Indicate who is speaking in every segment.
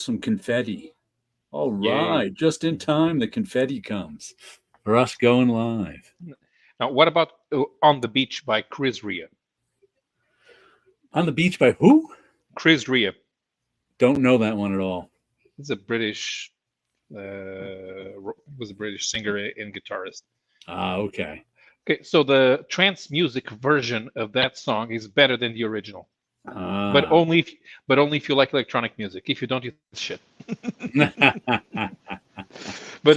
Speaker 1: some confetti. All
Speaker 2: Yay.
Speaker 1: right, just in time, the confetti comes for us going live.
Speaker 2: Now, what about On the Beach by Chris Rea?
Speaker 1: On the beach by who?
Speaker 2: Chris Rea
Speaker 1: Don't know that one at all.
Speaker 2: is a British, was a British singer and guitarist.
Speaker 1: Ah, okay.
Speaker 2: Okay, so the trance music version of that song is better than the original, but
Speaker 1: Ah.
Speaker 2: only if you like electronic music. If you don't, it's shit. But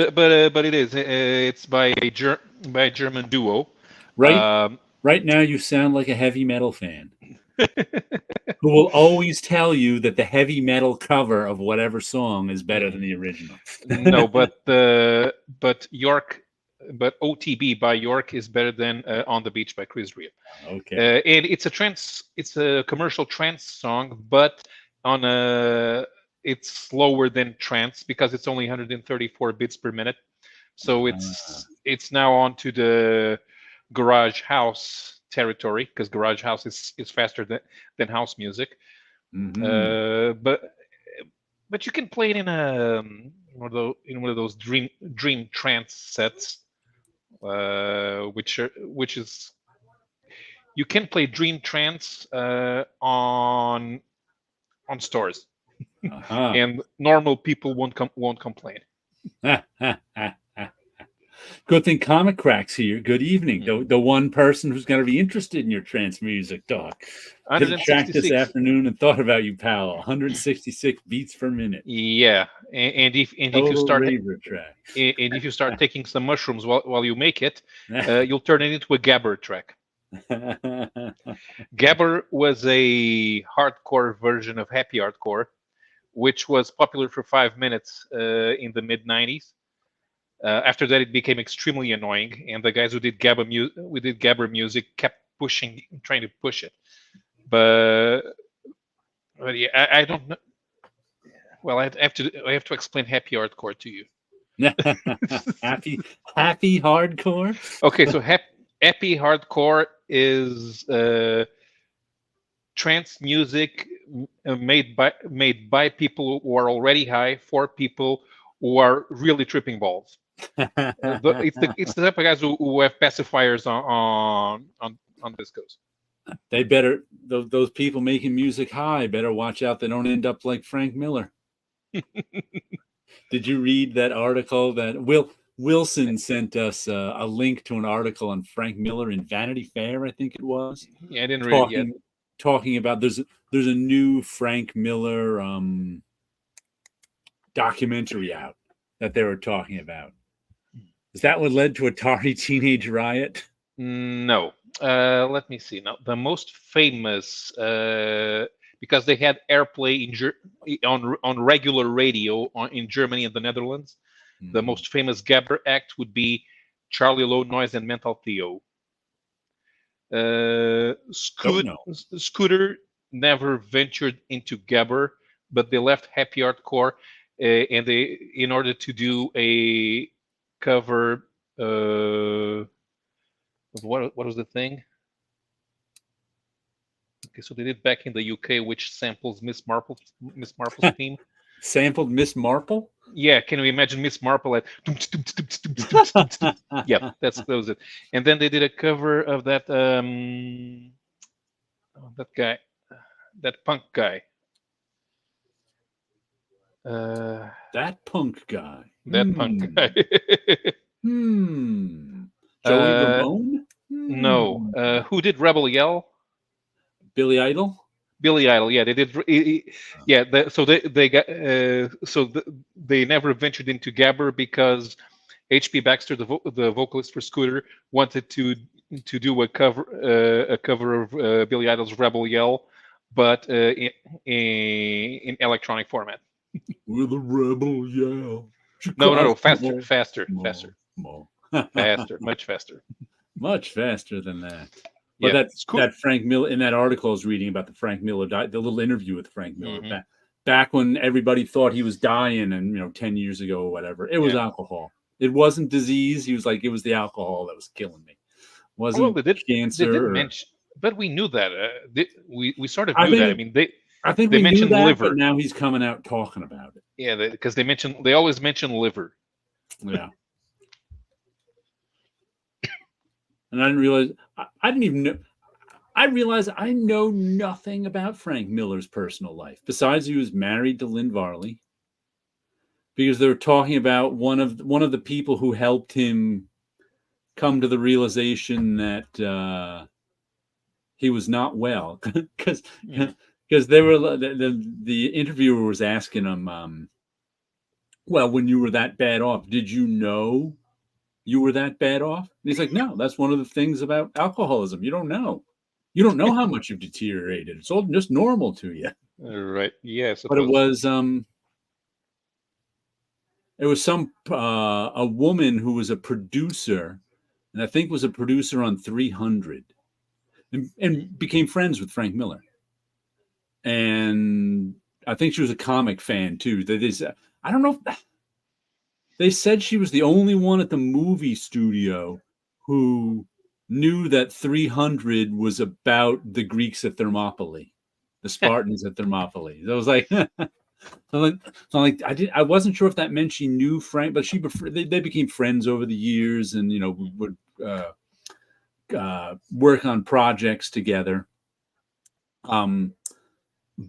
Speaker 2: it is. It's by a German duo.
Speaker 1: right,
Speaker 2: Um,
Speaker 1: right now you sound like a heavy metal fan who will always tell you that the heavy metal cover of whatever song is better than the original.
Speaker 2: no, but York, but OTB by York is better than On the Beach by Chris Rea.
Speaker 1: Okay.
Speaker 2: And it's a commercial trance song, but on a it's slower than trance because it's only 134 bits per minute. So
Speaker 1: Ah.
Speaker 2: it's now on to the garage house territory because garage house is faster than house music.
Speaker 1: Mm-hmm.
Speaker 2: But you can play it in one of those dream trance sets, which is you can play dream trance on stores,
Speaker 1: Uh-huh.
Speaker 2: and normal people won't complain.
Speaker 1: Good thing Comic Crack's here. Good evening.
Speaker 2: Mm.
Speaker 1: The one person who's going to be interested in your trance music, dog. Hit a track this
Speaker 2: 166.
Speaker 1: afternoon and thought about you, pal. 166 beats per minute.
Speaker 2: Yeah, and if you
Speaker 1: Total
Speaker 2: start
Speaker 1: raver track.
Speaker 2: and if you start taking some mushrooms while you make it, you'll turn it into a gabber track. Gabber was a hardcore version of happy hardcore, which was popular for 5 minutes in the mid '90s. After that, it became extremely annoying, and the guys who did gabber music kept trying to push it. But, but yeah, I don't know. Well, I have to explain happy hardcore to you.
Speaker 1: happy hardcore.
Speaker 2: Okay, so happy hardcore is trance music made by people who are already high for people who are really tripping balls. It's the type of guys who have pacifiers on discos.
Speaker 1: They better those people making music high better watch out they don't end up like Frank Miller. Did you read that article that Wilson sent us a link to an article on Frank Miller in Vanity Fair, I think it was,
Speaker 2: Yeah, I didn't read it yet.
Speaker 1: talking about there's a new Frank Miller documentary out that they were talking about. Is that what led to Atari Teenage Riot?
Speaker 2: No. Let me see. Now, the most famous, because they had airplay on regular radio in Germany and the Netherlands, the most famous gabber act would be Charlie Low Noise and Mental Theo. Scooter never ventured into gabber, but they left happy hardcore, and they in order to do a cover. What was the thing? Okay, so they did back in the UK, which samples Miss Marple's theme.
Speaker 1: Sampled Miss Marple?
Speaker 2: Yeah, can you imagine Miss Marple at? Yeah, that was it. And then they did a cover of that that guy, that punk guy.
Speaker 1: That punk guy.
Speaker 2: Punk guy.
Speaker 1: Joey Ramone?
Speaker 2: No. Who did Rebel Yell?
Speaker 1: Billy Idol?
Speaker 2: Billy Idol, yeah, they did. Yeah, so they got they never ventured into gabber because H.P. Baxter, the vocalist for Scooter, wanted to do a cover of Billy Idol's Rebel Yell, but in electronic format.
Speaker 1: With a rebel yell.
Speaker 2: No, faster, much faster.
Speaker 1: Much faster than that. But yeah, that Frank Miller in that article I was reading about the Frank Miller, the little interview with Frank Miller, back when everybody thought he was dying, and 10 years ago or whatever, it was alcohol. It wasn't disease. He was like, it was the alcohol that was killing me. Wasn't cancer.
Speaker 2: They didn't mention, but we knew that. We sort of knew that. I mean,
Speaker 1: I think
Speaker 2: they
Speaker 1: we knew
Speaker 2: mentioned
Speaker 1: that,
Speaker 2: liver.
Speaker 1: but now he's coming out talking about it.
Speaker 2: Yeah, because they always mention liver.
Speaker 1: Yeah. And I didn't realize, I didn't even know. I realized I know nothing about Frank Miller's personal life besides he was married to Lynn Varley, because they were talking about one of the people who helped him come to the realization that he was not well, because they were the interviewer was asking him, well, when you were that bad off, did you know you were that bad off? And he's like, no, that's one of the things about alcoholism. You don't know. You don't know how much you've deteriorated. It's all just normal to you.
Speaker 2: Right. Yeah,
Speaker 1: But it was some a woman who was a producer, and I think was a producer on 300, and became friends with Frank Miller. And I think she was a comic fan too. I don't know. They said she was the only one at the movie studio who knew that 300 was about the Greeks at Thermopylae, the Spartans at Thermopylae. I was like, I wasn't sure if that meant she knew Frank, but they became friends over the years, and would work on projects together.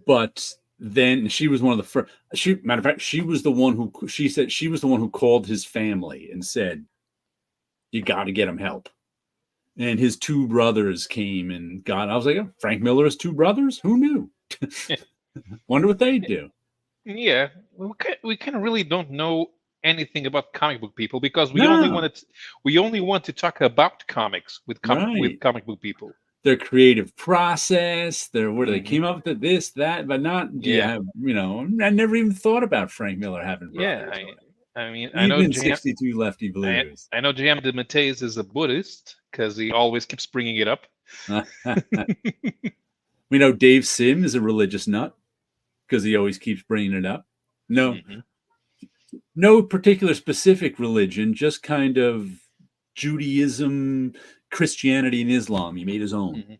Speaker 1: But then she was one of the first. Matter of fact, she was the one who called his family and said, "You got to get him help." And his two brothers came and got. I was like, oh, Frank Miller has two brothers? Who knew? Wonder what they do.
Speaker 2: Yeah, we kind of really don't know anything about comic book people, because we only want to talk about comics with comic book people.
Speaker 1: Their creative process, where they came up with this, that, but not. I never even thought about Frank Miller having brothers.
Speaker 2: I mean,
Speaker 1: I know 62 Lefty Blues.
Speaker 2: I know J.M. DeMatteis is a Buddhist because he always keeps bringing it up.
Speaker 1: We know Dave Sim is a religious nut because he always keeps bringing it up. No particular specific religion, just kind of Judaism, Christianity, and Islam. He made his own.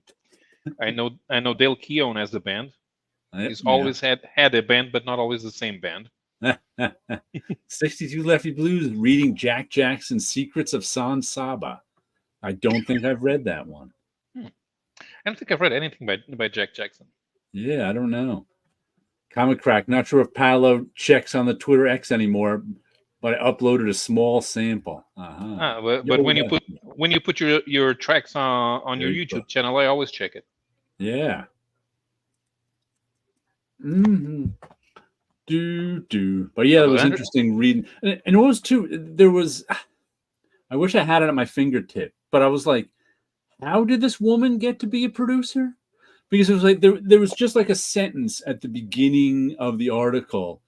Speaker 2: I know Dale Keown has a band. He's always had a band, but not always the same band.
Speaker 1: 62 Lefty Blues, reading Jack Jackson's Secrets of San Saba. I don't think I've read that one.
Speaker 2: I don't think I've read anything by Jack Jackson.
Speaker 1: Yeah, I don't know. Comic Crack, not sure if Paolo checks on the Twitter X anymore, but I uploaded a small sample.
Speaker 2: But when you put your tracks on your YouTube channel, I always check it.
Speaker 1: Yeah. But yeah, it was interesting reading. And it was too, I wish I had it at my fingertip, but I was like, how did this woman get to be a producer? Because it was like, there was just like a sentence at the beginning of the article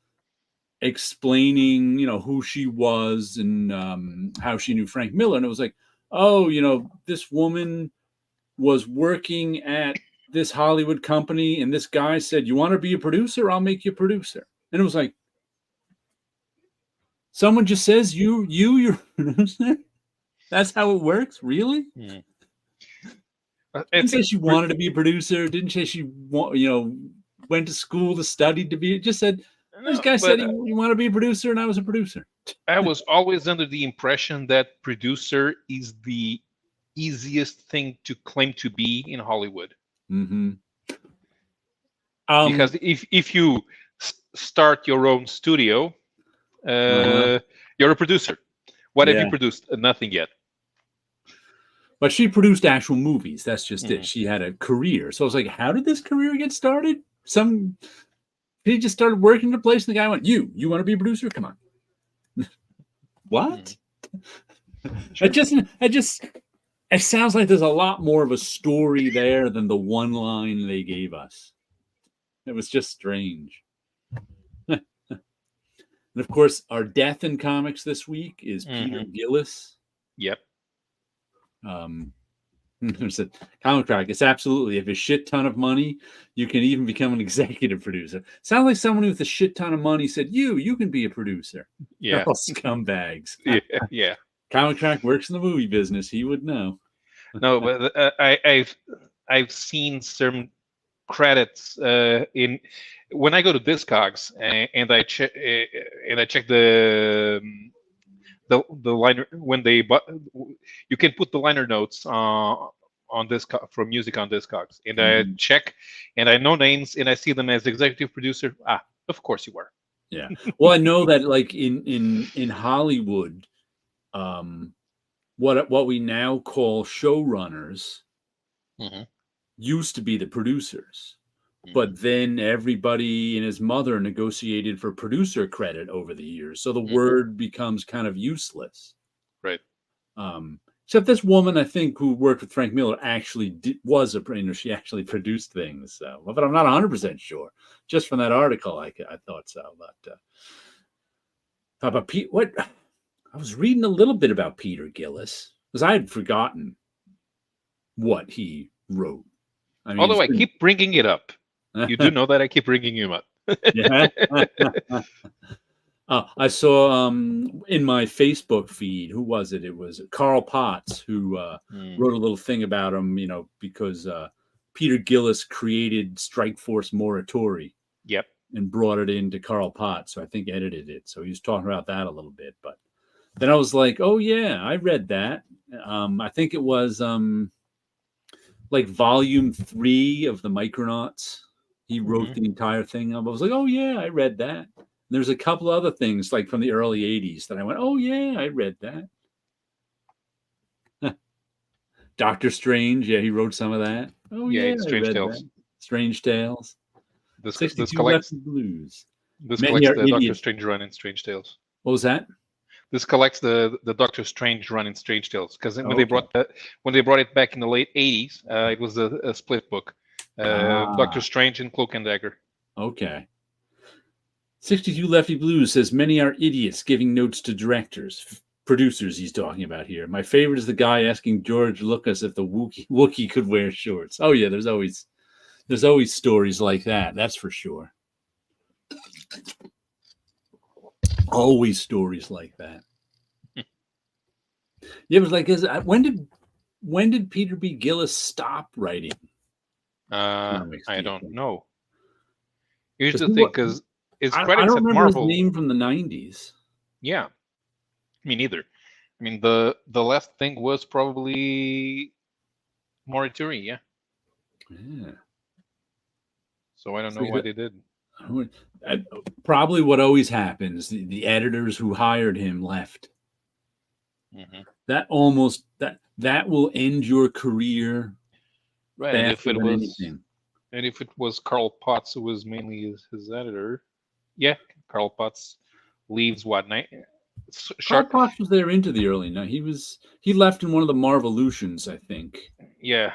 Speaker 1: explaining, who she was and how she knew Frank Miller. And it was like, oh, this woman was working at this Hollywood company, and this guy said, you want to be a producer? I'll make you a producer. And it was like, someone just says you're a producer? That's how it works? Really? Didn't say she wanted to be a producer. Didn't say she went to school to study to be. It just said, this guy said you want to be a producer, and I was a producer.
Speaker 2: I was always under the impression that producer is the easiest thing to claim to be in Hollywood. Because if you start your own studio, you're a producer. What have you produced? Nothing yet.
Speaker 1: But she produced actual movies. That's just it. She had a career. So I was like, how did this career get started? He just started working in a place, and the guy went, you want to be a producer? Come on. What? It sounds like there's a lot more of a story there than the one line they gave us. It was just strange. And of course, our death in comics this week is Peter Gillis.
Speaker 2: Yep.
Speaker 1: Comic Crack, it's absolutely, if a shit ton of money, you can even become an executive producer. Sounds like someone with a shit ton of money said, you can be a producer.
Speaker 2: Yeah.
Speaker 1: They're all scumbags.
Speaker 2: Yeah.
Speaker 1: Comic Crack works in the movie business. He would know.
Speaker 2: No, but I've seen some credits in when I go to Discogs and I check the liner when they you can put the liner notes on this for music on Discogs, and I check and I know names and I see them as executive producer. Of course you are.
Speaker 1: Yeah. Well, I know that like in Hollywood, what we now call showrunners used to be the producers. But then everybody and his mother negotiated for producer credit over the years. So the word becomes kind of useless.
Speaker 2: Right.
Speaker 1: Except this woman, I think, who worked with Frank Miller actually was she actually produced things. So, but I'm not 100% sure. Just from that article, I thought so. But about Pete, what I was reading a little bit about Peter Gillis because I had forgotten what he wrote. I mean,
Speaker 2: although I keep bringing it up. You do know that I keep bringing him up.
Speaker 1: Yeah. I saw in my Facebook feed, who was it? It was Carl Potts who wrote a little thing about him, because Peter Gillis created Strikeforce Morituri.
Speaker 2: Yep.
Speaker 1: And brought it into Carl Potts, so I think edited it. So he was talking about that a little bit. But then I was like, oh, yeah, I read that. I think it was like volume 3 of the Micronauts. He wrote the entire thing. I was like, oh, yeah, I read that. And there's a couple other things like from the early 80s that I went, oh, yeah, I read that. Doctor Strange. Yeah, he wrote some of that. Oh, yeah,
Speaker 2: Strange Tales.
Speaker 1: That. Strange Tales.
Speaker 2: This
Speaker 1: 62
Speaker 2: collects
Speaker 1: Blues.
Speaker 2: This collects the Doctor Strange run in Strange Tales.
Speaker 1: What was that?
Speaker 2: This collects the Doctor Strange run in Strange Tales because when they brought it back in the late 80s, it was a split book. Doctor Strange and Cloak and Dagger.
Speaker 1: Okay. 62 Lefty Blues says many are idiots giving notes to directors, producers. He's talking about here. My favorite is the guy asking George Lucas if the Wookiee could wear shorts. Oh yeah, there's always stories like that. That's for sure. Always stories like that. Yeah, it was like, when did Peter B. Gillis stop writing?
Speaker 2: I don't know. Here's the thing, because his credits
Speaker 1: I don't remember
Speaker 2: Marvel,
Speaker 1: his name from the 90s.
Speaker 2: Yeah, me neither. I mean, the last thing was probably Morituri, yeah. So I don't know why they did.
Speaker 1: Probably what always happens, the editors who hired him left. That will end your career.
Speaker 2: Right, and if it was Carl Potts who was mainly his editor, Carl Potts leaves
Speaker 1: Carl Potts was there into the early 90s. He left in one of the Marvolutions, I think.
Speaker 2: Yeah.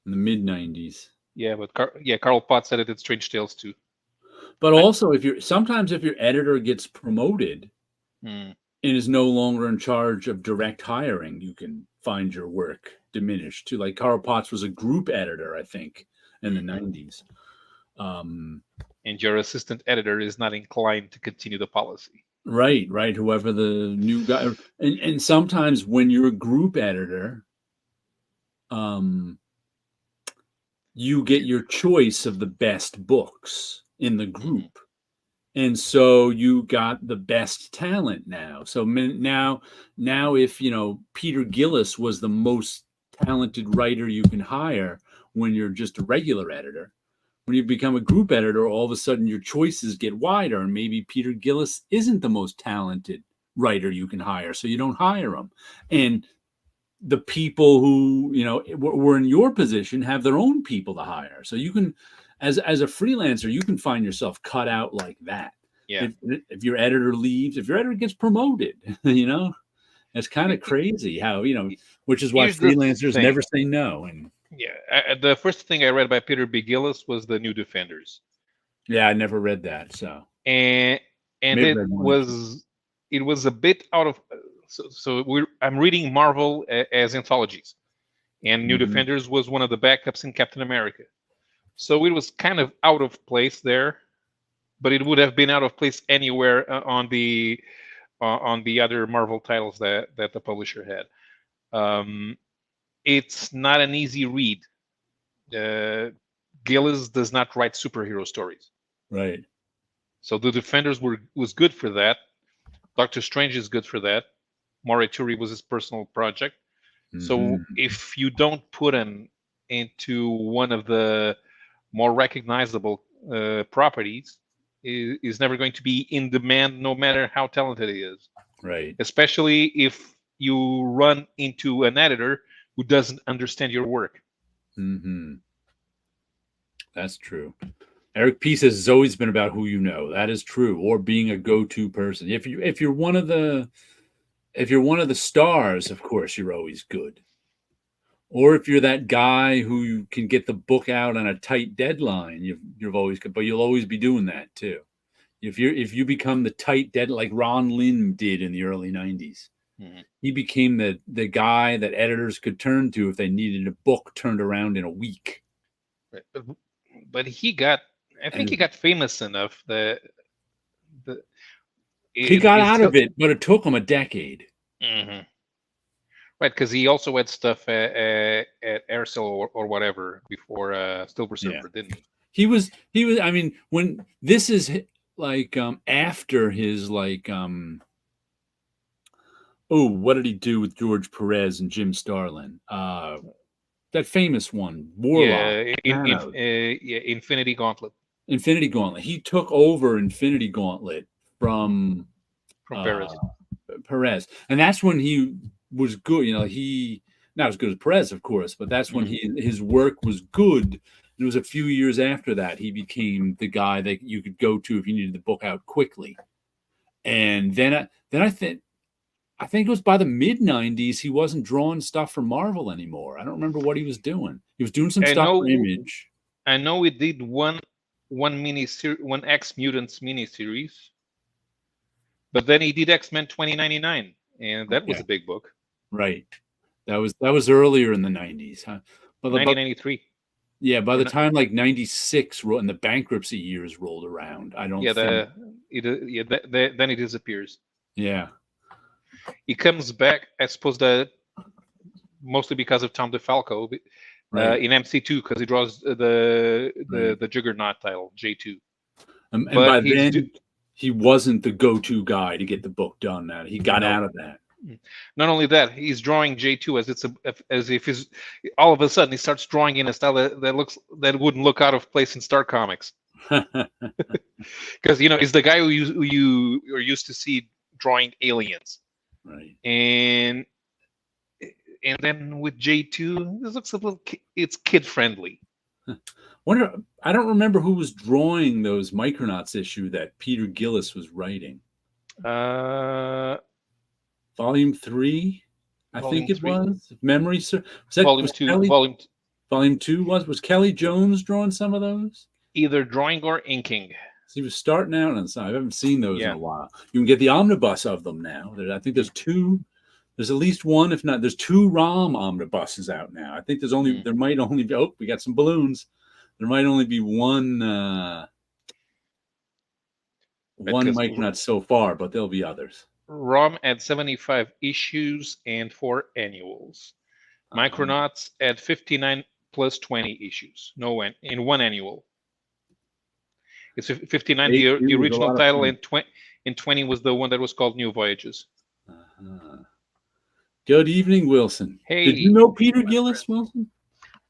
Speaker 1: In the mid 90s.
Speaker 2: Yeah, but Carl Potts edited Strange Tales too.
Speaker 1: But also, if your editor gets promoted and is no longer in charge of direct hiring, you can find your work diminished too. Like Carl Potts was a group editor, I think, in the 90s.
Speaker 2: And your assistant editor is not inclined to continue the policy.
Speaker 1: Right. Whoever the new guy, and sometimes when you're a group editor, you get your choice of the best books in the group. And so you got the best talent now. So now if, Peter Gillis was the most talented writer you can hire when you're just a regular editor, when you become a group editor, all of a sudden your choices get wider. And maybe Peter Gillis isn't the most talented writer you can hire, so you don't hire him. And the people who, were in your position have their own people to hire. So you can, as a freelancer, you can find yourself cut out like that.
Speaker 2: Yeah.
Speaker 1: If your editor leaves, if your editor gets promoted, it's kind of crazy how, which is why freelancers never say no. And
Speaker 2: the first thing I read by Peter B. Gillis was The New Defenders.
Speaker 1: Yeah, I never read that. So
Speaker 2: and it was a bit out of. I'm reading Marvel as anthologies, and New Defenders was one of the backups in Captain America. So it was kind of out of place there, but it would have been out of place anywhere on the other Marvel titles that the publisher had. It's not an easy read Gillis does not write superhero stories.
Speaker 1: Right.
Speaker 2: So the Defenders was good for that. Doctor Strange is good for that. Morituri was his personal project. So if you don't put him into one of the more recognizable properties, is never going to be in demand, no matter how talented he is.
Speaker 1: Right.
Speaker 2: Especially if you run into an editor who doesn't understand your work.
Speaker 1: That's true. Eric P says it's always been about who you know. That is true, or being a go-to person. If you're one of the stars, of course, you're always good. Or if you're that guy who can get the book out on a tight deadline, you've always good. But you'll always be doing that too. If you become the tight dead like Ron Lynn did in the early '90s, he became the guy that editors could turn to if they needed a book turned around in a week.
Speaker 2: But he got famous enough that
Speaker 1: he got out of it, but it took him a decade.
Speaker 2: Right, because he also had stuff at Aircel or whatever before Silver Surfer, didn't he?
Speaker 1: He was. I mean, when this is like after his like what did he do with George Perez and Jim Starlin? That famous one, Warlock.
Speaker 2: Infinity Gauntlet.
Speaker 1: Infinity Gauntlet. He took over Infinity Gauntlet from Perez, and that's when he was good. He not as good as Perez, of course, but that's when his work was good. It was a few years after that he became the guy that you could go to if you needed the book out quickly. And then I think it was by the mid '90s he wasn't drawing stuff for Marvel anymore. I don't remember what he was doing. He was doing some stuff for Image.
Speaker 2: I know he did one X Mutants miniseries, but then he did X-Men 2099, and that was a big book.
Speaker 1: Right. That was earlier in the '90s, huh?
Speaker 2: But 1993.
Speaker 1: Yeah, by the time like '96 and the bankruptcy years rolled around, I don't.
Speaker 2: Then he disappears.
Speaker 1: Yeah.
Speaker 2: He comes back, I suppose, that mostly because of Tom DeFalco in MC2, because he draws the Juggernaut title, J2.
Speaker 1: And by then, he wasn't the go-to guy to get the book done. Now he got out of that.
Speaker 2: Not only that, he's drawing J2 as if he's all of a sudden he starts drawing in a style that wouldn't look out of place in Star Comics. Because he's the guy who you are used to see drawing aliens.
Speaker 1: Right.
Speaker 2: And then with J2, this looks a little it's kid friendly.
Speaker 1: I don't remember who was drawing those Micronauts issue that Peter Gillis was writing. Volume 3, I think it was. Memory serves.
Speaker 2: Volume 2.
Speaker 1: Volume 2 was Kelly Jones drawing some of those?
Speaker 2: Either drawing or inking.
Speaker 1: So he was starting out on some. I haven't seen those in a while. You can get the omnibus of them now. I think there's 2. There's at least one, if not, there's 2 ROM omnibuses out now. I think there might only be. Oh, we got some balloons. There might only be one Micronaut so far, but there'll be others.
Speaker 2: ROM at 75 issues and 4 annuals. Micronauts at 59 plus 20 issues. In one annual. It's 59, the original title, and 20 was the one that was called New Voyages.
Speaker 1: Good evening, Wilson.
Speaker 2: Hey.
Speaker 1: Did you know Peter Gillis, Wilson?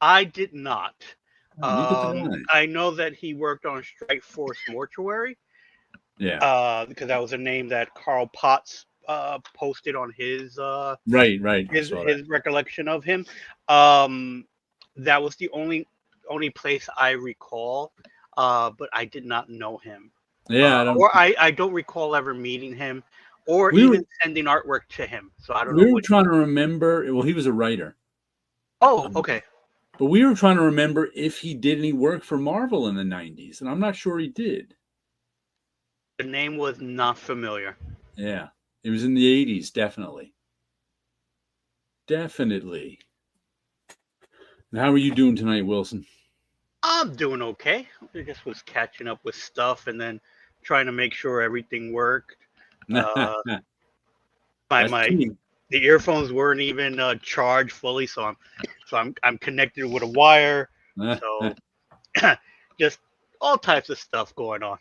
Speaker 3: I did not. I know that he worked on Strike Force Mortuary.
Speaker 1: Yeah.
Speaker 3: Because that was a name that Carl Potts posted on his
Speaker 1: right
Speaker 3: his recollection of him. That was the only place I recall. But I did not know him.
Speaker 1: Yeah,
Speaker 3: I don't recall ever meeting him or even sending artwork to him. So I don't know.
Speaker 1: We were trying to remember. Well, he was a writer.
Speaker 3: Oh, okay.
Speaker 1: But we were trying to remember if he did any work for Marvel in the '90s, and I'm not sure he did.
Speaker 3: The name was not familiar.
Speaker 1: Yeah, it was in the '80s, definitely. Definitely. And how are you doing tonight, Wilson?
Speaker 3: I'm doing okay. I just was catching up with stuff and then trying to make sure everything worked. The earphones weren't even charged fully, so I'm connected with a wire. So just all types of stuff going on.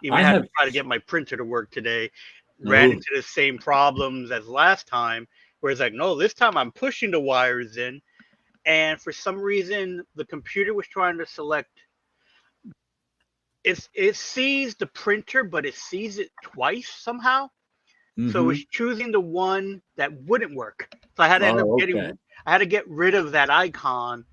Speaker 3: Even had to try to get my printer to work today. Ran into the same problems as last time, where it's like, no, this time I'm pushing the wires in, and for some reason the computer was trying to select. It sees the printer, but it sees it twice somehow. Mm-hmm. So it's choosing the one that wouldn't work. So I had to end up I had to get rid of that icon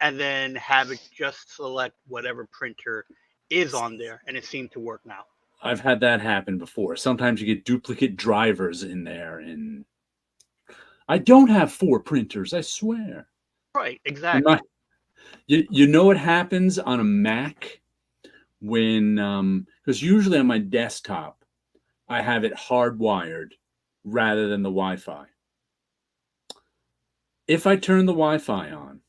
Speaker 3: and then have it just select whatever printer is on there, and it seemed to work now.
Speaker 1: I've had that happen before. Sometimes you get duplicate drivers in there, and I don't have 4 printers, I swear.
Speaker 3: Right, exactly.
Speaker 1: You know what happens on a Mac when, because usually on my desktop, I have it hardwired rather than the Wi-Fi. If I turn the Wi-Fi on,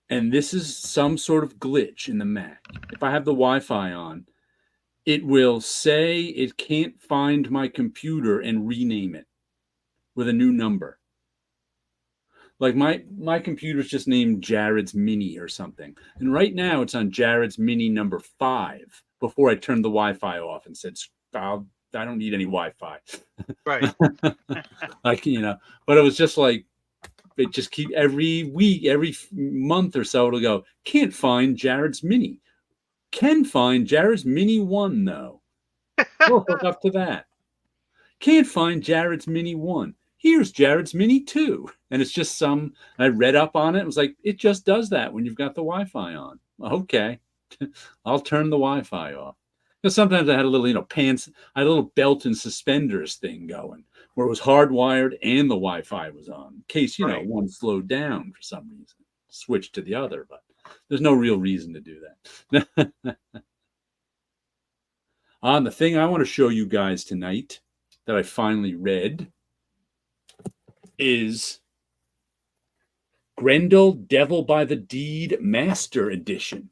Speaker 1: and this is some sort of glitch in the Mac, if I have the Wi-Fi on, it will say it can't find my computer and rename it with a new number. Like my computer's just named Jared's Mini or something. And right now it's on Jared's Mini number 5 before I turned the Wi-Fi off and said, I don't need any Wi-Fi.
Speaker 3: Right.
Speaker 1: Like, but it was just like, it just keep every week, every month or so, it'll go, can't find Jared's Mini. Can find Jared's Mini 1, though. We'll hook up to that. Can't find Jared's Mini 1. Here's Jared's Mini 2. And it's just I read up on it. It was like, it just does that when you've got the Wi-Fi on. Okay. I'll turn the Wi-Fi off. Because sometimes I had a little, pants, I had a little belt and suspenders thing going where it was hardwired and the Wi-Fi was on. In case, one slowed down for some reason. Switch to the other, but there's no real reason to do that. The thing I want to show you guys tonight that I finally read is Grendel Devil by the Deed Master Edition.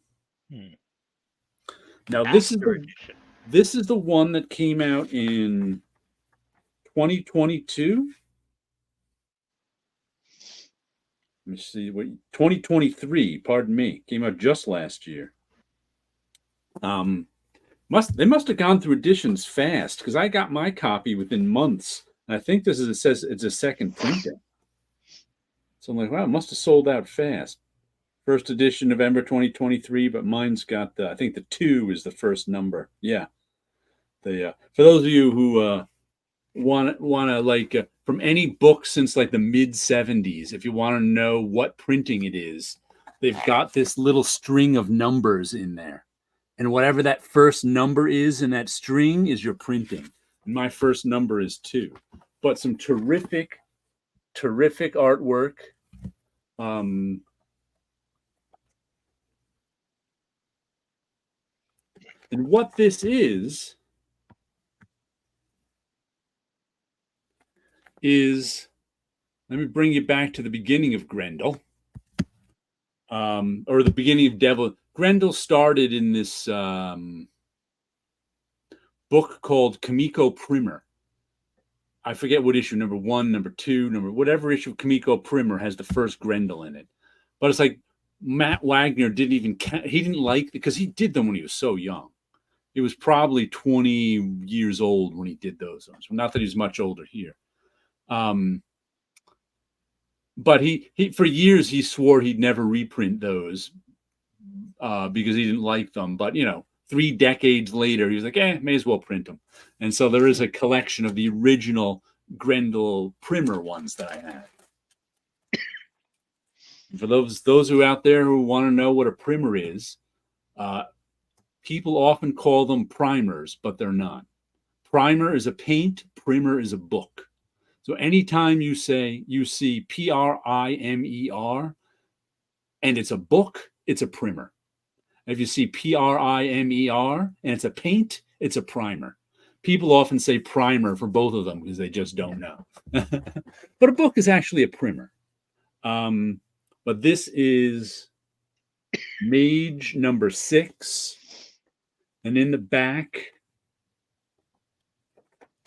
Speaker 1: Now, this is the one that came out in 2022. Let me see, 2023, pardon me, came out just last year. They must have gone through editions fast, because I got my copy within months. And I think it says it's a second printing. So I'm like, wow, it must have sold out fast. First edition, November 2023, but mine's got I think the 2 is the first number. Yeah. For those of you who want to from any book since like the mid 70s, if you want to know what printing it is, they've got this little string of numbers in there. And whatever that first number is in that string is your printing. And my first number is 2. But some terrific artwork. And what this is let me bring you back to the beginning of Grendel, or the beginning of Devil. Grendel started in this book called Kamiko Primer. I forget what issue, number 1, number 2, whatever issue of Kamiko Primer has the first Grendel in it. But it's like Matt Wagner he didn't like, because he did them when he was so young. He was probably 20 years old when he did those ones. Not that he's much older here. But he for years he swore he'd never reprint those because he didn't like them. But 3 decades later, he was like, may as well print them. And so there is a collection of the original Grendel Primer ones that I have. For those who out there who want to know what a primer is, people often call them primers, but they're not. Primer is a paint, primer is a book. So anytime you see Primer and it's a book, it's a primer. If you see Primer and it's a paint, it's a primer. People often say primer for both of them because they just don't know. But a book is actually a primer. But this is Mage number 6. And in the back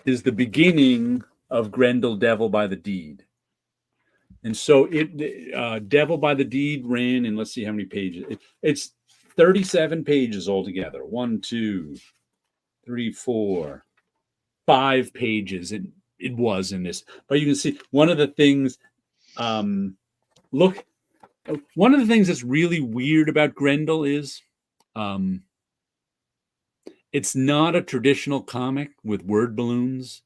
Speaker 1: is the beginning of Grendel Devil by the Deed. And so it Devil by the Deed ran, and let's see how many pages. It's 37 pages altogether. 1, 2, 3, 4, 5 pages. It was in this, but you can see one of the things. Look, one of the things that's really weird about Grendel is, it's not a traditional comic with word balloons.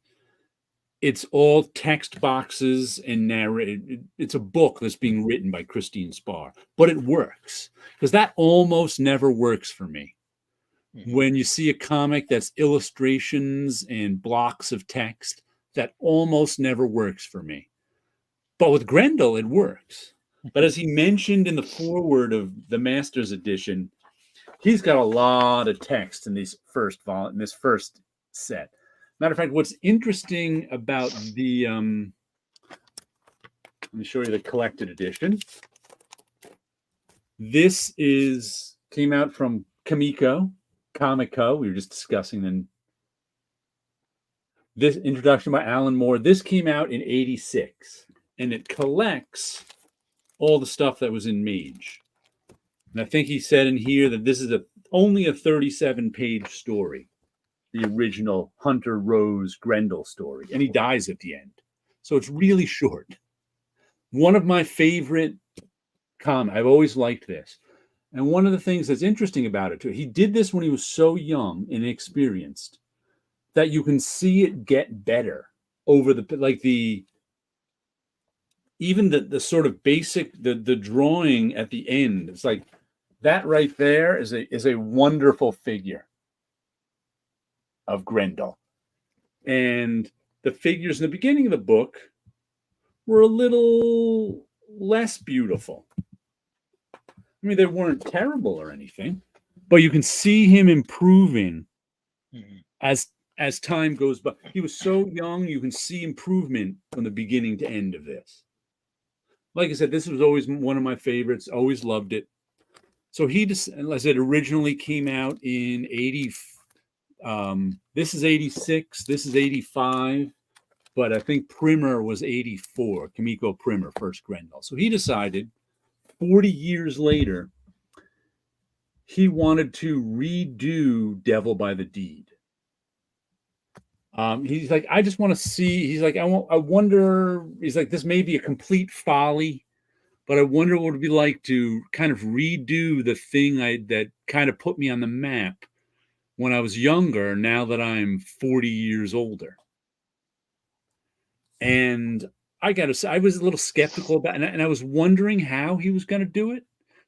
Speaker 1: It's all text boxes and narrated. It's a book that's being written by Christine Spar, but it works because that almost never works for me. When you see a comic that's illustrations and blocks of text, that almost never works for me. But with Grendel, it works. But as he mentioned in the foreword of the Masters Edition, he's got a lot of text in this first set. Matter of fact, what's interesting about the let me show you the collected edition. This came out from Comico. We were just discussing them. This introduction by Alan Moore. This came out in '86, and it collects all the stuff that was in Mage. And I think he said in here that this is only a 37-page story, the original Hunter Rose Grendel story, and he dies at the end. So it's really short. One of my favorite comics. I've always liked this. And one of the things that's interesting about it, too, he did this when he was so young and inexperienced that you can see it get better over even the sort of basic, the drawing at the end. It's like that right there is a wonderful figure of Grendel. And the figures in the beginning of the book were a little less beautiful. I mean, they weren't terrible or anything, but you can see him improving as time goes by. He was so young, you can see improvement from the beginning to end of this. Like I said, this was always one of my favorites. Always loved it. So he just, as I said, originally came out in 80. This is 86. This is 85. But I think Primer was 84. Comico Primer, first Grendel. So he decided 40 years later, he wanted to redo Devil by the Deed. He's like, I just want to see. He's like, I wonder. He's like, this may be a complete folly, but I wonder what it would be like to kind of redo the thing that kind of put me on the map when I was younger. Now that I'm 40 years older, and I got to say, I was a little skeptical about it, and I was wondering how he was going to do it.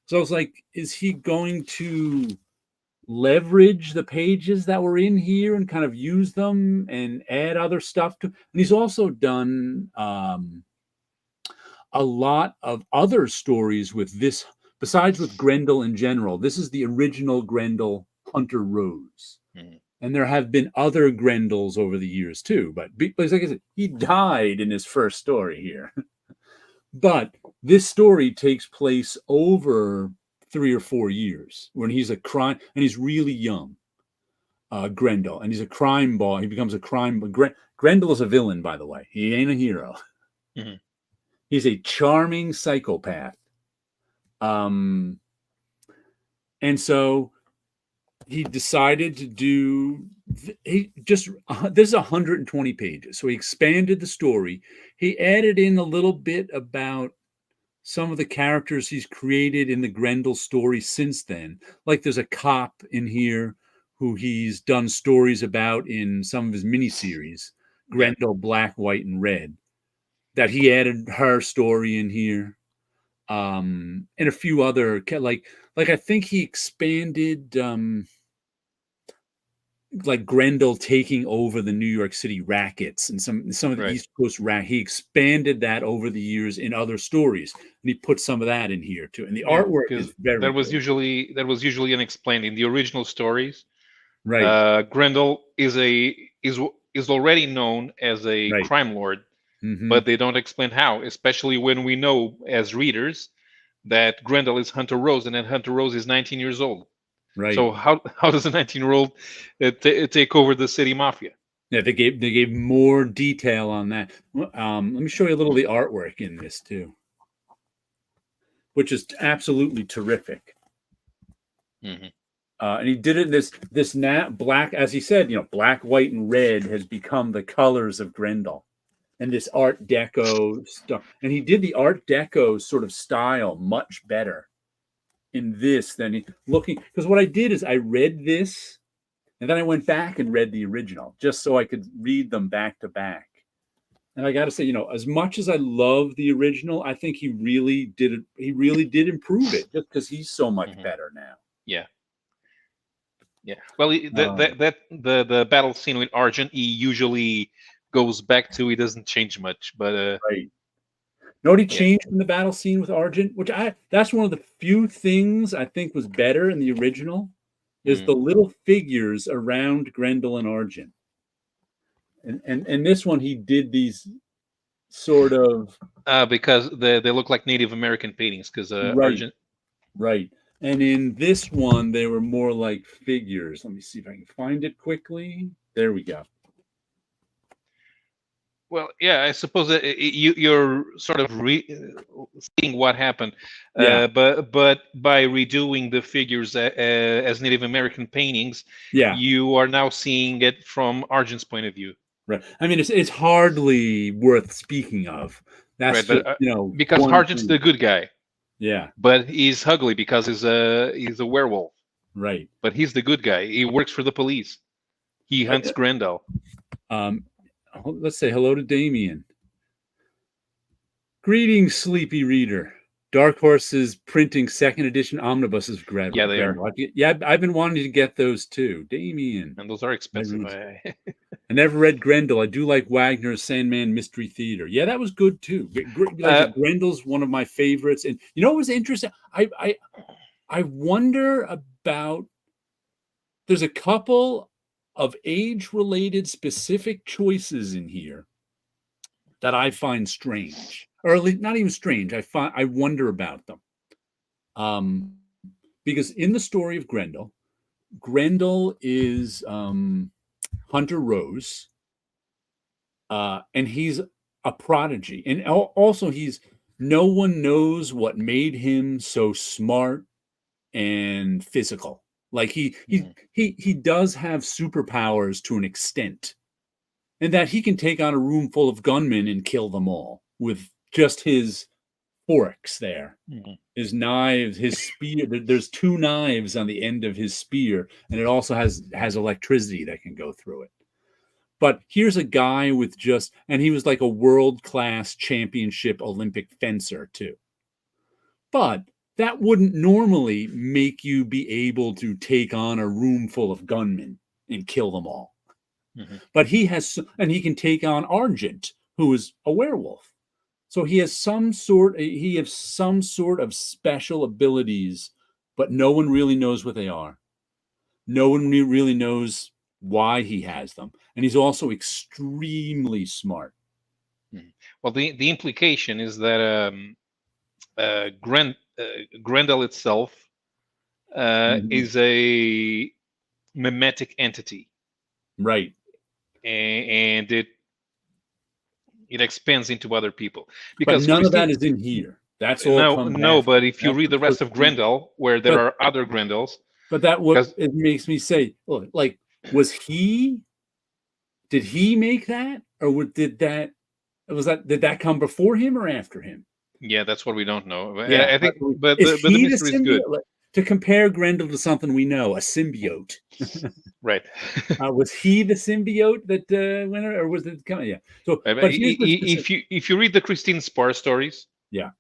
Speaker 1: So I was like, is he going to leverage the pages that were in here and kind of use them and add other stuff to? And he's also done a lot of other stories with this, besides with Grendel in general. This is the original Grendel, Hunter Rose. And there have been other Grendels over the years too, but like I said, he died in his first story here. But this story takes place over 3 or 4 years when he's a crime, and he's really young, Grendel, and he's a crime boss. He becomes a crime. Grendel is a villain, by the way. He ain't a hero. He's a charming psychopath. And so he decided to do, this is 120 pages. So he expanded the story. He added in a little bit about some of the characters he's created in the Grendel story since then. Like there's a cop in here who he's done stories about in some of his miniseries, Grendel, Black, White, and Red, that he added her story in here. And a few other, like I think he expanded, like Grendel taking over the New York City rackets and some of the East Coast he expanded that over the years in other stories, and he put some of that in here too. And the artwork is very
Speaker 2: that was usually unexplained in the original stories.
Speaker 1: Grendel
Speaker 2: is already known as a crime lord, but they don't explain how, especially when we know as readers that Grendel is Hunter Rose, and that Hunter Rose is 19 years old. So how does a 19-year-old take over the city mafia?
Speaker 1: Yeah, they gave more detail on that. Let me show you a little of the artwork in this too. which is absolutely terrific.
Speaker 2: Mm-hmm.
Speaker 1: And he did it in this black, as he said, black, white, and red has become the colors of Grendel, and this Art Deco stuff. And he did the Art Deco sort of style much better in this than because what I did is I read this, and then I went back and read the original just so I could read them back to back. And I got to say, as much as I love the original, I think he really did it. He really did improve it just because he's so much better now.
Speaker 2: Yeah. Yeah. Well, the battle scene with Argent, he usually goes back to. He doesn't change much, but
Speaker 1: right. Know what he changed in the battle scene with Argent, that's one of the few things I think was better in the original, is the little figures around Grendel and Argent. And this one he did these sort of
Speaker 2: because they look like Native American paintings because Argent.
Speaker 1: Right. And in this one, they were more like figures. Let me see if I can find it quickly. There we go.
Speaker 2: Well, yeah, I suppose that you're sort of seeing what happened, but by redoing the figures as Native American paintings, you are now seeing it from Argent's point of view.
Speaker 1: Right. I mean, it's hardly worth speaking of. That's
Speaker 2: right, but, because Argent's the good guy.
Speaker 1: Yeah.
Speaker 2: But he's ugly because he's a werewolf.
Speaker 1: Right.
Speaker 2: But he's the good guy. He works for the police. He hunts Grendel.
Speaker 1: Let's say hello to Damien. Greetings, sleepy reader. Dark Horse is printing second edition omnibuses of Grendel.
Speaker 2: Yeah, they are.
Speaker 1: I've been wanting to get those too. Damien.
Speaker 2: And those are expensive.
Speaker 1: I never read Grendel. I do like Wagner's Sandman Mystery Theater. Yeah, that was good too. Grendel's one of my favorites. And you know what was interesting? I wonder about, there's a couple of age-related specific choices in here that I find strange, or at least not even strange. I wonder about them, because in the story of Grendel is Hunter Rose, and he's a prodigy, and also no one knows what made him so smart and physical. Like he does have superpowers to an extent, and that he can take on a room full of gunmen and kill them all with just his forks there, his knives, his spear. There's two knives on the end of his spear, and it also has electricity that can go through it. But here's a guy with and he was like a world-class championship Olympic fencer too. But that wouldn't normally make you be able to take on a room full of gunmen and kill them all. But he can take on Argent, who is a werewolf. So he has some sort of special abilities, but no one really knows what they are. No one really knows why he has them. And he's also extremely smart.
Speaker 2: Well, the implication is that Grendel itself is a mimetic entity.
Speaker 1: Right.
Speaker 2: And it expands into other people. Because
Speaker 1: but none of that is in here. That's all.
Speaker 2: No, but if you read the rest of Grendel, where there are other Grendels.
Speaker 1: But it makes me say, like, did he make that? Or did that come before him or after him?
Speaker 2: Yeah, that's what we don't know.
Speaker 1: Yeah,
Speaker 2: I think, but the mystery is good.
Speaker 1: To compare Grendel to something we know, a symbiote.
Speaker 2: Right.
Speaker 1: Was he the symbiote that went, or was it coming? Yeah. So,
Speaker 2: but if you read the Christine Spar stories,
Speaker 1: yeah,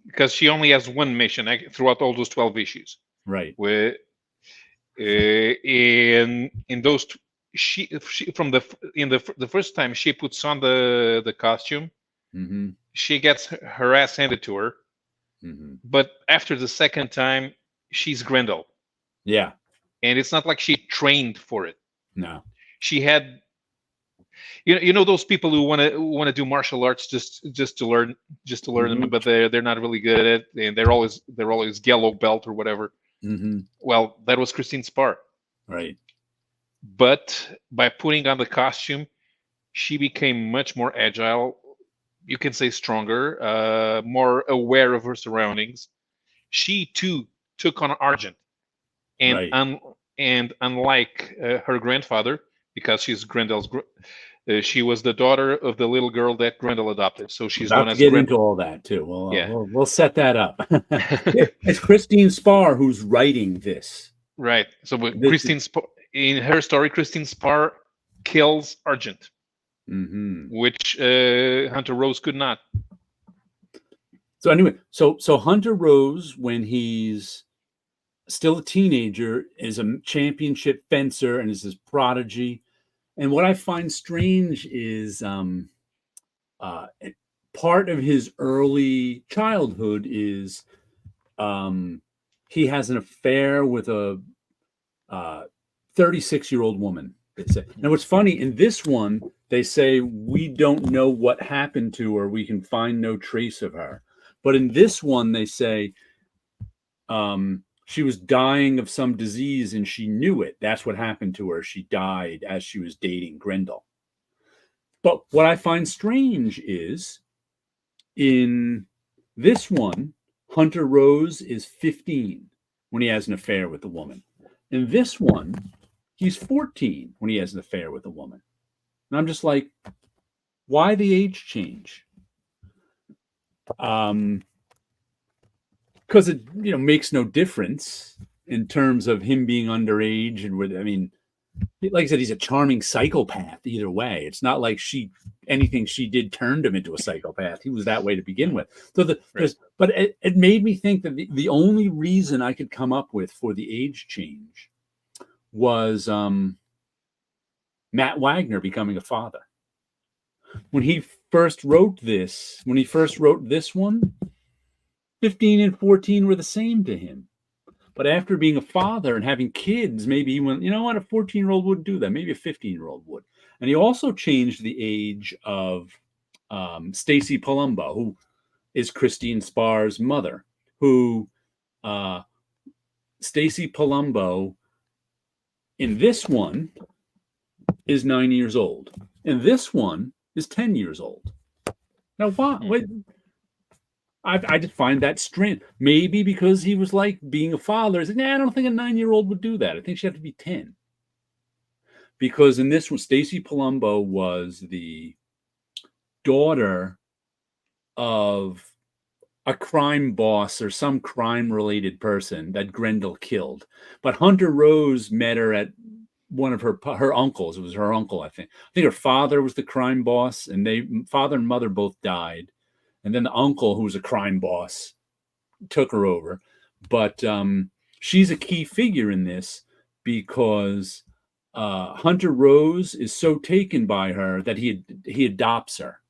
Speaker 2: because she only has one mission throughout all those 12 issues,
Speaker 1: right?
Speaker 2: Where in those she from the first time she puts on the costume, she gets her ass handed to her, but after the second time, she's Grendel.
Speaker 1: Yeah.
Speaker 2: And it's not like she trained for it.
Speaker 1: No.
Speaker 2: She had, you know those people who want to do martial arts just to learn them, but they're not really good at it, and they're always yellow belt or whatever. Well, that was Christine Spar.
Speaker 1: Right.
Speaker 2: But by putting on the costume, she became much more agile. You can say stronger, more aware of her surroundings. she too took on Argent, and and unlike her grandfather, because she's Grendel's, she was the daughter of the little girl that Grendel adopted. So she's known as
Speaker 1: Grendel. Into all that too. We'll set that up. It's Christine Spar who's writing this.
Speaker 2: Right. So Christine Spar, in her story, Christine Spar kills Argent, which Hunter Rose could not.
Speaker 1: So anyway, so Hunter Rose, when he's still a teenager, is a championship fencer and is this prodigy. And what I find strange is part of his early childhood is he has an affair with a 36-year-old woman. They say. Now, what's funny, in this one, they say we don't know what happened to her. We can find no trace of her. But in this one, they say she was dying of some disease and she knew it. That's what happened to her. She died as she was dating Grendel. But what I find strange is in this one, Hunter Rose is 15 when he has an affair with a woman. In this one, he's 14 when he has an affair with a woman. And I'm just like, why the age change? Because it makes no difference in terms of him being underage, and like I said, he's a charming psychopath either way. It's not like anything she did turned him into a psychopath. He was that way to begin with. So but it made me think that the only reason I could come up with for the age change was Matt Wagner becoming a father. When he first wrote this one, 15 and 14 were the same to him. But after being a father and having kids, maybe he went, you know what, a 14-year-old wouldn't do that. Maybe a 15-year-old would. And he also changed the age of Stacy Palumbo, who is Christine Spar's mother, who Stacy Palumbo in this one is 9 years old. And this one is 10 years old. Now, why? I just find that strange. Maybe because he was like being a father. He's like, I don't think a 9-year-old would do that. I think she had to be 10. Because in this one, Stacy Palumbo was the daughter of a crime boss or some crime-related person that Grendel killed. But Hunter Rose met her at one of her uncles. It was her uncle, I think. I think her father was the crime boss, and father and mother both died. And then the uncle, who was a crime boss, took her over. But she's a key figure in this because Hunter Rose is so taken by her that he adopts her.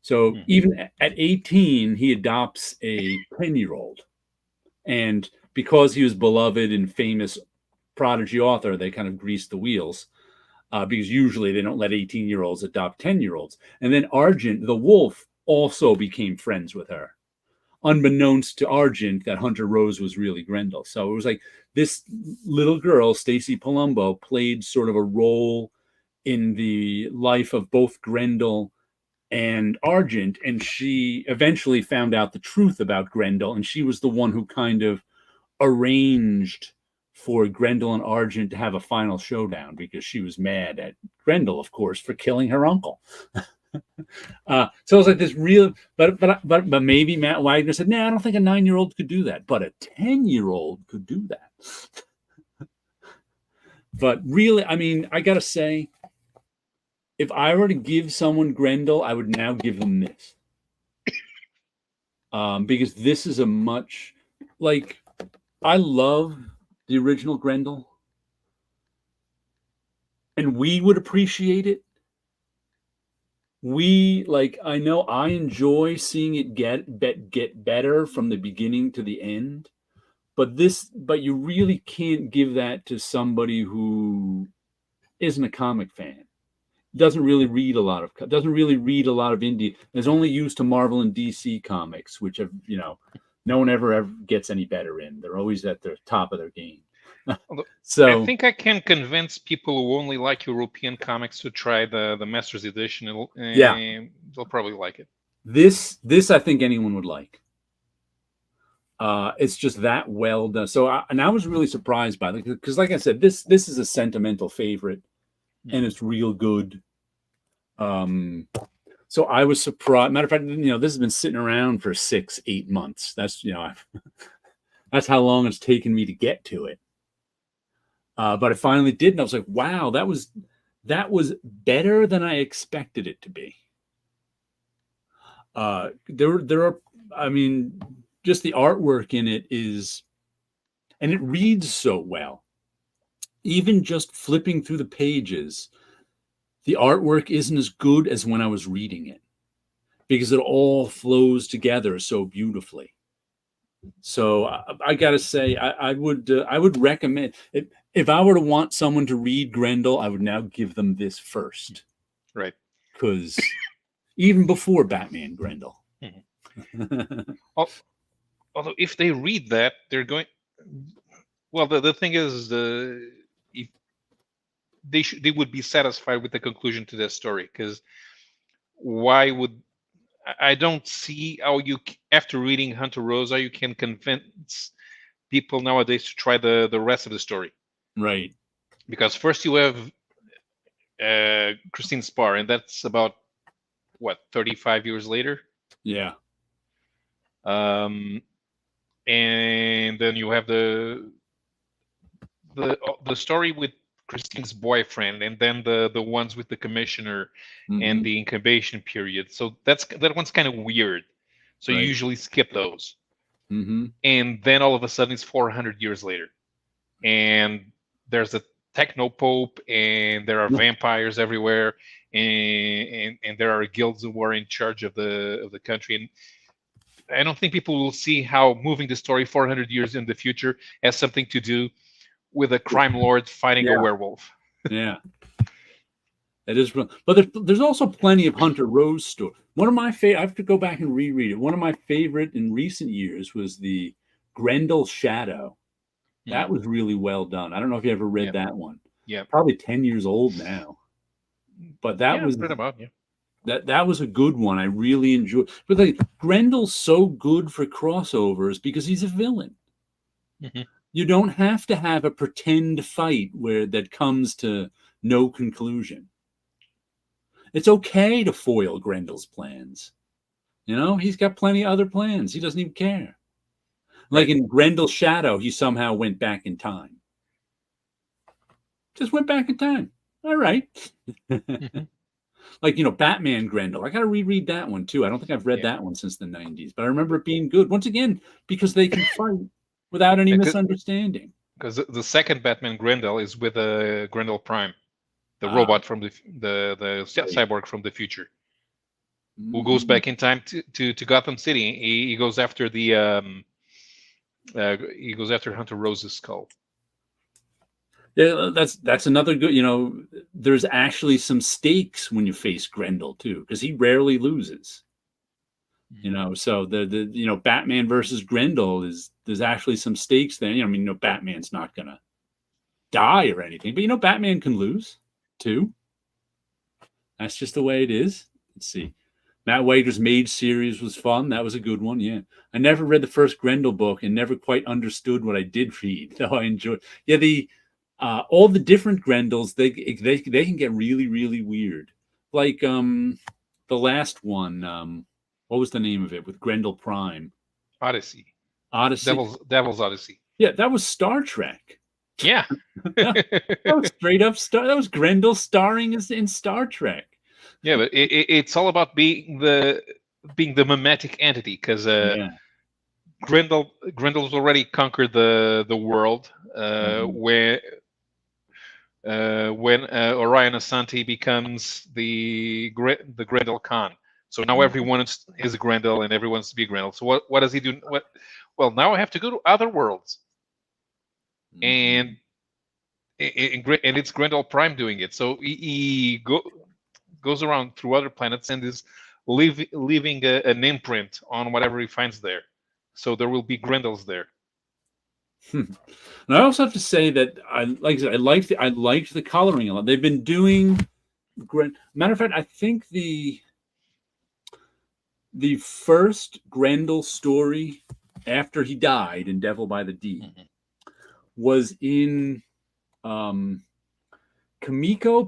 Speaker 1: So even at 18, he adopts a 10-year-old. And because he was beloved and famous prodigy author, they kind of greased the wheels. Because usually they don't let 18-year-olds adopt 10-year-olds. And then Argent, the wolf, also became friends with her, unbeknownst to Argent that Hunter Rose was really Grendel. So it was like this little girl, Stacy Palumbo, played sort of a role in the life of both Grendel and Argent, and she eventually found out the truth about Grendel, and she was the one who kind of arranged for Grendel and Argent to have a final showdown because she was mad at Grendel, of course, for killing her uncle. So it was like this real, but maybe Matt Wagner said, I don't think a 9-year-old could do that, but a 10-year-old could do that. But really, I gotta say, if I were to give someone Grendel, I would now give them this, because this is a much I love the original Grendel, and we would appreciate it. I know I enjoy seeing it get better from the beginning to the end, but you really can't give that to somebody who isn't a comic fan. Doesn't really read a lot of indie. It's only used to Marvel and DC comics, which have, no one ever gets any better in. They're always at the top of their game. So
Speaker 2: I think I can convince people who only like European comics to try the Masters Edition. They'll probably like it.
Speaker 1: This I think anyone would like. It's just that well done. So, I was really surprised by it because, like I said, this is a sentimental favorite, and it's real good. So I was surprised. Matter of fact, this has been sitting around for 6-8 months. That's that's how long it's taken me to get to it. But I finally did, and I was like, wow, that was better than I expected it to be. There are, I mean, just the artwork in it is, and it reads so well. Even just flipping through the pages, the artwork isn't as good as when I was reading it because it all flows together so beautifully. So I gotta say, I would recommend it. If I were to want someone to read Grendel, I would now give them this first.
Speaker 2: Right.
Speaker 1: Because even before Batman Grendel.
Speaker 2: Although if they read that, they're going... Well, the thing is, if they would be satisfied with the conclusion to this story, because why would... I don't see how you, after reading Hunter Rosa, you can convince people nowadays to try the rest of the story.
Speaker 1: Right.
Speaker 2: Because first you have Christine Spar, and that's about, 35 years later?
Speaker 1: Yeah.
Speaker 2: And then you have the story with Christine's boyfriend, and then the ones with the commissioner and the incubation period. So that one's kind of weird. So you usually skip those. And then all of a sudden it's 400 years later, and there's a techno pope, and there are vampires everywhere, and there are guilds who are in charge of the country. And I don't think people will see how moving the story 400 years in the future has something to do with a crime lord fighting a werewolf.
Speaker 1: Yeah. It is, but there's also plenty of Hunter Rose story. One of my favorite, I have to go back and reread it. One of my favorite in recent years was the Grendel Shadow. That was really well done. I don't know if you ever read that one.
Speaker 2: Yeah.
Speaker 1: Probably 10 years old now. But that was
Speaker 2: about,
Speaker 1: that was a good one. I really enjoyed. But Grendel's so good for crossovers because he's a villain. You don't have to have a pretend fight that comes to no conclusion. It's okay to foil Grendel's plans. He's got plenty of other plans. He doesn't even care. Like in Grendel's Shadow, he somehow went back in time. Just went back in time. All right. Like, Batman Grendel. I got to reread that one, too. I don't think I've read that one since the 90s, but I remember it being good. Once again, because they can fight without any misunderstanding.
Speaker 2: Because the second Batman Grendel is with Grendel Prime, the robot from the cyborg from the future, who goes back in time to Gotham City. He goes after Hunter Rose's skull.
Speaker 1: Yeah, that's another good. There's actually some stakes when you face Grendel too, because he rarely loses. So the Batman versus Grendel there's actually some stakes there. Batman's not gonna die or anything, but Batman can lose too. That's just the way it is. Let's see. Matt Wager's Mage series was fun. That was a good one. Yeah, I never read the first Grendel book and never quite understood what I did read, though I enjoyed. Yeah, all the different Grendels they can get really, really weird. Like the last one. What was the name of it with Grendel Prime?
Speaker 2: Odyssey.
Speaker 1: Devil's
Speaker 2: Odyssey.
Speaker 1: Yeah, that was Star Trek.
Speaker 2: Yeah.
Speaker 1: that was straight up That was Grendel starring in Star Trek.
Speaker 2: Yeah, but it's all about being the mimetic entity, because Grendel's already conquered the world when Orion Asante becomes the Grendel Khan. So now everyone is a Grendel, and everyone wants to be Grendel. So what does he do? Well, now I have to go to other worlds, and it's Grendel Prime doing it. So he goes around through other planets and is leaving an imprint on whatever he finds there. So there will be Grendels there.
Speaker 1: And I also have to say that I liked the coloring a lot. They've been doing matter of fact, I think the first Grendel story after he died in Devil by the Deed was in Kamiko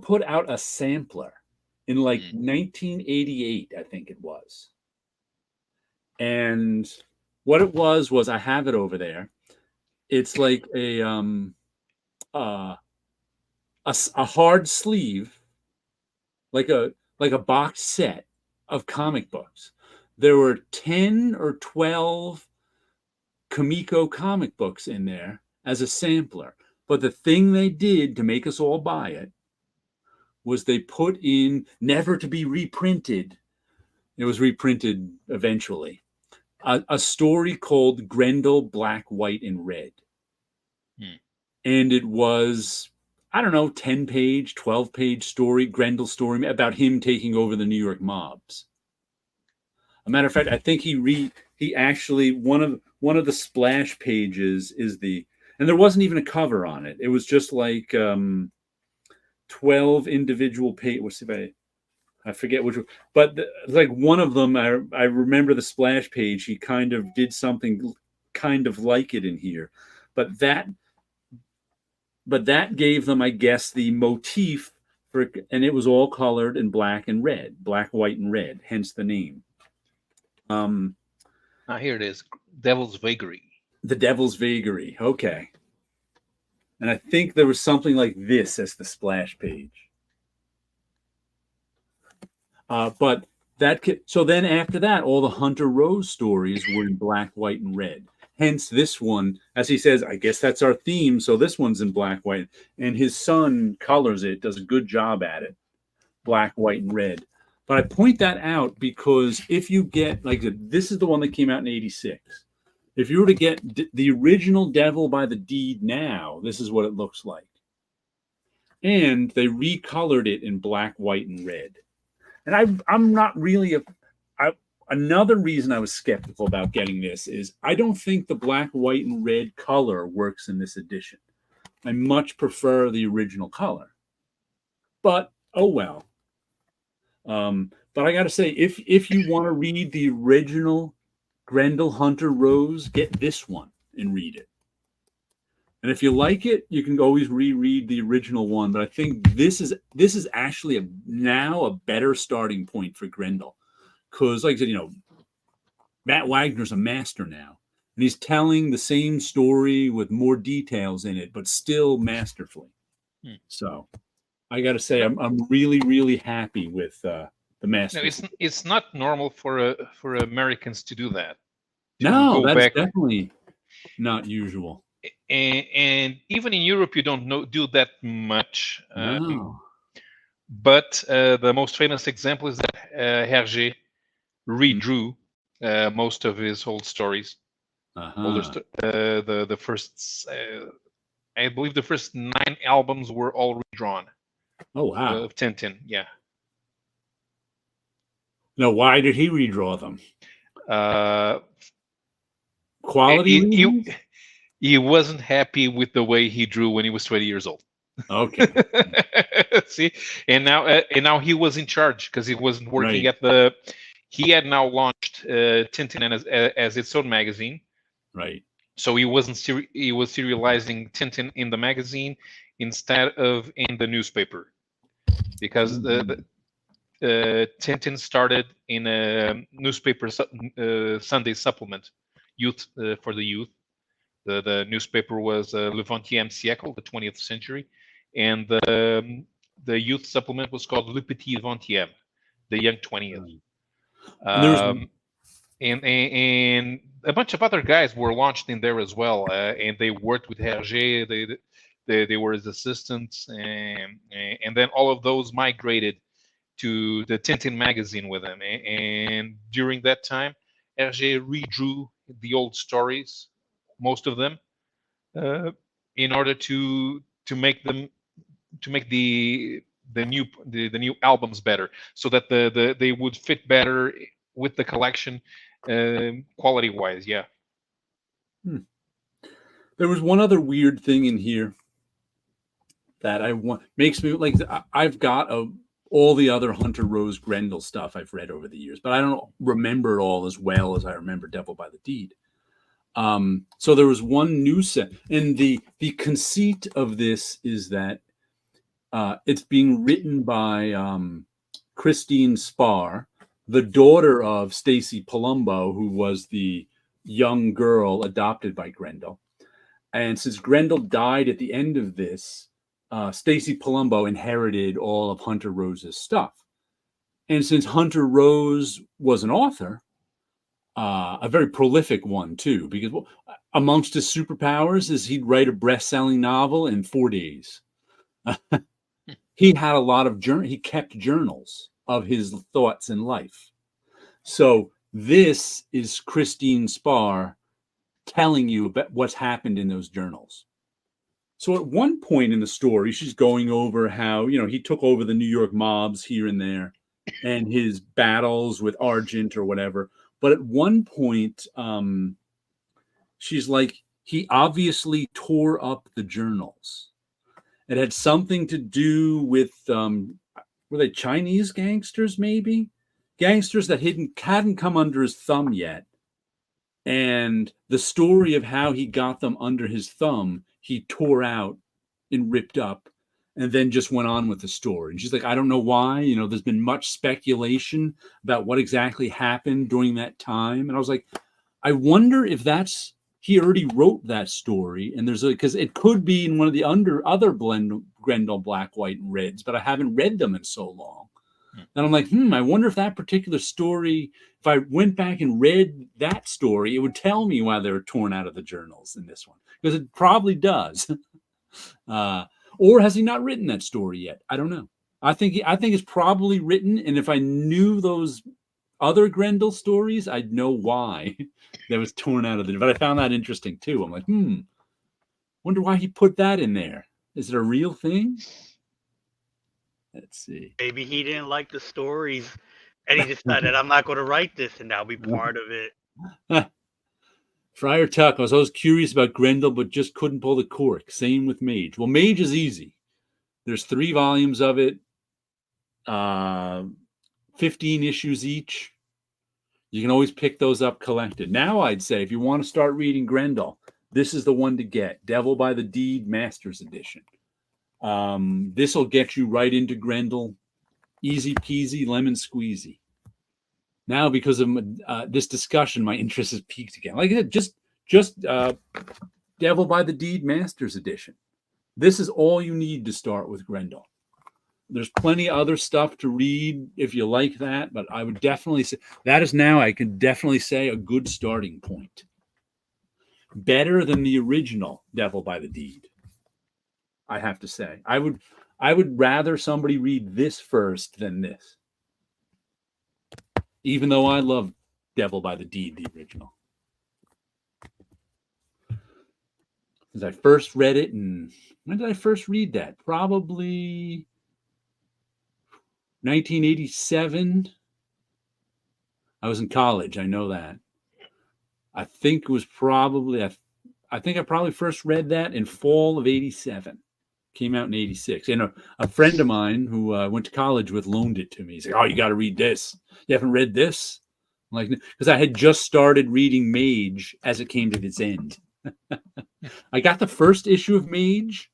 Speaker 1: put out a sampler in like 1988, I think it was. And what it was I have it over there. It's like a hard sleeve, like a box set of comic books. There were 10 or 12 Kamiko comic books in there as a sampler. But the thing they did to make us all buy it was they put in, never to be reprinted. It was reprinted eventually. A story called Grendel, Black, White, and Red. And it was, I don't know, 10-page, 12-page story, Grendel story about him taking over the New York mobs. A matter of fact, I think he actually, one of the splash pages is and there wasn't even a cover on it. It was just like 12 individual pages. I forget which one, but like one of them, I remember the splash page. He kind of did something kind of like it in here, but that gave them, I guess, the motif for, and it was all colored in black and red, black, white, and red. Hence the name.
Speaker 2: Here it is, Devil's Vagary.
Speaker 1: The Devil's Vagary. Okay, and I think there was something like this as the splash page. But so then after that, all the Hunter Rose stories were in black, white, and red. Hence this one, as he says, I guess that's our theme. So this one's in black, white, and his son colors it, does a good job at it, black, white, and red. But I point that out because if you get, like, this is the one that came out in '86. If you were to get the original Devil by the Deed now, this is what it looks like. And they recolored it in black, white, and red. And I'm not really another reason I was skeptical about getting this is I don't think the black, white, and red color works in this edition. I much prefer the original color. But oh well. But I got to say, if you want to read the original Grendel Hunter Rose, get this one and read it. And if you like it, you can always reread the original one. But I think this is actually now a better starting point for Grendel. Because, like I said, Matt Wagner's a master now. And he's telling the same story with more details in it, but still masterfully. So I got to say, I'm really, really happy with the master.
Speaker 2: No, it's not normal for Americans to do that.
Speaker 1: No, that's definitely not usual.
Speaker 2: And even in Europe, you don't do that much.
Speaker 1: No.
Speaker 2: But the most famous example is that Hergé redrew most of his old stories. The first, I believe, the first 9 albums were all redrawn.
Speaker 1: Oh wow!
Speaker 2: Of Tintin, yeah.
Speaker 1: Now, why did he redraw them? Quality.
Speaker 2: He wasn't happy with the way he drew when he was 20 years old.
Speaker 1: Okay.
Speaker 2: See, and now he was in charge because he wasn't working at the. He had now launched Tintin as its own magazine.
Speaker 1: Right.
Speaker 2: So he was serializing Tintin in the magazine instead of in the newspaper, because the Tintin started in a newspaper Sunday supplement, youth for the youth. The newspaper was Le 20e siècle, the 20th century, and the youth supplement was called Le Petit 20e, the young 20th. And a bunch of other guys were launched in there as well, and they worked with Hergé. They were his assistants, and then all of those migrated to the Tintin magazine with him. And during that time, Hergé redrew the old stories, most of them, in order to make the new albums better, so that they would fit better with the collection, quality wise. Yeah.
Speaker 1: There was one other weird thing in here that makes me like, I've got all the other Hunter Rose Grendel stuff I've read over the years, but I don't remember it all as well as I remember Devil by the Deed. So there was one new set, and the conceit of this is that it's being written by Christine Spar, the daughter of Stacy Palumbo, who was the young girl adopted by Grendel. And since Grendel died at the end of this, Stacy Palumbo inherited all of Hunter Rose's stuff. And since Hunter Rose was an author, a very prolific one too, because amongst his superpowers is he'd write a best-selling novel in 4 days. He had a lot of he kept journals of his thoughts in life. So this is Christine Spar telling you about what's happened in those journals. So at one point in the story, she's going over how, he took over the New York mobs here and there and his battles with Argent or whatever. But at one point, she's like, he obviously tore up the journals. It had something to do with, were they Chinese gangsters, maybe? Gangsters that hadn't come under his thumb yet. And the story of how he got them under his thumb, he tore out and ripped up and then just went on with the story. And she's like, I don't know why. There's been much speculation about what exactly happened during that time. And I was like, I wonder if he already wrote that story. And because it could be in one of the other Grendel Black, White, and Reds, but I haven't read them in so long. And I'm like, I wonder if that particular story, if I went back and read that story, it would tell me why they were torn out of the journals in this one. Because it probably does. Or has he not written that story yet? I don't know. I think it's probably written. And if I knew those other Grendel stories, I'd know why that was torn out of the. But I found that interesting too. I'm like, wonder why he put that in there. Is it a real thing? Let's see.
Speaker 3: Maybe he didn't like the stories and he decided, I'm not going to write this and that'll be part of it.
Speaker 1: Friar Tuck, I was always curious about Grendel, but just couldn't pull the cork. Same with Mage. Well, Mage is easy. There's 3 volumes of it, 15 issues each. You can always pick those up collected. Now I'd say if you want to start reading Grendel, this is the one to get. Devil by the Deed Master's Edition. This will get you right into Grendel. Easy peasy, lemon squeezy. Now, because of this discussion, my interest has peaked again. Like I said, just Devil by the Deed Master's Edition. This is all you need to start with Grendel. There's plenty of other stuff to read if you like that, but I would definitely say that is now, I can definitely say, a good starting point. Better than the original Devil by the Deed, I have to say. I would rather somebody read this first than this. Even though I love Devil by the Deed, the original. Because I first read it, and when did I first read that? Probably 1987. I was in college, I know that. I think it was probably, I think I probably first read that in fall of 87. Came out in 86. And a friend of mine who I went to college with loaned it to me. He's like, oh, you got to read this. You haven't read this? I'm like, because I had just started reading Mage as it came to its end. I got the first issue of Mage,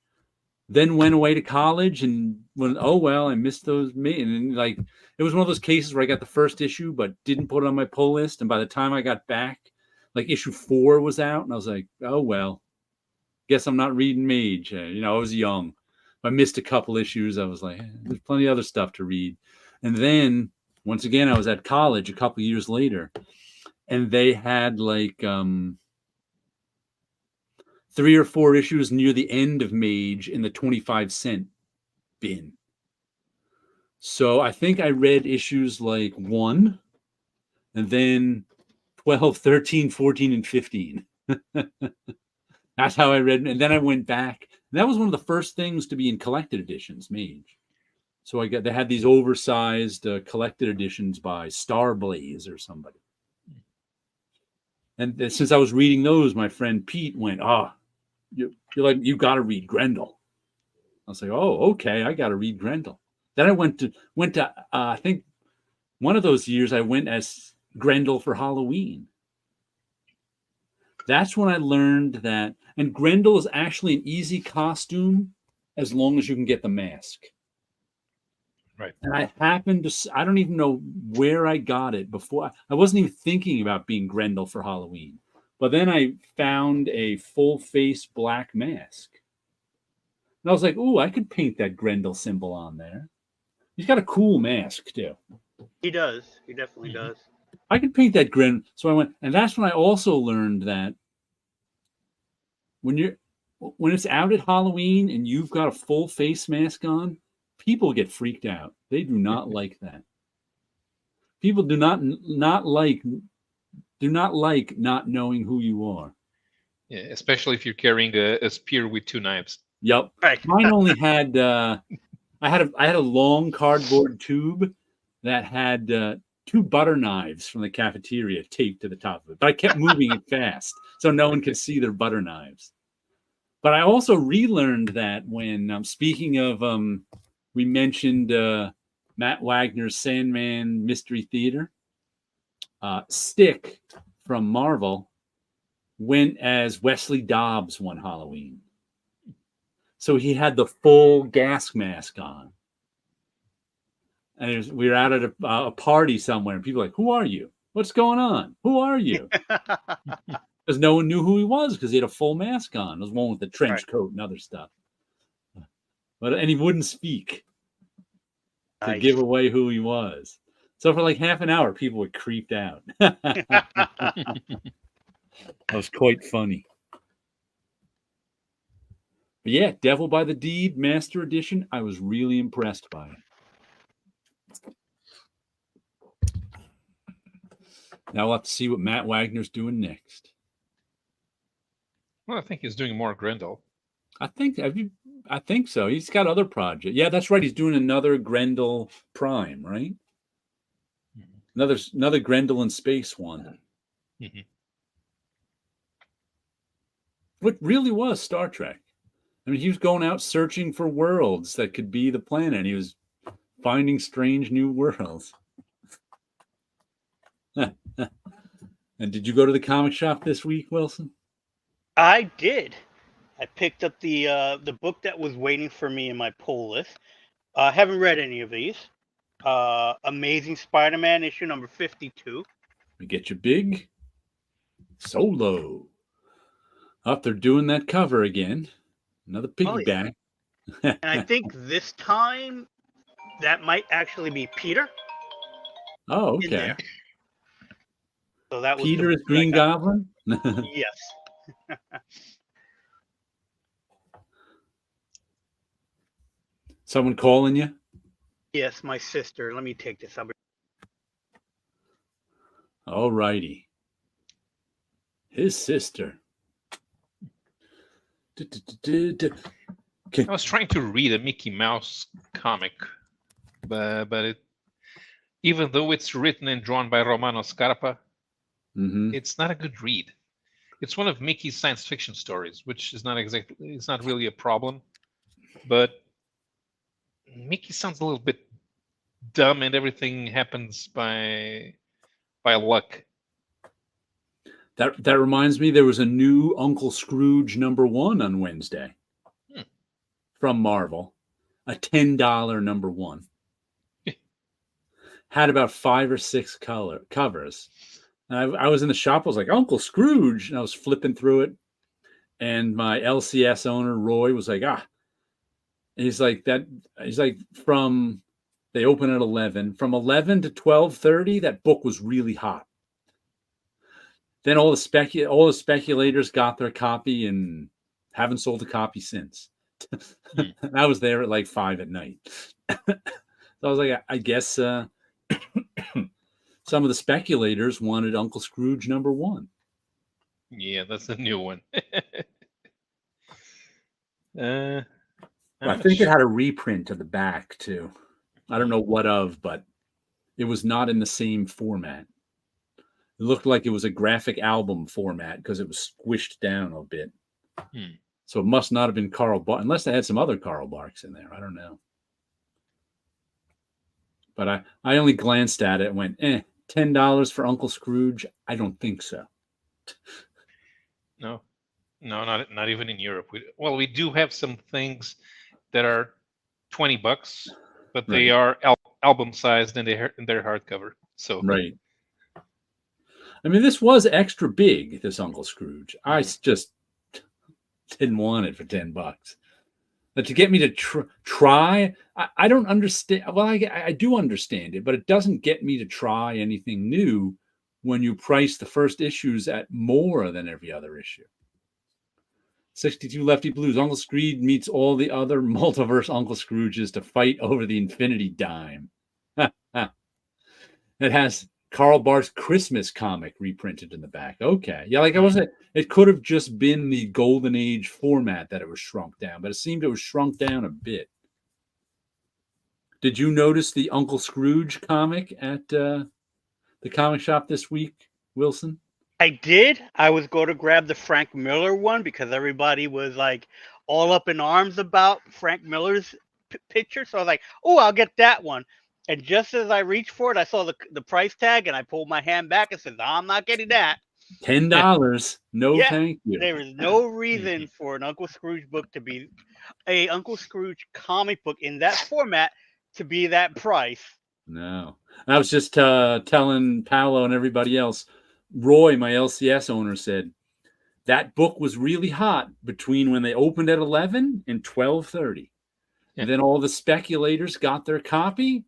Speaker 1: then went away to college and went, oh, well, I missed those. And like, it was one of those cases where I got the first issue, but didn't put it on my pull list. And by the time I got back, like issue 4 was out. And I was like, oh, well. Guess I'm not reading Mage. I was young. I missed a couple issues. I was like, there's plenty of other stuff to read. And then, once again, I was at college a couple years later, and they had like 3 or 4 issues near the end of Mage in the 25-cent bin. So I think I read issues like 1, and then 12, 13, 14, and 15. That's how I read it. And then I went back. And that was one of the first things to be in collected editions, Mage. So they had these oversized collected editions by Starblaze or somebody. And since I was reading those, my friend Pete went, you got to read Grendel. I was like, oh, okay, I got to read Grendel. Then I went to I think one of those years I went as Grendel for Halloween. That's when I learned that. And Grendel is actually an easy costume as long as you can get the mask.
Speaker 2: Right.
Speaker 1: And I happened to, I don't even know where I got it before. I wasn't even thinking about being Grendel for Halloween. But then I found a full face black mask. And I was like, ooh, I could paint that Grendel symbol on there. He's got a cool mask, too.
Speaker 3: He does. He definitely does.
Speaker 1: I could paint that Grendel. So I went, and that's when I also learned that when it's out at Halloween and you've got a full face mask on, people get freaked out. They do not like that. People do not like not knowing who you are.
Speaker 2: Yeah, especially if you're carrying a spear with 2 knives.
Speaker 1: Yep.
Speaker 3: Right.
Speaker 1: Mine only had I had a long cardboard tube that had 2 butter knives from the cafeteria taped to the top of it. But I kept moving it fast so no one could see their butter knives. But I also relearned that when speaking of we mentioned Matt Wagner's Sandman Mystery Theater. Stick from Marvel went as Wesley Dobbs one Halloween. So he had the full gas mask on. And we were out at a party somewhere, and people were like, who are you? What's going on? Who are you? Because no one knew who he was because he had a full mask on. It was one with the trench coat and other stuff. And he wouldn't speak to give away who he was. So for like half an hour, people were creeped out. That was quite funny. But yeah, Devil by the Deed, Master Edition. I was really impressed by it. Now we'll have to see what Matt Wagner's doing next.
Speaker 2: Well, I think he's doing more Grendel.
Speaker 1: I think so. He's got other projects. Yeah, that's right. He's doing another Grendel Prime, right? Another Grendel in space one.
Speaker 2: Mm-hmm.
Speaker 1: What really was Star Trek. I mean, he was going out searching for worlds that could be the planet. He was finding strange new worlds. And did you go to the comic shop this week, Wilson?
Speaker 3: I did. I picked up the book that was waiting for me in my pull list. I haven't read any of these. Amazing Spider-Man issue number 52.
Speaker 1: We get you big Solo. Up, they're doing that cover again. Another piggyback.
Speaker 3: Oh, yeah. And I think this time that might actually be Peter.
Speaker 1: Oh, okay.
Speaker 3: So that was
Speaker 1: Peter is Green Goblin?
Speaker 3: Yes.
Speaker 1: Someone calling you?
Speaker 3: Yes, my sister. Let me take this.
Speaker 1: All righty. His sister.
Speaker 2: I was trying to read a Mickey Mouse comic, but it, even though it's written and drawn by Romano Scarpa, it's not a good read. It's one of Mickey's science fiction stories, which is it's not really a problem, but Mickey sounds a little bit dumb, and everything happens by luck.
Speaker 1: That reminds me, there was a new Uncle Scrooge #1 on Wednesday from Marvel, a $10 #1. Had about 5 or 6 covers. And I was in the shop. I was like, Uncle Scrooge, and I was flipping through it. And my LCS owner Roy was like, and he's like that. He's like, they open at 11. From 11 to 12:30, that book was really hot. Then all the speculators got their copy and haven't sold a copy since. I was there at like 5 at night. So I was like, I guess some of the speculators wanted Uncle Scrooge #1.
Speaker 2: Yeah, that's a new one.
Speaker 1: I think it had a reprint of the back too. I don't know what of, but it was not in the same format. It looked like it was a graphic album format because it was squished down a bit. So it must not have been Carl Barks, unless they had some other Carl Barks in there. I don't know. But I only glanced at it and went, $10 for Uncle Scrooge? I don't think so.
Speaker 2: No, not even in Europe. We do have some things that are $20, but they are album sized and they're hardcover. So
Speaker 1: right. I mean, this was extra big. This Uncle Scrooge. I just didn't want it for $10. But to get me to try, I don't understand. Well, I do understand it, but it doesn't get me to try anything new when you price the first issues at more than every other issue. 62 Lefty Blues. Uncle Scrooge meets all the other multiverse Uncle Scrooges to fight over the infinity dime. It has Karl Barth's Christmas comic reprinted in the back. Okay. Yeah, like it could have just been the Golden Age format that it was shrunk down, but it seemed it was shrunk down a bit. Did you notice the Uncle Scrooge comic at the comic shop this week, Wilson?
Speaker 3: I did. I was going to grab the Frank Miller one because everybody was like all up in arms about Frank Miller's picture. So I was like, oh, I'll get that one. And just as I reached for it, I saw the price tag and I pulled my hand back and said, no, I'm not getting that.
Speaker 1: $10. No, thank you.
Speaker 3: There is no reason for an Uncle Scrooge book to be a Uncle Scrooge comic book in that format to be that price.
Speaker 1: No. I was just telling Paulo and everybody else, Roy, my LCS owner, said that book was really hot between when they opened at 11 and 12:30. And then all the speculators got their copy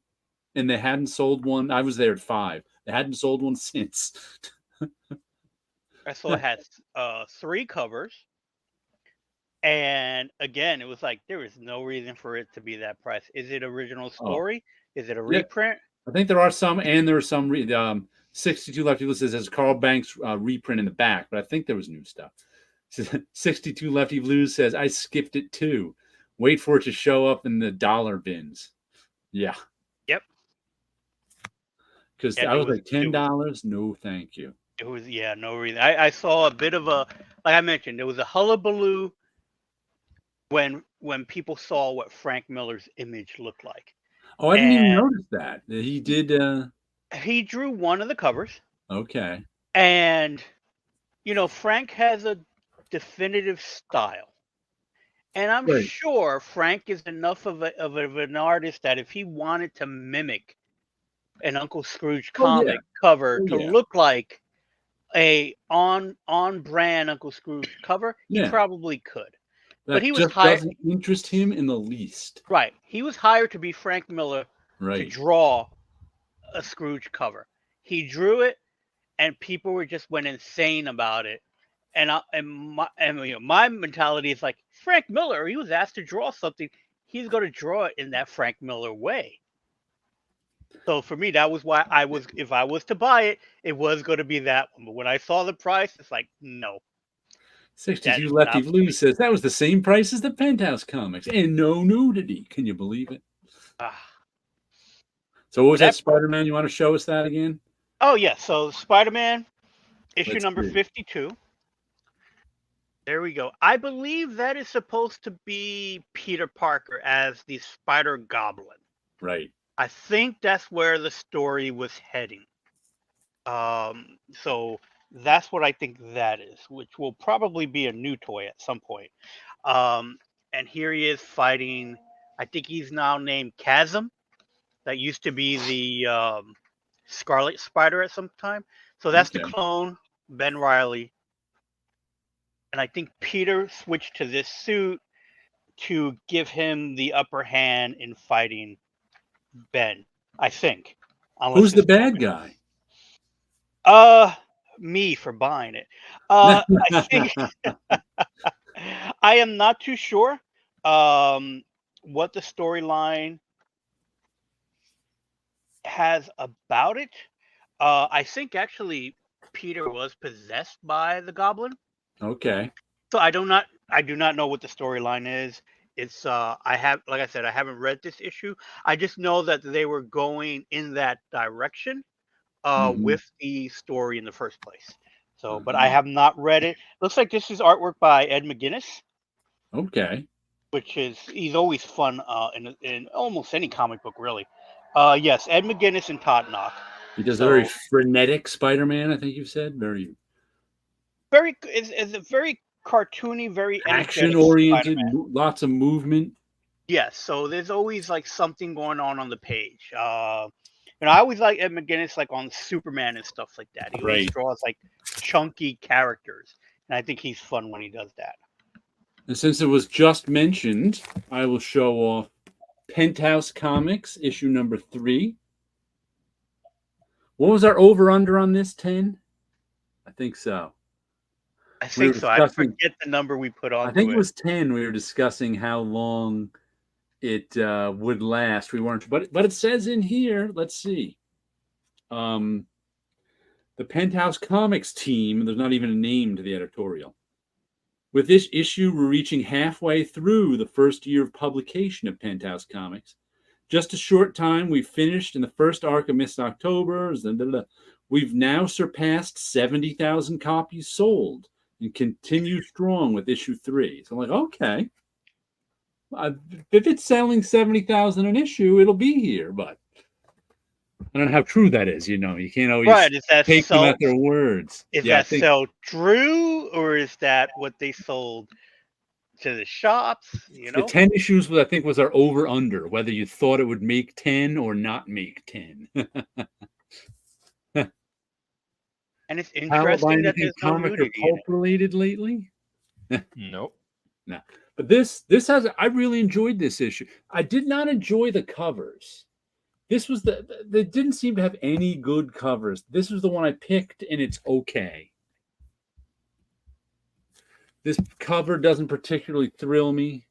Speaker 1: and they hadn't sold one. I was there at 5. They hadn't sold one since.
Speaker 3: I saw it had 3 covers. And again, it was like, there is no reason for it to be that price. Is it original story? Is it a reprint?
Speaker 1: I think there are some, and there are some 62 Lefty Blue says Carl Banks reprint in the back, but I think there was new stuff. 62 Lefty Blues says, I skipped it too. Wait for it to show up in the dollar bins. Yeah.
Speaker 3: Yep.
Speaker 1: Because I was like, $10? No, thank you.
Speaker 3: It was, no reason. I saw a bit of a, like I mentioned, there was a hullabaloo when people saw what Frank Miller's image looked like.
Speaker 1: Oh, I didn't even notice that. He did.
Speaker 3: He drew one of the covers.
Speaker 1: Okay.
Speaker 3: And, Frank has a definitive style. And I'm sure Frank is enough of an artist that if he wanted to mimic an Uncle Scrooge comic cover to look like a on-brand Uncle Scrooge cover, he probably could. But he was hired.
Speaker 1: Doesn't interest him in the least.
Speaker 3: Right. He was hired to be Frank Miller to draw a Scrooge cover. He drew it, and people went insane about it. And my mentality is like, Frank Miller, he was asked to draw something. He's going to draw it in that Frank Miller way. So for me, that was why if I was to buy it, it was going to be that one. But when I saw the price, it's like, no.
Speaker 1: 62 Lefty Blue says that was the same price as the Penthouse comics and no nudity. Can you believe it? So what was that Spider-Man? You want to show us that again?
Speaker 3: Oh, yeah. So Spider-Man, issue number 52. There we go. I believe that is supposed to be Peter Parker as the Spider Goblin.
Speaker 1: Right.
Speaker 3: I think that's where the story was heading. So that's what I think that is, which will probably be a new toy at some point. And here he is fighting, I think he's now named Chasm. That used to be the Scarlet Spider at some time. So that's the clone, Ben Reilly. And I think Peter switched to this suit to give him the upper hand in fighting Ben, I think.
Speaker 1: Who's the bad guy?
Speaker 3: Me for buying it. I think I am not too sure what the storyline has about it. I think actually Peter was possessed by the Goblin.
Speaker 1: Okay.
Speaker 3: So I do not know what the storyline is. It's like I said, I haven't read this issue. I just know that they were going in that direction with the story in the first place. So, but I have not read it. Looks like this is artwork by Ed McGuinness.
Speaker 1: Okay.
Speaker 3: He's always fun in almost any comic book, really. Yes, Ed McGuinness and Todd Knock.
Speaker 1: He does a very frenetic Spider-Man, I think you said. Very.
Speaker 3: it's a very cartoony, very
Speaker 1: action oriented, lots of movement.
Speaker 3: Yes, so there's always like something going on the page. And I always like Ed McGuinness, like on Superman and stuff like that. He always draws like chunky characters, and I think he's fun when he does that.
Speaker 1: And since it was just mentioned, I will show off Penthouse Comics issue number 3. What was our over-under on this, 10? I think so.
Speaker 3: I think so. I forget the number we put on.
Speaker 1: I think it was 10. We were discussing how long it would last. We weren't, but it says in here, let's see. The Penthouse Comics team, there's not even a name to the editorial. With this issue, we're reaching halfway through the first year of publication of Penthouse Comics. Just a short time, we've finished in the first arc of Miss October. We've now surpassed 70,000 copies sold and continue strong with issue 3. So I'm like, okay. If it's selling 70,000 an issue, it'll be here. But I don't know how true that is. You can't always take them at their words.
Speaker 3: Is that sell true, or is that what they sold to the shops?
Speaker 1: The 10 issues, I think, was our over-under, whether you thought it would make 10 or not make 10.
Speaker 3: And it's interesting that there's no nudity
Speaker 1: pulp related lately.
Speaker 2: Nope.
Speaker 1: No. But this has, I really enjoyed this issue. I did not enjoy the covers. This was they didn't seem to have any good covers. This was the one I picked, and it's okay. This cover doesn't particularly thrill me.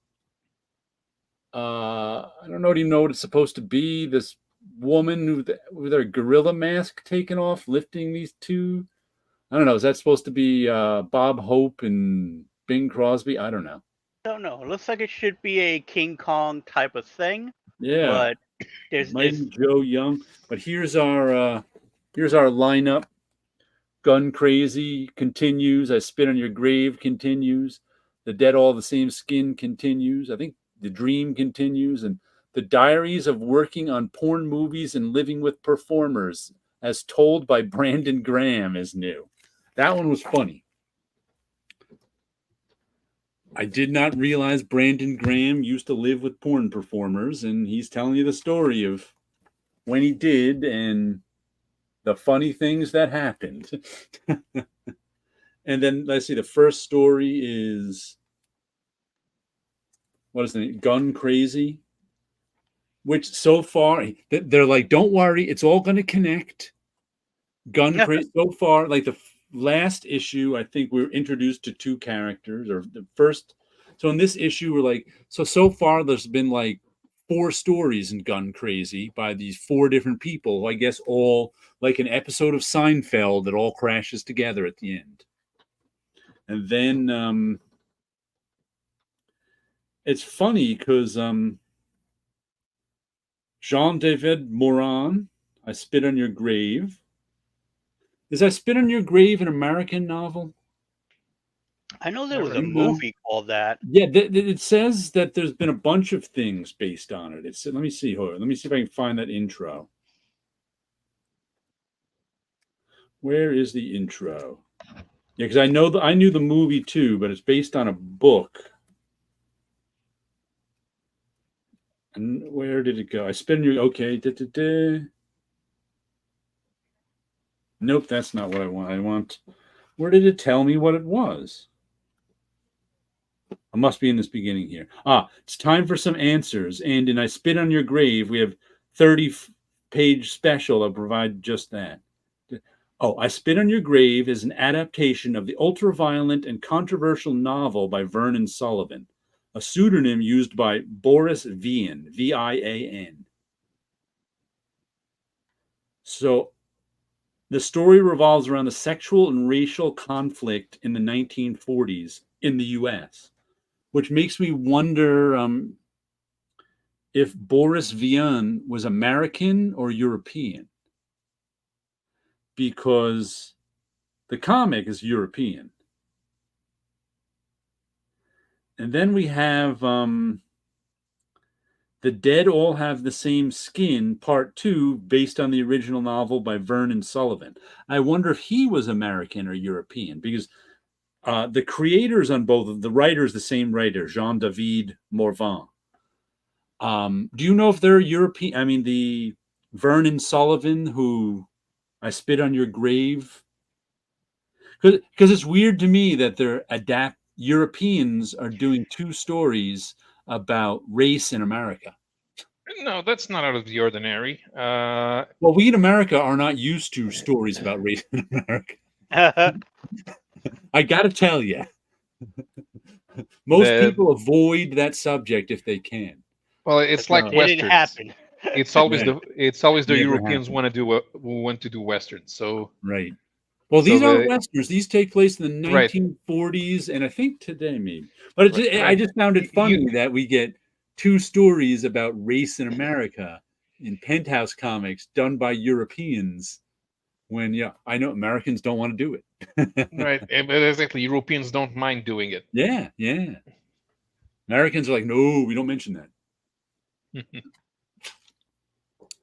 Speaker 1: I don't even know what it's supposed to be. This woman with her gorilla mask taken off, lifting these two. I don't know. Is that supposed to be Bob Hope and Bing Crosby? I don't know.
Speaker 3: Don't know. It looks like it should be a King Kong type of thing.
Speaker 1: Yeah.
Speaker 3: But there's
Speaker 1: Mighty Joe Young. But here's our lineup. Gun Crazy continues. I Spit on Your Grave continues. The Dead All the Same Skin continues. I think The Dream continues. And The Diaries of Working on Porn Movies and Living with Performers, as told by Brandon Graham, is new. That one was funny. I did not realize Brandon Graham used to live with porn performers, and he's telling you the story of when he did and the funny things that happened. And then let's see, the first story is, what is the name? Gun Crazy, which so far they're like, don't worry, it's all going to connect. Crazy so far, like the last issue, I think we were introduced to 2 characters, or the first. So in this issue, we're like, so far there's been like 4 stories in Gun Crazy by these 4 different people. I guess all like an episode of Seinfeld that all crashes together at the end. And then it's funny because Jean-David Morin, I Spit on Your Grave. Is I Spit on Your Grave an American novel?
Speaker 3: I know there was a movie called that.
Speaker 1: Yeah, it says that there's been a bunch of things based on it. Let me see. Hold on. Let me see if I can find that intro. Where is the intro? Yeah, because I knew the movie too, but it's based on a book. And where did it go? I Spit on Your... Okay. Nope, that's not what I want. Where did it tell me what it was? I must be in this beginning here. It's time for some answers. And in I Spit on Your Grave, we have 30-page special that provide just that. I Spit on Your Grave is an adaptation of the ultra-violent and controversial novel by Vernon Sullivan, a pseudonym used by Boris Vian, V-I-A-N. So the story revolves around the sexual and racial conflict in the 1940s in the U.S., which makes me wonder if Boris Vian was American or European, because the comic is European. And then we have The Dead All Have the Same Skin, Part 2, based on the original novel by Vernon Sullivan. I wonder if he was American or European, because The creators on both of the writers, the same writer, Jean-David Morvan. Do you know if they're European? I mean, the Vernon Sullivan, who I Spit on Your Grave. Because it's weird to me that they're Europeans are doing 2 stories about race in America.
Speaker 2: No, that's not out of the ordinary.
Speaker 1: Well, we in America are not used to stories about race in America. I got to tell you, most people avoid that subject if they can.
Speaker 2: Well, it's like westerns. It didn't happen. It's always the Europeans want to do westerns. So
Speaker 1: right. Well, these aren't westerns. These take place in the 1940s, and I think today maybe. But I just found it funny that we get 2 stories about race in America in Penthouse Comics done by Europeans. When I know Americans don't want to do it.
Speaker 2: Right, but exactly, Europeans don't mind doing it.
Speaker 1: Yeah. Americans are like, no, we don't mention that.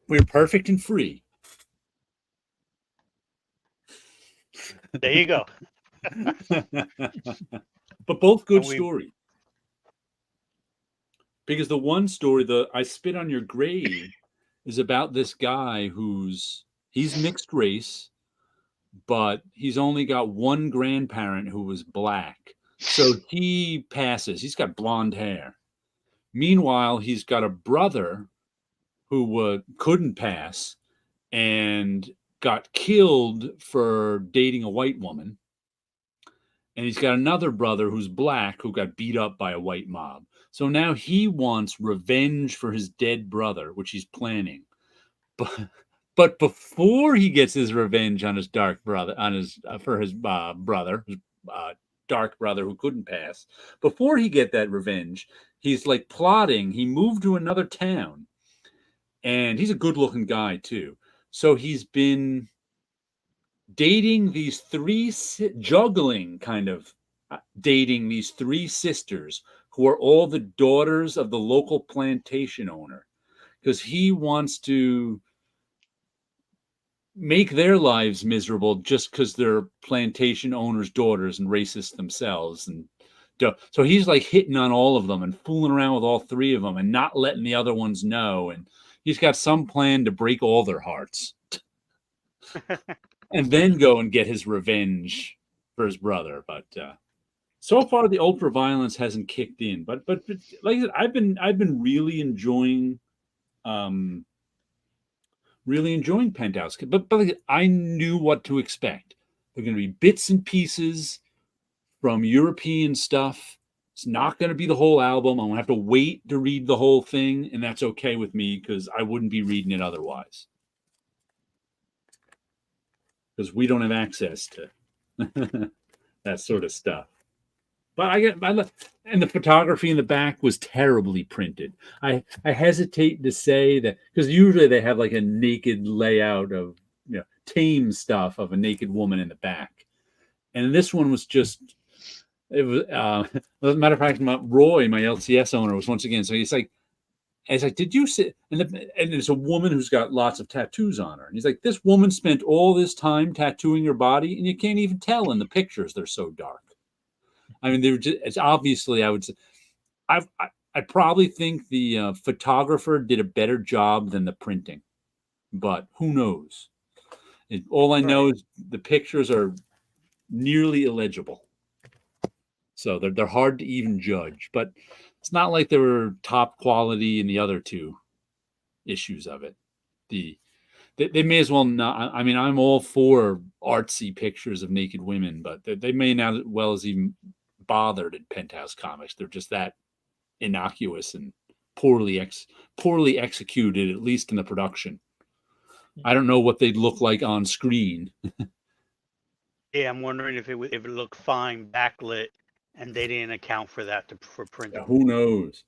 Speaker 1: We're perfect and free.
Speaker 3: There you go.
Speaker 1: But both good stories. Because the one story, the I Spit on Your Grave, is about this guy he's mixed race, but he's only got one grandparent who was black. So he passes. He's got blonde hair. Meanwhile, he's got a brother who couldn't pass and got killed for dating a white woman. And he's got another brother who's black who got beat up by a white mob. So now he wants revenge for his dead brother, which he's planning. But before he gets his revenge on his dark brother, brother, dark brother who couldn't pass, before he get that revenge, he's like plotting. He moved to another town, and he's a good-looking guy too. So he's been dating these 3 juggling kind of dating these 3 sisters who are all the daughters of the local plantation owner, because he wants to make their lives miserable just because they're plantation owners' daughters and racist themselves. And so he's like hitting on all of them and fooling around with all 3 of them and not letting the other ones know. And he's got some plan to break all their hearts and then go and get his revenge for his brother. But so far the ultra violence hasn't kicked in. But like I said, I've been really enjoying Penthouse. But I knew what to expect. They're going to be bits and pieces from European stuff. It's not going to be the whole album. I'm going to have to wait to read the whole thing, and that's okay with me because I wouldn't be reading it otherwise. Because we don't have access to that sort of stuff. But and the photography in the back was terribly printed. I hesitate to say that, because usually they have like a naked layout of tame stuff of a naked woman in the back, and this one was just. It was, as a matter of fact, Roy, my LCS owner, was once again. So he's like, did you sit? And it's a woman who's got lots of tattoos on her. And he's like, this woman spent all this time tattooing her body, and you can't even tell in the pictures. They're so dark. I mean, it's obviously, I would say, I probably think the photographer did a better job than the printing, but who knows? All I know is the pictures are nearly illegible. So they're hard to even judge, but it's not like they were top quality in the other 2 issues of it. They may as well not. I mean, I'm all for artsy pictures of naked women, but they may not as well as even bothered at Penthouse Comics. They're just that innocuous and poorly executed, at least in the production. I don't know what they'd look like on screen.
Speaker 3: Yeah, I'm wondering if it looked fine backlit. And they didn't account for that for printing.
Speaker 1: Yeah, who knows?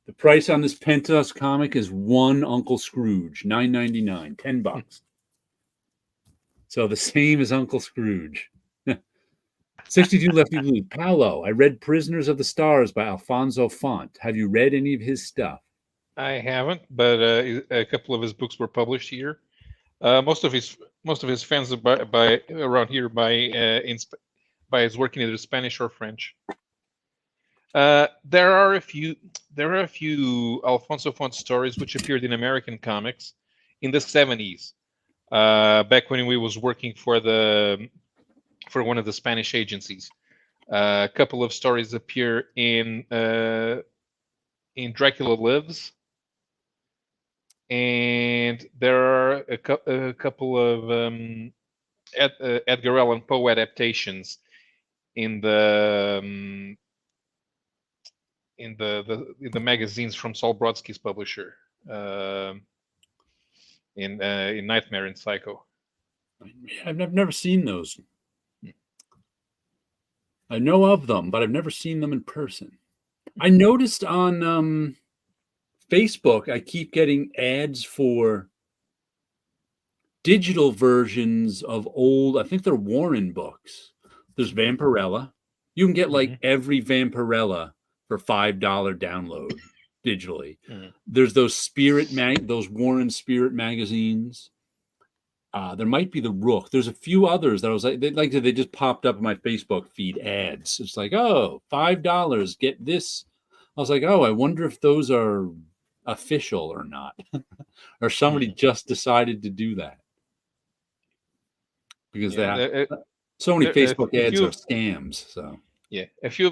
Speaker 1: The price on this Penthouse comic is 1 Uncle Scrooge, $9.99, $10. So the same as Uncle Scrooge. 62 Lefty Blue. Paulo, I read Prisoners of the Stars by Alfonso Font. Have you read any of his stuff?
Speaker 2: I haven't, but a couple of his books were published here. Most of his fans by around here by his work in either Spanish or French. There are a few Alfonso Font stories which appeared in American comics in the 70s, back when he was working for one of the Spanish agencies. A couple of stories appear in Dracula Lives, and there are a couple of Edgar Allan Poe adaptations in the magazines from Saul Brodsky's publisher, in Nightmare and Psycho.
Speaker 1: I've never seen those. I know of them, but I've never seen them in person. I noticed on Facebook, I keep getting ads for digital versions of old, I think they're Warren books. There's Vampirella. You can get like every Vampirella for $5 download digitally. There's those those Warren Spirit magazines. There might be the Rook. There's a few others that I was like, they just popped up in my Facebook feed ads. It's like, oh, $5, get this. I was like, oh, I wonder if those are official or not, or somebody just decided to do that, because so many Facebook ads are scams. So
Speaker 2: yeah, a few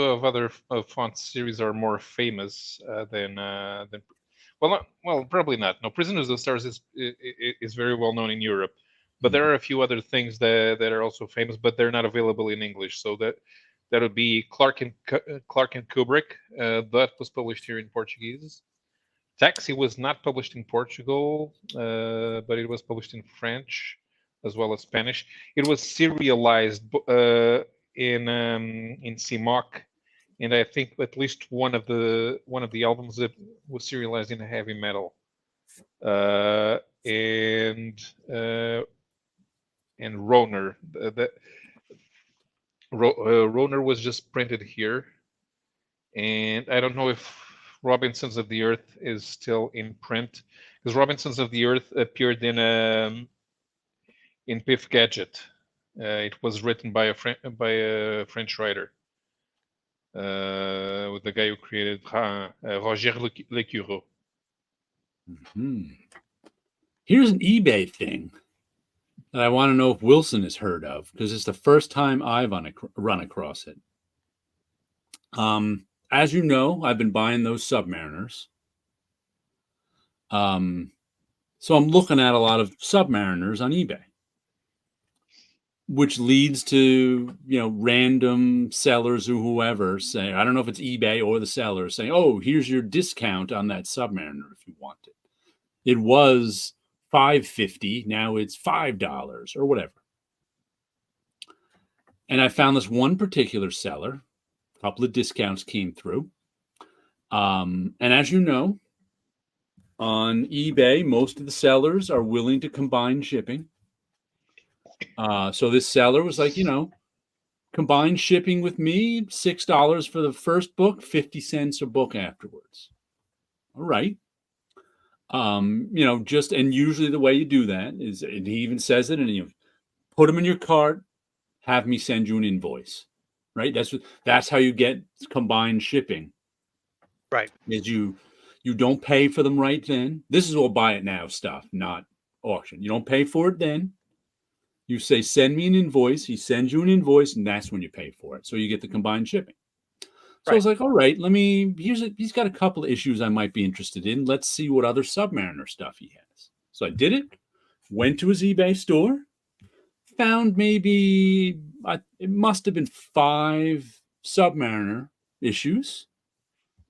Speaker 2: of other font series are more famous than. Well, probably not. No, Prisoners of the Stars is very well known in Europe, but there are a few other things that are also famous, but they're not available in English. So that would be Clark and Kubrick. That was published here in Portuguese. Taxi was not published in Portugal, but it was published in French as well as Spanish. It was serialized in CMOC. And I think at least one of the albums that was serialized in heavy metal, and Roner. Roner was just printed here, and I don't know if Robinsons of the Earth is still in print, because Robinsons of the Earth appeared in Piff Gadget. It was written by a French writer. With the guy who created Roger Lecuro.
Speaker 1: Here's an eBay thing that I want to know if Wilson has heard of, because it's the first time I've run across it. As you know, I've been buying those Submariners. So I'm looking at a lot of Submariners on eBay, which leads to, random sellers or whoever say, I don't know if it's eBay or the seller saying, oh, here's your discount on that Submariner if you want it. It was $5.50, now it's $5 or whatever. And I found this one particular seller, a couple of discounts came through. And as you know, on eBay, most of the sellers are willing to combine shipping. So this seller was like, combined shipping with me, $6 for the first book, 50 cents a book afterwards. All right. And usually the way you do that is, and he even says it, and you put them in your cart, have me send you an invoice, right? That's how you get combined shipping.
Speaker 3: Right.
Speaker 1: Is you don't pay for them right then. This is all buy it now stuff, not auction. You don't pay for it then. You say, send me an invoice. He sends you an invoice, and that's when you pay for it. So you get the combined shipping. So I was like, all right, he's got a couple of issues I might be interested in. Let's see what other Submariner stuff he has. So I did it, went to his eBay store, found maybe, it must have been 5 Submariner issues.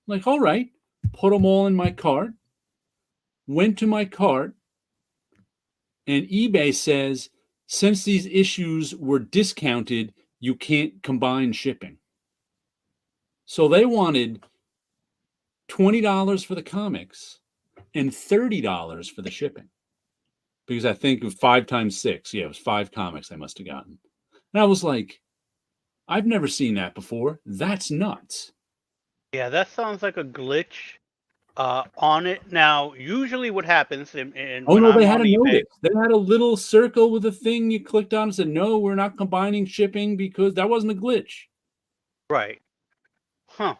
Speaker 1: Like, all right, put them all in my cart, went to my cart, and eBay says, since these issues were discounted, you can't combine shipping. So they wanted $20 for the comics and $30 for the shipping. Because I think 5 times 6, it was 5 comics I must have gotten. And I was like, I've never seen that before. That's nuts.
Speaker 3: Yeah, that sounds like a glitch on it now. Usually, what happens in
Speaker 1: Oh
Speaker 3: when
Speaker 1: no, they
Speaker 3: I'm
Speaker 1: had
Speaker 3: on
Speaker 1: a
Speaker 3: eBay,
Speaker 1: notice. They had a little circle with a thing you clicked on and said, "No, we're not combining shipping," because that wasn't a glitch.
Speaker 3: right? Huh?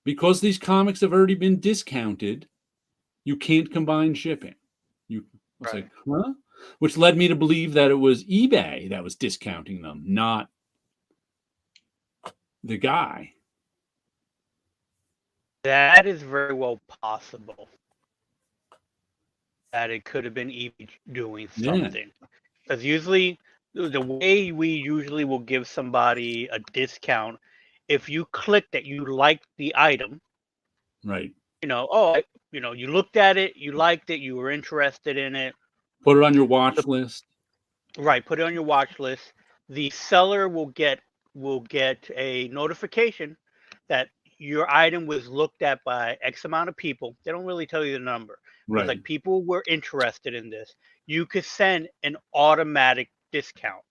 Speaker 1: Because these comics have already been discounted, you can't combine shipping. I was
Speaker 3: Right.
Speaker 1: like, huh? Which led me to believe that it was eBay that was discounting them, not the guy.
Speaker 3: That is very well possible. That it could have been eBay doing something. Because usually, the way we usually will give somebody a discount, if you click that you like the item,
Speaker 1: Right.
Speaker 3: you looked at it, you liked it, you were interested in it.
Speaker 1: Put it on your watch list.
Speaker 3: Right, put it on your watch list. The seller will get a notification that your item was looked at by X amount of people. They don't really tell you the number. But it's
Speaker 1: Right.
Speaker 3: like people were interested in this. You could send an automatic discount.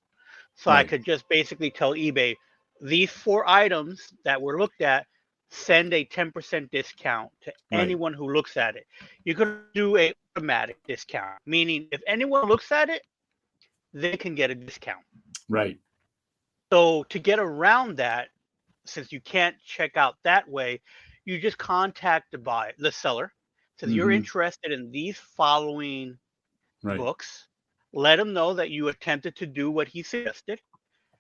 Speaker 3: So I could just basically tell eBay, these 4 items that were looked at, send a 10% discount to anyone who looks at it. You could do a automatic discount, meaning if anyone looks at it, they can get a discount.
Speaker 1: Right.
Speaker 3: So to get around that, since you can't check out that way, you just contact the seller. Says you're interested in these following books. Let him know that you attempted to do what he suggested.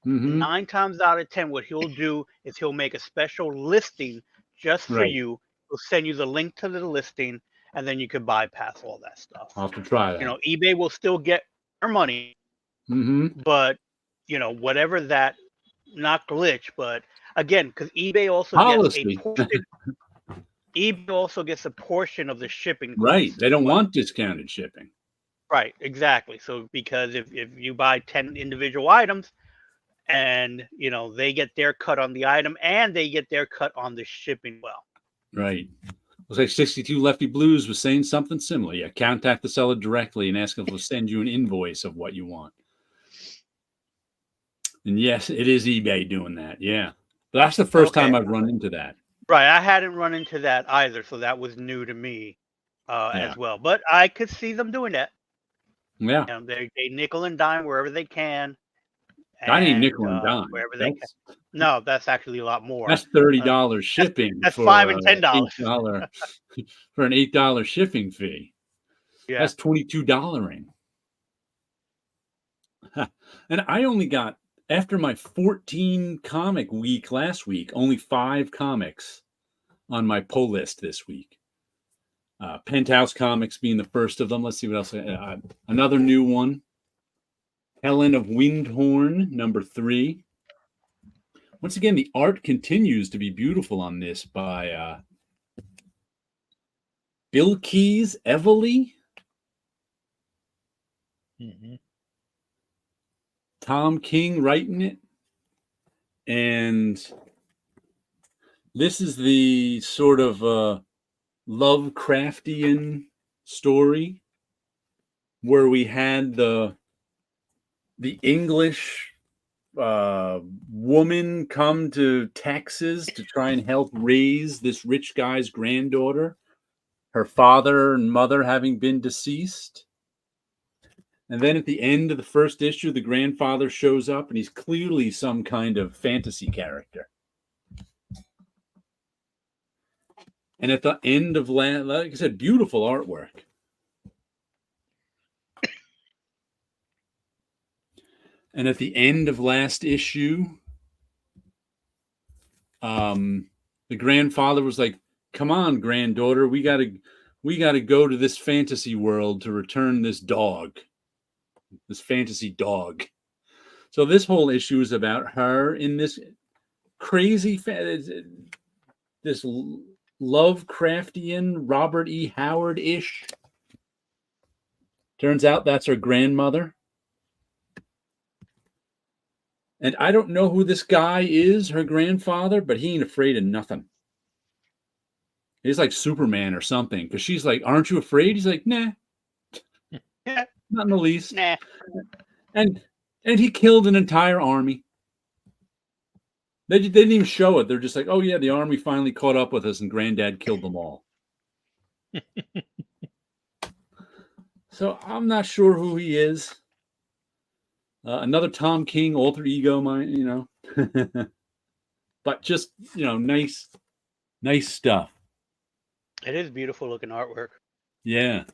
Speaker 3: 9 times out of 10, what he'll do is he'll make a special listing just for you. He'll send you the link to the listing, and then you can bypass all that stuff.
Speaker 1: I'll have to try that.
Speaker 3: eBay will still get their money, but whatever that, not glitch, but again, because eBay also gets a portion. eBay also gets a portion of the shipping costs.
Speaker 1: Right. They don't want discounted shipping.
Speaker 3: Right, exactly. So because if you buy 10 individual items, and they get their cut on the item and they get their cut on the shipping. Well,
Speaker 1: right. Looks like 62 Lefty Blues was saying something similar. Yeah, contact the seller directly and ask them to send you an invoice of what you want. And yes, it is eBay doing that. Yeah, but that's the first time I've run into that.
Speaker 3: Right, I hadn't run into that either, so that was new to me as well. But I could see them doing that.
Speaker 1: Yeah,
Speaker 3: they nickel and dime wherever they can.
Speaker 1: That ain't nickel and dime.
Speaker 3: Wherever they can. No, that's actually a lot more.
Speaker 1: That's $30 shipping.
Speaker 3: That's $5 and
Speaker 1: $10 for an $8 shipping fee.
Speaker 3: Yeah,
Speaker 1: that's $22. And I only got, after my 14 comic week last week, only 5 comics on my pull list this week. Penthouse Comics being the first of them. Let's see what else. Another new one. Helen of Windhorn, number 3. Once again, the art continues to be beautiful on this by Bilquis Evely. Tom King writing it. And this is the sort of Lovecraftian story where we had the English woman come to Texas to try and help raise this rich guy's granddaughter, her father and mother having been deceased. And then at the end of the first issue, the grandfather shows up and he's clearly some kind of fantasy character. And at the end of, like I said, beautiful artwork. And at the end of last issue, the grandfather was like, "Come on, granddaughter, we gotta go to this fantasy world to return this dog, this fantasy dog." So this whole issue is about her in this crazy, this Lovecraftian, Robert E. Howard-ish. Turns out that's her grandmother. And I don't know who this guy is, her grandfather, but he ain't afraid of nothing. He's like Superman or something. Because she's like, "Aren't you afraid?" He's like, "Nah. Not in the least."
Speaker 3: Nah.
Speaker 1: And he killed an entire army. They didn't even show it. They're just like, oh yeah, the army finally caught up with us, and Granddad killed them all. So I'm not sure who he is. Another Tom King alter ego, but just nice stuff.
Speaker 3: It is beautiful looking artwork.
Speaker 1: Yeah.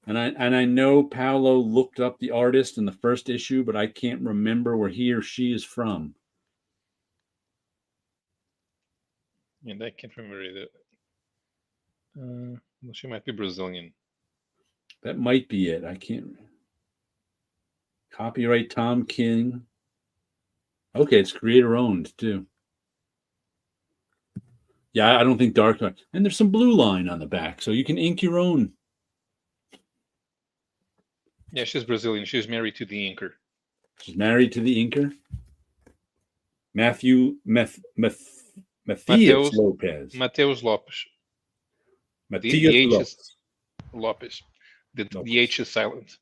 Speaker 1: And I know Paulo looked up the artist in the first issue, but I can't remember where he or she is from.
Speaker 2: And I can't remember either. She might be Brazilian.
Speaker 1: That might be it. I can't. Copyright Tom King. Okay, it's creator owned too. Yeah, I don't think Dark. And there's some blue line on the back, so you can ink your own.
Speaker 2: Yeah, she's Brazilian. She's married to the inker.
Speaker 1: She's married to the inker. Matheus Lopes.
Speaker 2: Mateus Lopes.
Speaker 1: Mateus
Speaker 2: Lopes. The H is silent.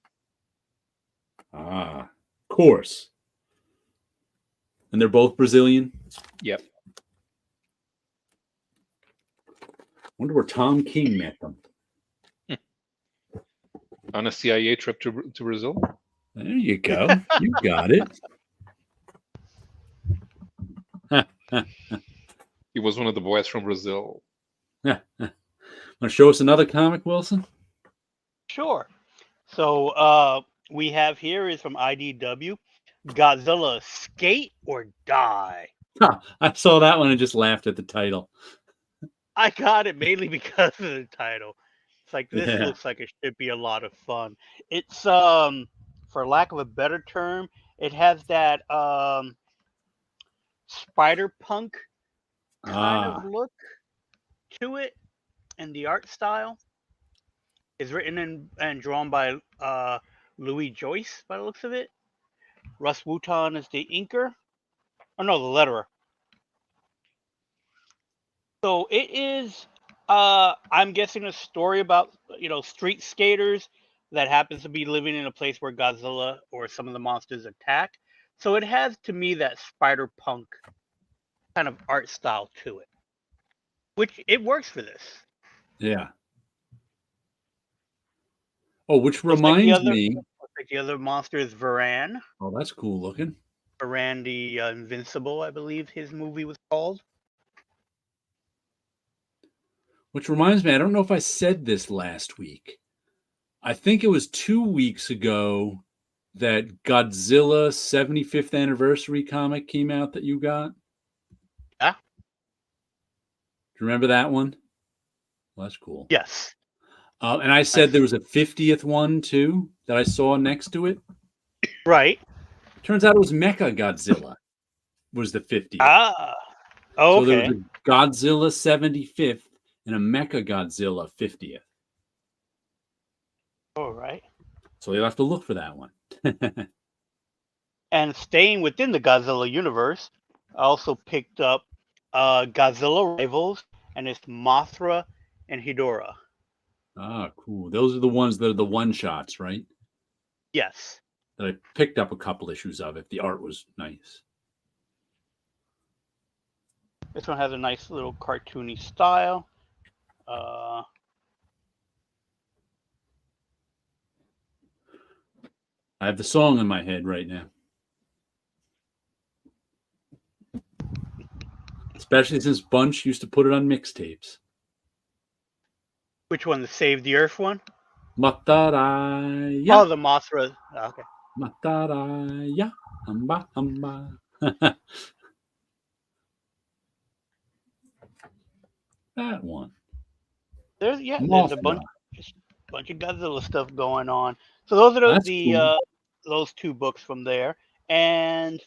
Speaker 1: Ah, of course. And they're both Brazilian?
Speaker 2: Yep.
Speaker 1: Wonder where Tom King met them.
Speaker 2: On a CIA trip to Brazil.
Speaker 1: There you go. You got it.
Speaker 2: He was one of the boys from Brazil.
Speaker 1: Want to show us another comic, Wilson?
Speaker 3: Sure. So we have here is from IDW, Godzilla Skate or Die.
Speaker 1: I saw that one and just laughed at the title.
Speaker 3: I got it mainly because of the title. It's like, this looks like it should be a lot of fun. It's, for lack of a better term, it has that spider punk kind of look to it, and the art style is written and drawn by Louis Joyce, by the looks of it. Russ Wooton is the inker. Oh no, the letterer. So it is, I'm guessing, a story about, street skaters that happens to be living in a place where Godzilla or some of the monsters attack. So it has, to me, that spider punk kind of art style to it, which it works for this.
Speaker 1: Yeah. Oh, which reminds me.
Speaker 3: Like the other monster is Varan.
Speaker 1: Oh, that's cool looking.
Speaker 3: Varan the Invincible, I believe his movie was called.
Speaker 1: Which reminds me, I don't know if I said this last week. I think it was 2 weeks ago that Godzilla 75th anniversary comic came out that you got.
Speaker 3: Yeah.
Speaker 1: Do you remember that one? Well, that's cool.
Speaker 3: Yes.
Speaker 1: And I said there was a 50th one too that I saw next to it.
Speaker 3: Right.
Speaker 1: Turns out it was Mecha Godzilla was the 50th.
Speaker 3: Ah. Oh,
Speaker 1: so there
Speaker 3: okay.
Speaker 1: was a Godzilla 75th and a Mecha Godzilla 50th.
Speaker 3: All right.
Speaker 1: So you'll have to look for that one.
Speaker 3: And staying within the Godzilla universe, I also picked up Godzilla Rivals, and it's Mothra and Hedorah.
Speaker 1: Ah, cool. Those are the ones that are the one-shots, right?
Speaker 3: Yes.
Speaker 1: That I picked up a couple issues of it. The art was nice.
Speaker 3: This one has a nice little cartoony style. I
Speaker 1: have the song in my head right now. Especially since Bunch used to put it on mixtapes.
Speaker 3: Which one? The Save the Earth one?
Speaker 1: Mataraya.
Speaker 3: Oh, the Mothra. Okay.
Speaker 1: Mataraya. Hamba, hamba. That one.
Speaker 3: There's a bunch of Godzilla stuff going on. So those are those two books from there. And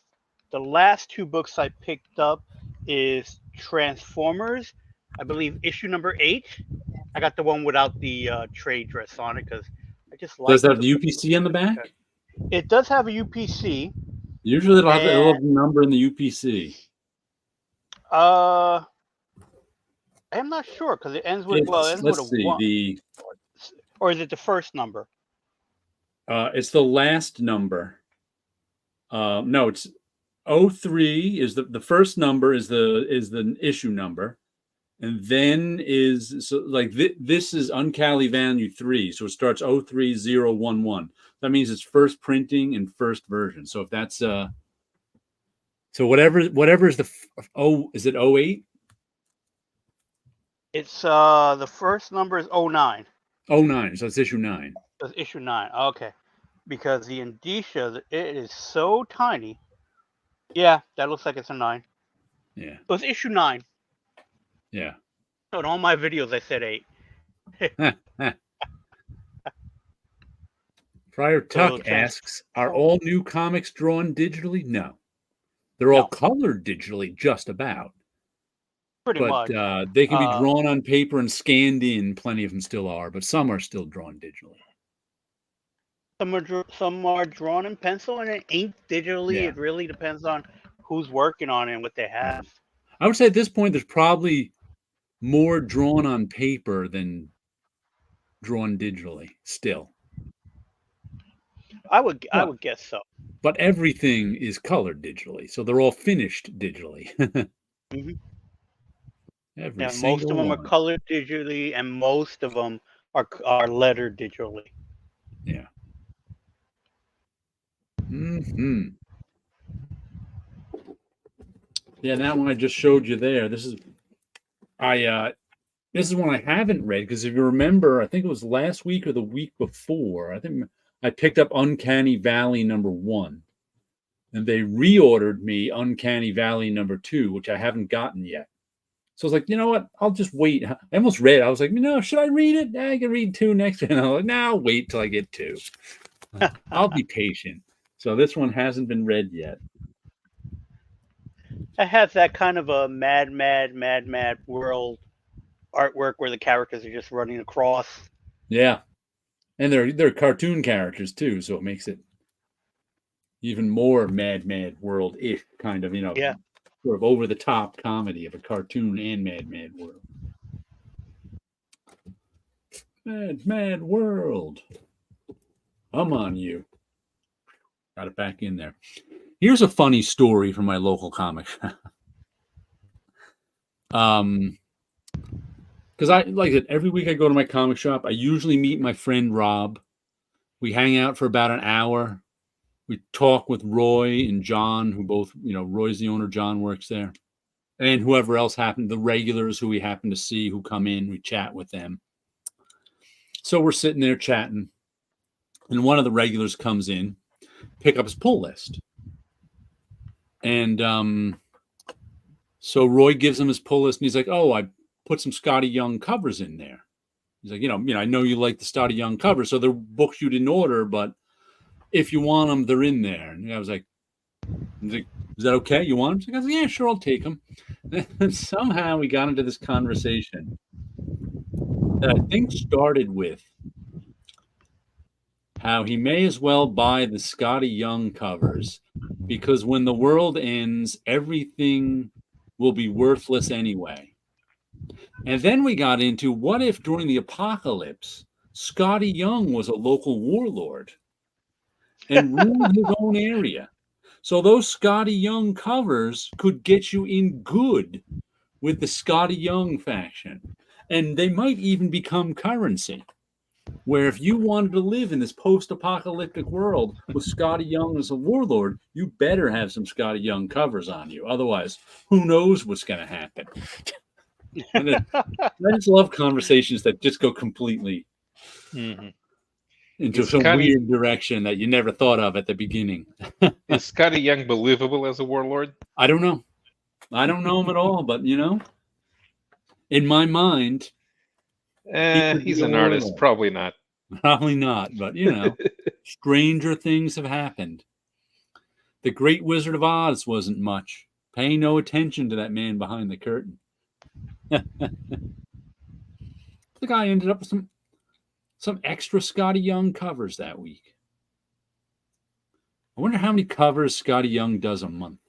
Speaker 3: the last two books I picked up is Transformers, I believe issue number 8. I got the one without the trade dress on it because I just like.
Speaker 1: Does it have the UPC on the back?
Speaker 3: It does have a UPC.
Speaker 1: Usually it'll have a number in the UPC.
Speaker 3: I'm not sure because it ends with
Speaker 1: let's see,
Speaker 3: 1. Or is it the first number?
Speaker 1: It's the last number. No, 03 is the first number is the issue number, and then this is Uncanny Value 3, so it starts 03011. That means it's first printing and first version. So if that's so whatever is the is it 08?
Speaker 3: It's the first number is 09.
Speaker 1: 09, so it's issue 9.
Speaker 3: It's issue 9. Okay. Because the indicia, it is so tiny. Yeah, that looks like it's a 9.
Speaker 1: Yeah.
Speaker 3: So it's issue 9.
Speaker 1: Yeah.
Speaker 3: So in all my videos, I said 8.
Speaker 1: Friar Tuck asks, are all new comics drawn digitally? No. They're all colored digitally, just about.
Speaker 3: Pretty much.
Speaker 1: They can be drawn on paper and scanned in. Plenty of them still are, but some are still drawn digitally.
Speaker 3: Some are drawn in pencil and inked digitally. Yeah. It really depends on who's working on it and what they have.
Speaker 1: I would say at this point, there's probably more drawn on paper than drawn digitally still.
Speaker 3: I would guess so.
Speaker 1: But everything is colored digitally, so they're all finished digitally.
Speaker 3: Mm-hmm. Most of them are colored digitally, and most of them are lettered digitally.
Speaker 1: Yeah. Mm-hmm. Yeah, that one I just showed you there. This is one I haven't read, because if you remember, I think it was last week or the week before, I think I picked up Uncanny Valley #1, and they reordered me Uncanny Valley #2, which I haven't gotten yet. So I was like, you know what? I'll just wait. I almost read it. I was like, should I read it? I can read 2 next week. And I was like, no, I'll wait till I get 2. I'll be patient. So this one hasn't been read yet.
Speaker 3: It has that kind of a mad world artwork where the characters are just running across.
Speaker 1: Yeah. And they're cartoon characters too, so it makes it even more mad world-ish kind of,
Speaker 3: yeah,
Speaker 1: sort of over the top comedy of a cartoon and mad world. Mad world. I'm on you. Got it back in there. Here's a funny story from my local comic shop. Because like I said, every week I go to my comic shop. I usually meet my friend Rob. We hang out for about an hour. We talk with Roy and John, who both, Roy's the owner, John works there. And whoever else the regulars who we happen to see who come in, we chat with them. So we're sitting there chatting. And one of the regulars comes in, pick up his pull list. And so Roy gives him his pull list, and he's like, oh, I put some Scotty Young covers in there. He's like, I know you like the Scotty Young covers, so they're books you didn't order, but if you want them, they're in there. And I was like, is that okay? You want them? I was like, yeah, sure, I'll take them. And somehow we got into this conversation that I think started with how he may as well buy the Scotty Young covers, because when the world ends, everything will be worthless anyway. And then we got into, what if during the apocalypse, Scotty Young was a local warlord and ruled his own area? So those Scotty Young covers could get you in good with the Scotty Young faction. And they might even become currency, where if you wanted to live in this post-apocalyptic world with Scotty Young as a warlord, you better have some Scotty Young covers on you. Otherwise, who knows what's going to happen? I just love conversations that just go completely into some weird direction that you never thought of at the beginning.
Speaker 2: Is Scotty Young believable as a warlord?
Speaker 1: I don't know. I don't know him at all, but, in my mind,
Speaker 2: he's an artist. Probably not.
Speaker 1: Probably not, but, stranger things have happened. The Great Wizard of Oz wasn't much. Pay no attention to that man behind the curtain. The guy ended up with some extra Scotty Young covers that week. I wonder how many covers Scotty Young does a month.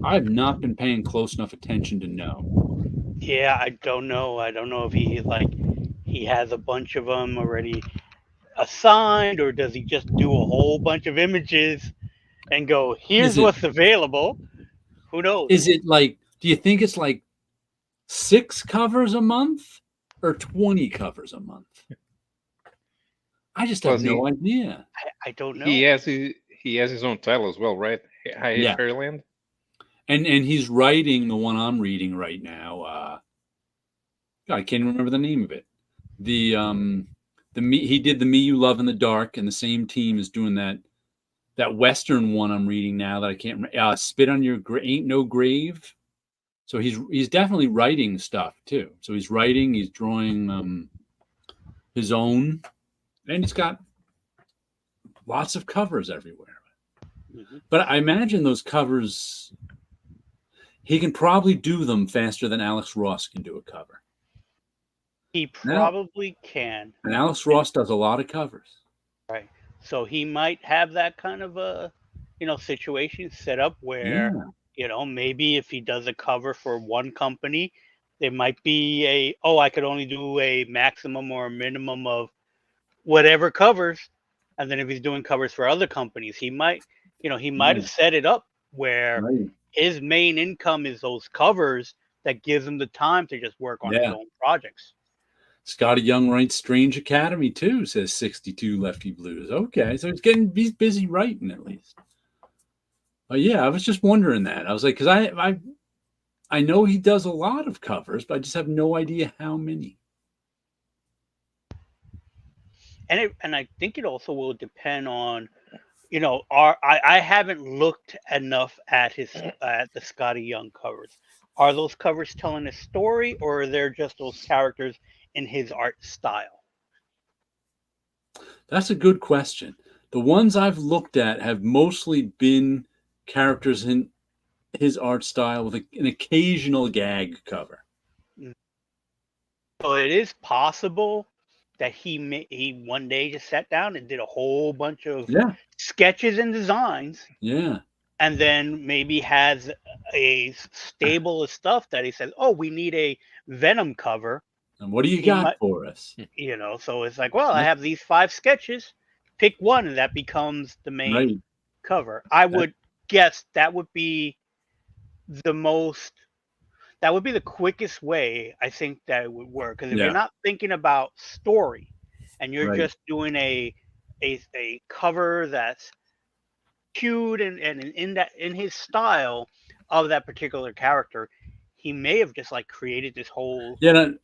Speaker 1: I have not been paying close enough attention to know.
Speaker 3: Yeah, I don't know. I don't know if he has a bunch of them already. assigned, or does he just do a whole bunch of images and go, here's what's available? Who knows?
Speaker 1: Is it like, do you think it's like 6 covers a month or 20 covers a month? I just have no idea.
Speaker 3: I don't know.
Speaker 2: He has his own title as well, right? Fairyland.
Speaker 1: And he's writing the one I'm reading right now. I can't remember the name of it. He did the Me You Love in the Dark, and the same team is doing that Western one I'm reading now that I can't remember. Spit on Your Ain't No Grave. So he's definitely writing stuff too. So he's writing, he's drawing his own, and he's got lots of covers everywhere. Mm-hmm. But I imagine those covers, he can probably do them faster than Alex Ross can do a cover.
Speaker 3: He probably can.
Speaker 1: And Alex Ross does a lot of covers.
Speaker 3: Right. So he might have that kind of a, situation set up where, maybe if he does a cover for one company, there might be I could only do a maximum or a minimum of whatever covers. And then if he's doing covers for other companies, he might have set it up where his main income is those covers that gives him the time to just work on his own projects.
Speaker 1: Scotty Young writes Strange Academy too, says 62 Lefty Blues. Okay, so he's busy writing at least. I was just wondering that. I was like, because I know he does a lot of covers, but I just have no idea how many.
Speaker 3: And I think it also will depend on, I haven't looked enough at the Scotty Young covers. Are those covers telling a story, or are they just those characters in his art style?
Speaker 1: That's a good question. The ones I've looked at have mostly been characters in his art style with an occasional gag cover.
Speaker 3: So it is possible that he one day just sat down and did a whole bunch of sketches and designs.
Speaker 1: Yeah.
Speaker 3: And then maybe has a stable of stuff that he says, oh, we need a Venom cover.
Speaker 1: And what do you got for us?
Speaker 3: So it's like, well, I have these 5 sketches. Pick one, and that becomes the main cover. I would guess that would be the quickest way I think that it would work. Because if you're not thinking about story and you're just doing a cover that's cute and in his style of that particular character, he may have just like created this whole set of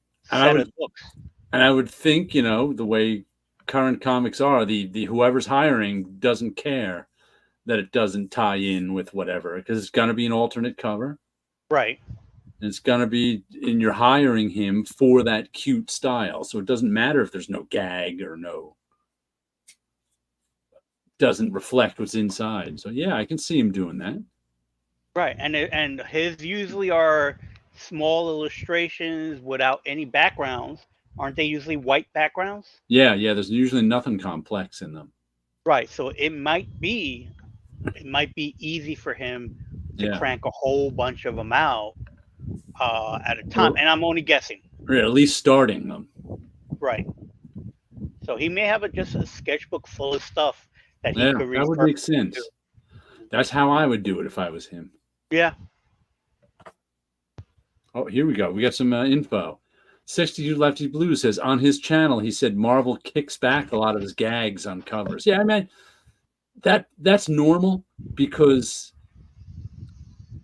Speaker 3: books.
Speaker 1: And I would think, the way current comics are, the whoever's hiring doesn't care that it doesn't tie in with whatever, because it's going to be an alternate cover.
Speaker 3: Right.
Speaker 1: And it's going to be, and you're hiring him for that cute style. So it doesn't matter if there's no gag or doesn't reflect what's inside. So I can see him doing that.
Speaker 3: Right. And his usually are small illustrations without any backgrounds. Aren't they usually white backgrounds?
Speaker 1: Yeah. There's usually nothing complex in them.
Speaker 3: Right. So it might be easy for him to crank a whole bunch of them out at a time. And I'm only guessing.
Speaker 1: Or at least starting them.
Speaker 3: Right. So he may have just a sketchbook full of stuff that he could read.
Speaker 1: That would make sense. That's how I would do it if I was him.
Speaker 3: Yeah.
Speaker 1: Oh, here we go. We got some info. 62 Lefty Blue says on his channel, he said Marvel kicks back a lot of his gags on covers. Yeah, I mean, that's normal because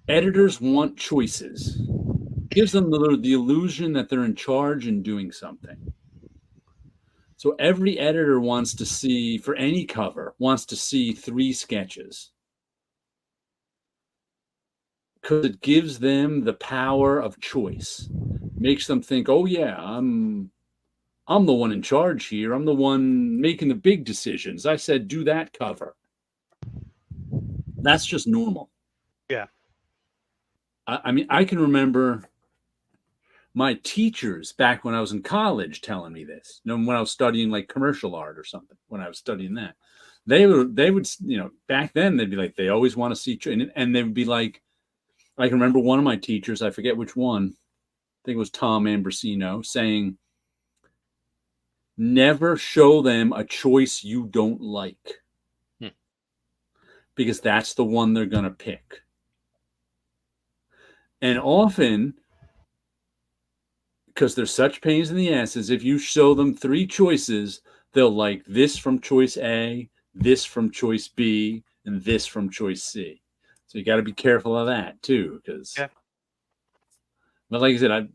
Speaker 1: editors want choices. Gives them the illusion that they're in charge and doing something. So every editor wants to see, for any cover, wants to see 3 sketches. Because it gives them the power of choice. Makes them think, oh yeah, I'm the one in charge here. I'm the one making the big decisions. I said, do that cover. That's just normal.
Speaker 3: Yeah.
Speaker 1: I mean, I can remember my teachers back when I was in college telling me this. When I was studying like commercial art or something, when I was studying that, they would, back then they'd be like, they always want to see, and they would be like, I can remember one of my teachers, I forget which one, I think it was Tom Ambrosino, saying, never show them a choice you don't like. Because that's the one they're going to pick. And often, because they're such pains in the asses, if you show them 3 choices, they'll like this from choice A, this from choice B, and this from choice C. So you got to be careful of that too, because.
Speaker 3: Yeah.
Speaker 1: But like I said,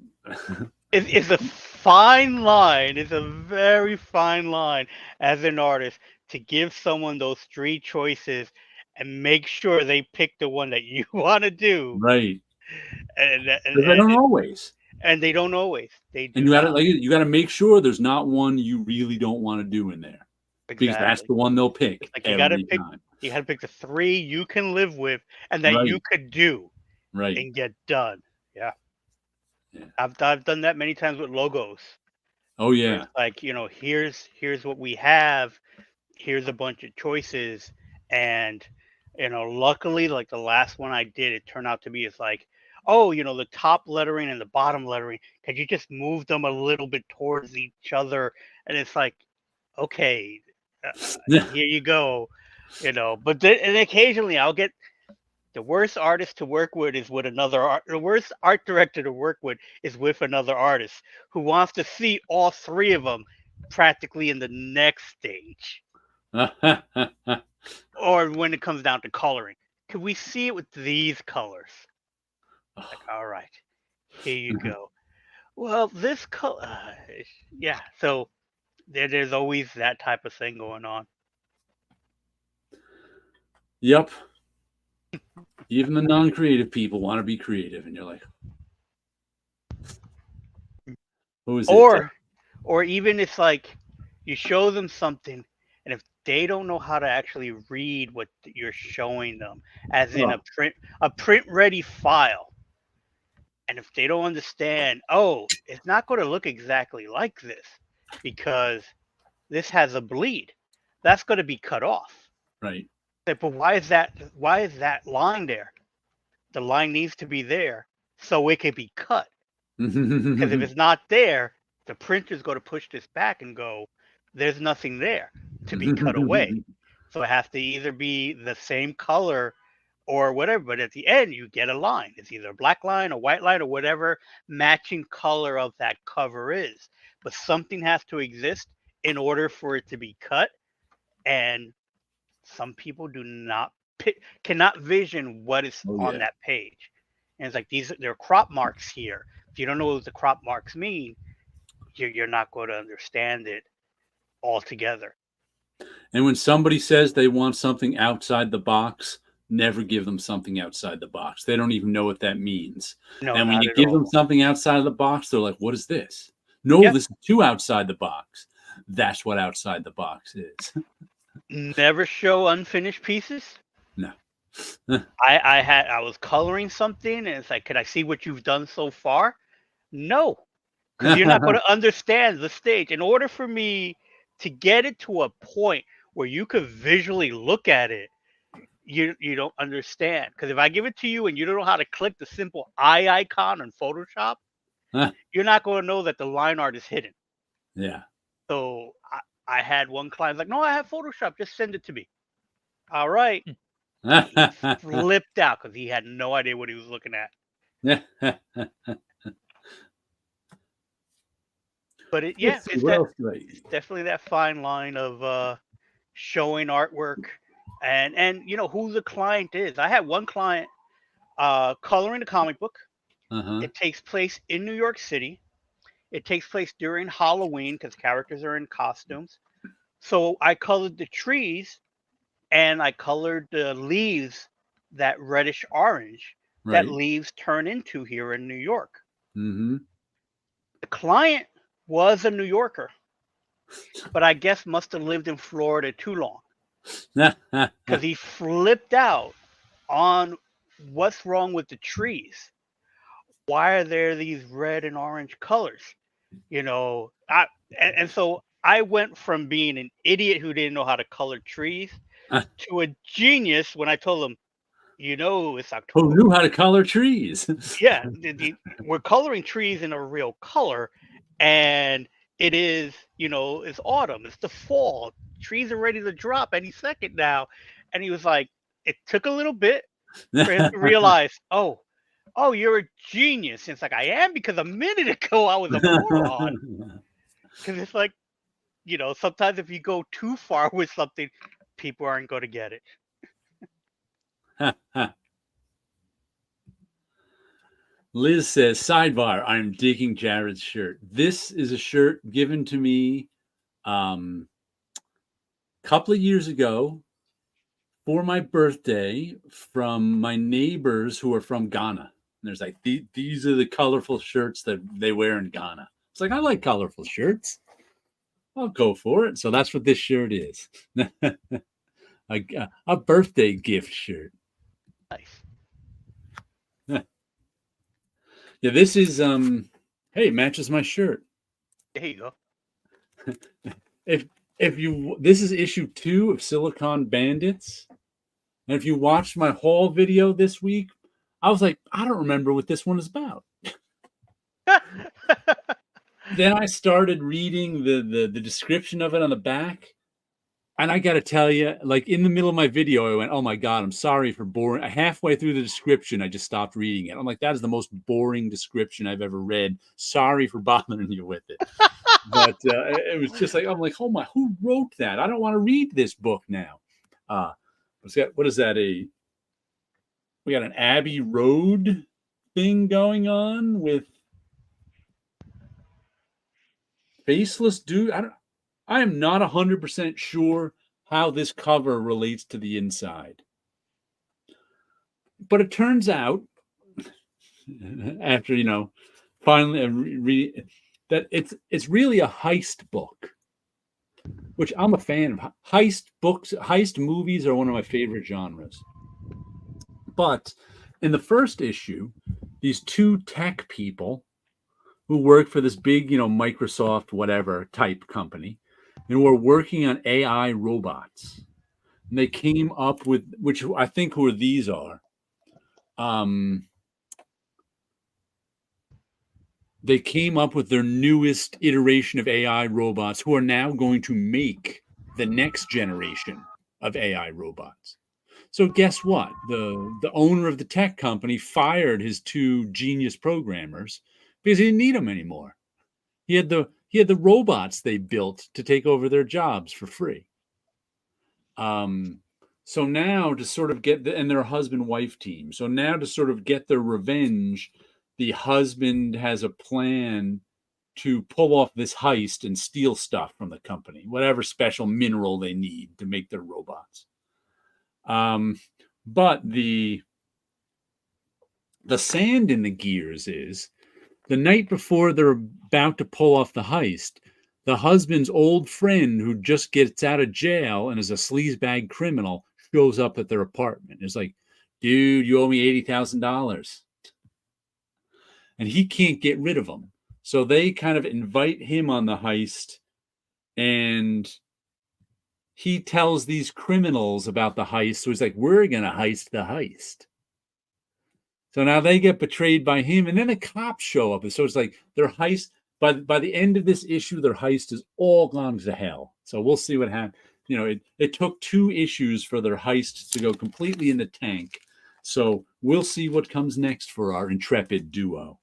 Speaker 3: it's a fine line. It's a very fine line as an artist to give someone those 3 choices and make sure they pick the one that you want to do.
Speaker 1: Right.
Speaker 3: And
Speaker 1: they don't always.
Speaker 3: And they don't always. They do.
Speaker 1: And you got to make sure there's not one you really don't want to do in there.
Speaker 3: Exactly.
Speaker 1: Because that's the one they'll pick.
Speaker 3: Like you got to pick the 3 you can live with and that you could do.
Speaker 1: Right.
Speaker 3: And get done. Yeah. I've done that many times with logos.
Speaker 1: Oh yeah.
Speaker 3: It's like, here's what we have. Here's a bunch of choices, and luckily, like the last one I did, it turned out to be it's like, oh, the top lettering and the bottom lettering, could you just move them a little bit towards each other? And it's like, okay, here you go, But and occasionally I'll get. The worst artist to work with is with the worst art director to work with is with another artist who wants to see all 3 of them practically in the next stage. Or when it comes down to coloring. Could we see it with these colors? Like, all right, here you go. Well, this color, yeah. So there's always that type of thing going on.
Speaker 1: Yep. Even the non-creative people want to be creative, and you're like, who is it?
Speaker 3: Or even it's like you show them something, and if they don't know how to actually read what you're showing them, as in a print-ready file, and if they don't understand, it's not going to look exactly like this because this has a bleed, that's going to be cut off.
Speaker 1: Right.
Speaker 3: But why is that line there? The line needs to be there so it can be cut. Because if it's not there, the printer's going to push this back and go, there's nothing there to be cut away. So it has to either be the same color or whatever. But at the end, you get a line. It's either a black line, a white line, or whatever matching color of that cover is. But something has to exist in order for it to be cut. And some people cannot vision what is on that page. And it's like there are crop marks here. If you don't know what the crop marks mean, you're not going to understand it altogether.
Speaker 1: And when somebody says they want something outside the box, never give them something outside the box. They don't even know what that means.
Speaker 3: No,
Speaker 1: and when you give them something outside of the box, they're like, what is this? No, this is too outside the box. That's what outside the box is.
Speaker 3: Never show unfinished pieces.
Speaker 1: No.
Speaker 3: I was coloring something and it's like, can I see what you've done so far? No, because you're not going to understand the stage. In order for me to get it to a point where you could visually look at it, you don't understand. Because if I give it to you and you don't know how to click the simple eye icon on Photoshop, you're not going to know that the line art is hidden.
Speaker 1: Yeah.
Speaker 3: So I had one client like, no, I have Photoshop. Just send it to me. All right. He flipped out because he had no idea what he was looking at. But it's definitely that fine line of showing artwork and who the client is. I had one client coloring a comic book. It takes place in New York City. It takes place during Halloween because characters are in costumes. So I colored the trees and I colored the leaves that reddish orange that leaves turn into here in New York. The client was a New Yorker, but I guess must have lived in Florida too long because he flipped out on what's wrong with the trees. Why are there these red and orange colors? And so I went from being an idiot who didn't know how to color trees to a genius when I told him, it's October.
Speaker 1: Who knew how to color trees?
Speaker 3: Yeah, we're coloring trees in a real color, and it is, it's autumn, it's the fall, trees are ready to drop any second now. And he was like, it took a little bit for him to realize, oh, you're a genius. And it's like, I am, because a minute ago I was a moron. Because it's like, sometimes if you go too far with something, people aren't going to get it.
Speaker 1: Liz says, sidebar, I'm digging Jared's shirt. This is a shirt given to me a couple of years ago for my birthday from my neighbors who are from Ghana. And there's like, these are the colorful shirts that they wear in Ghana. It's like, I like colorful shirts. I'll go for it. So that's what this shirt is. A birthday gift shirt.
Speaker 3: Nice.
Speaker 1: Yeah, this is hey, it matches my shirt.
Speaker 3: There you go.
Speaker 1: If you this is issue 2 of Silicon Bandits. And if you watched my haul video this week, I was like, I don't remember what this one is about. Then I started reading the description of it on the back. And I got to tell you, like in the middle of my video, I went, oh my God, I'm sorry for boring. Halfway through the description, I just stopped reading it. I'm like, that is the most boring description I've ever read. Sorry for bothering you with it. But it was just like, I'm like, oh my, who wrote that? I don't want to read this book now. What is that? We got an Abbey Road thing going on with faceless dude. I am not 100% sure how this cover relates to the inside. But it turns out, after, finally that it's really a heist book, which I'm a fan of. Heist books, heist movies are one of my favorite genres. But in the first issue, these 2 tech people who work for this big, Microsoft, whatever type company, and we're working on AI robots. And they came up with, which I think who these are. They came up with their newest iteration of AI robots who are now going to make the next generation of AI robots. So guess what? The owner of the tech company fired his 2 genius programmers because he didn't need them anymore. He had the robots they built to take over their jobs for free. So now to sort of get and they're a husband-wife team. So now to sort of get their revenge, the husband has a plan to pull off this heist and steal stuff from the company, whatever special mineral they need to make their robots. But the sand in the gears is the night before they're about to pull off the heist, the husband's old friend who just gets out of jail and is a sleazebag criminal shows up at their apartment. It's like, dude, you owe me $80,000. And he can't get rid of him. So they kind of invite him on the heist, and he tells these criminals about the heist. So he's like, we're going to heist the heist. So now they get betrayed by him, and then the cops show up. And so it's like their heist, by the end of this issue, their heist is all gone to hell. So we'll see what happens. It took 2 issues for their heist to go completely in the tank. So we'll see what comes next for our intrepid duo.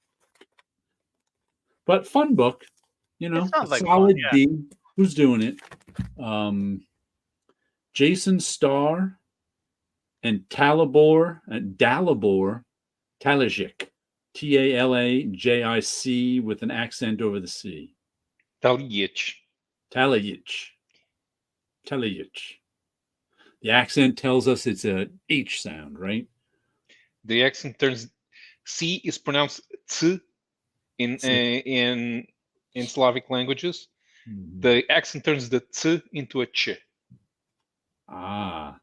Speaker 1: But fun book,
Speaker 3: Like
Speaker 1: solid
Speaker 3: fun, yeah.
Speaker 1: D. Who's doing it? Jason Starr and Dalibor Talajic, Talajic with an accent over the C.
Speaker 2: Talajic.
Speaker 1: The accent tells us it's a H sound, right?
Speaker 2: The accent turns C is pronounced T in Slavic languages. Mm-hmm. The accent turns the T into a Ch.
Speaker 1: Ah.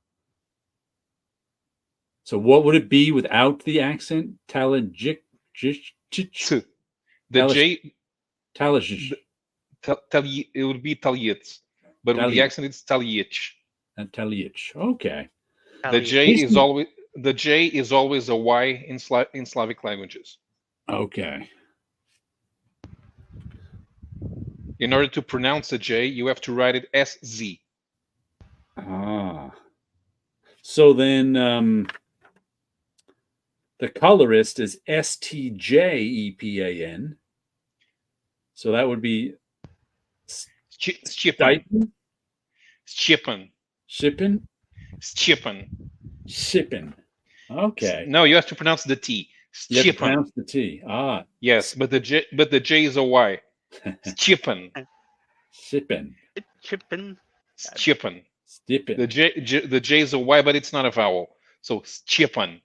Speaker 1: So what would it be without the accent? Talajic.
Speaker 2: The J.
Speaker 1: Talajic.
Speaker 2: It would be Taljit, but with the accent it's Taljic.
Speaker 1: And Taljic. Okay.
Speaker 2: The J is always a Y in Slavic languages.
Speaker 1: Okay.
Speaker 2: In order to pronounce a J, you have to write it SZ.
Speaker 1: Ah. So then the colorist is STJEPAN. So that would be
Speaker 2: Stipan. Stipan.
Speaker 1: Shippen?
Speaker 2: Stipan.
Speaker 1: Shippen. Okay.
Speaker 2: No, you have to pronounce the T.
Speaker 1: You have to pronounce the T. Ah.
Speaker 2: Yes, but the J is a Y. Stipan.
Speaker 1: Shippen.
Speaker 3: Chippin.
Speaker 2: Stipan.
Speaker 1: Stippen.
Speaker 2: The J is a Y, but it's not a vowel. So Stipan.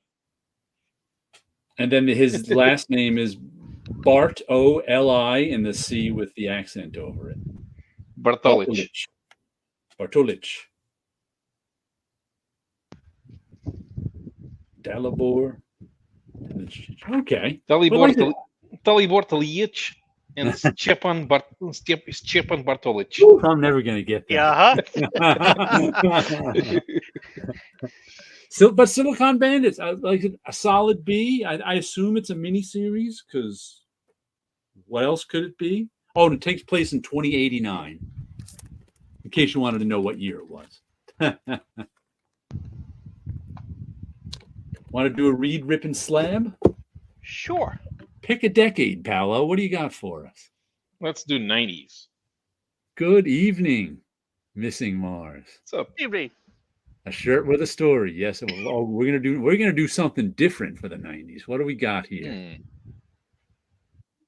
Speaker 1: And then his last name is Bart, O-L-I, and the C with the accent over it.
Speaker 2: Bartolich.
Speaker 1: Bartolich. Dalibor. Okay.
Speaker 2: Dalibor Talic and Stepan Bartolich.
Speaker 1: I'm never going to get that.
Speaker 3: Yeah.
Speaker 1: But Silicon Bandits, like a solid B. I assume it's a miniseries because what else could it be? Oh, and it takes place in 2089. In case you wanted to know what year it was. Want to do a read, rip, and slab?
Speaker 3: Sure.
Speaker 1: Pick a decade, Paolo. What do you got for us?
Speaker 2: Let's do 90s.
Speaker 1: Good evening, Missing Mars.
Speaker 2: What's up?
Speaker 3: Evening.
Speaker 1: A shirt with a story. Yes, we're gonna do something different for the 90s. What do we got here?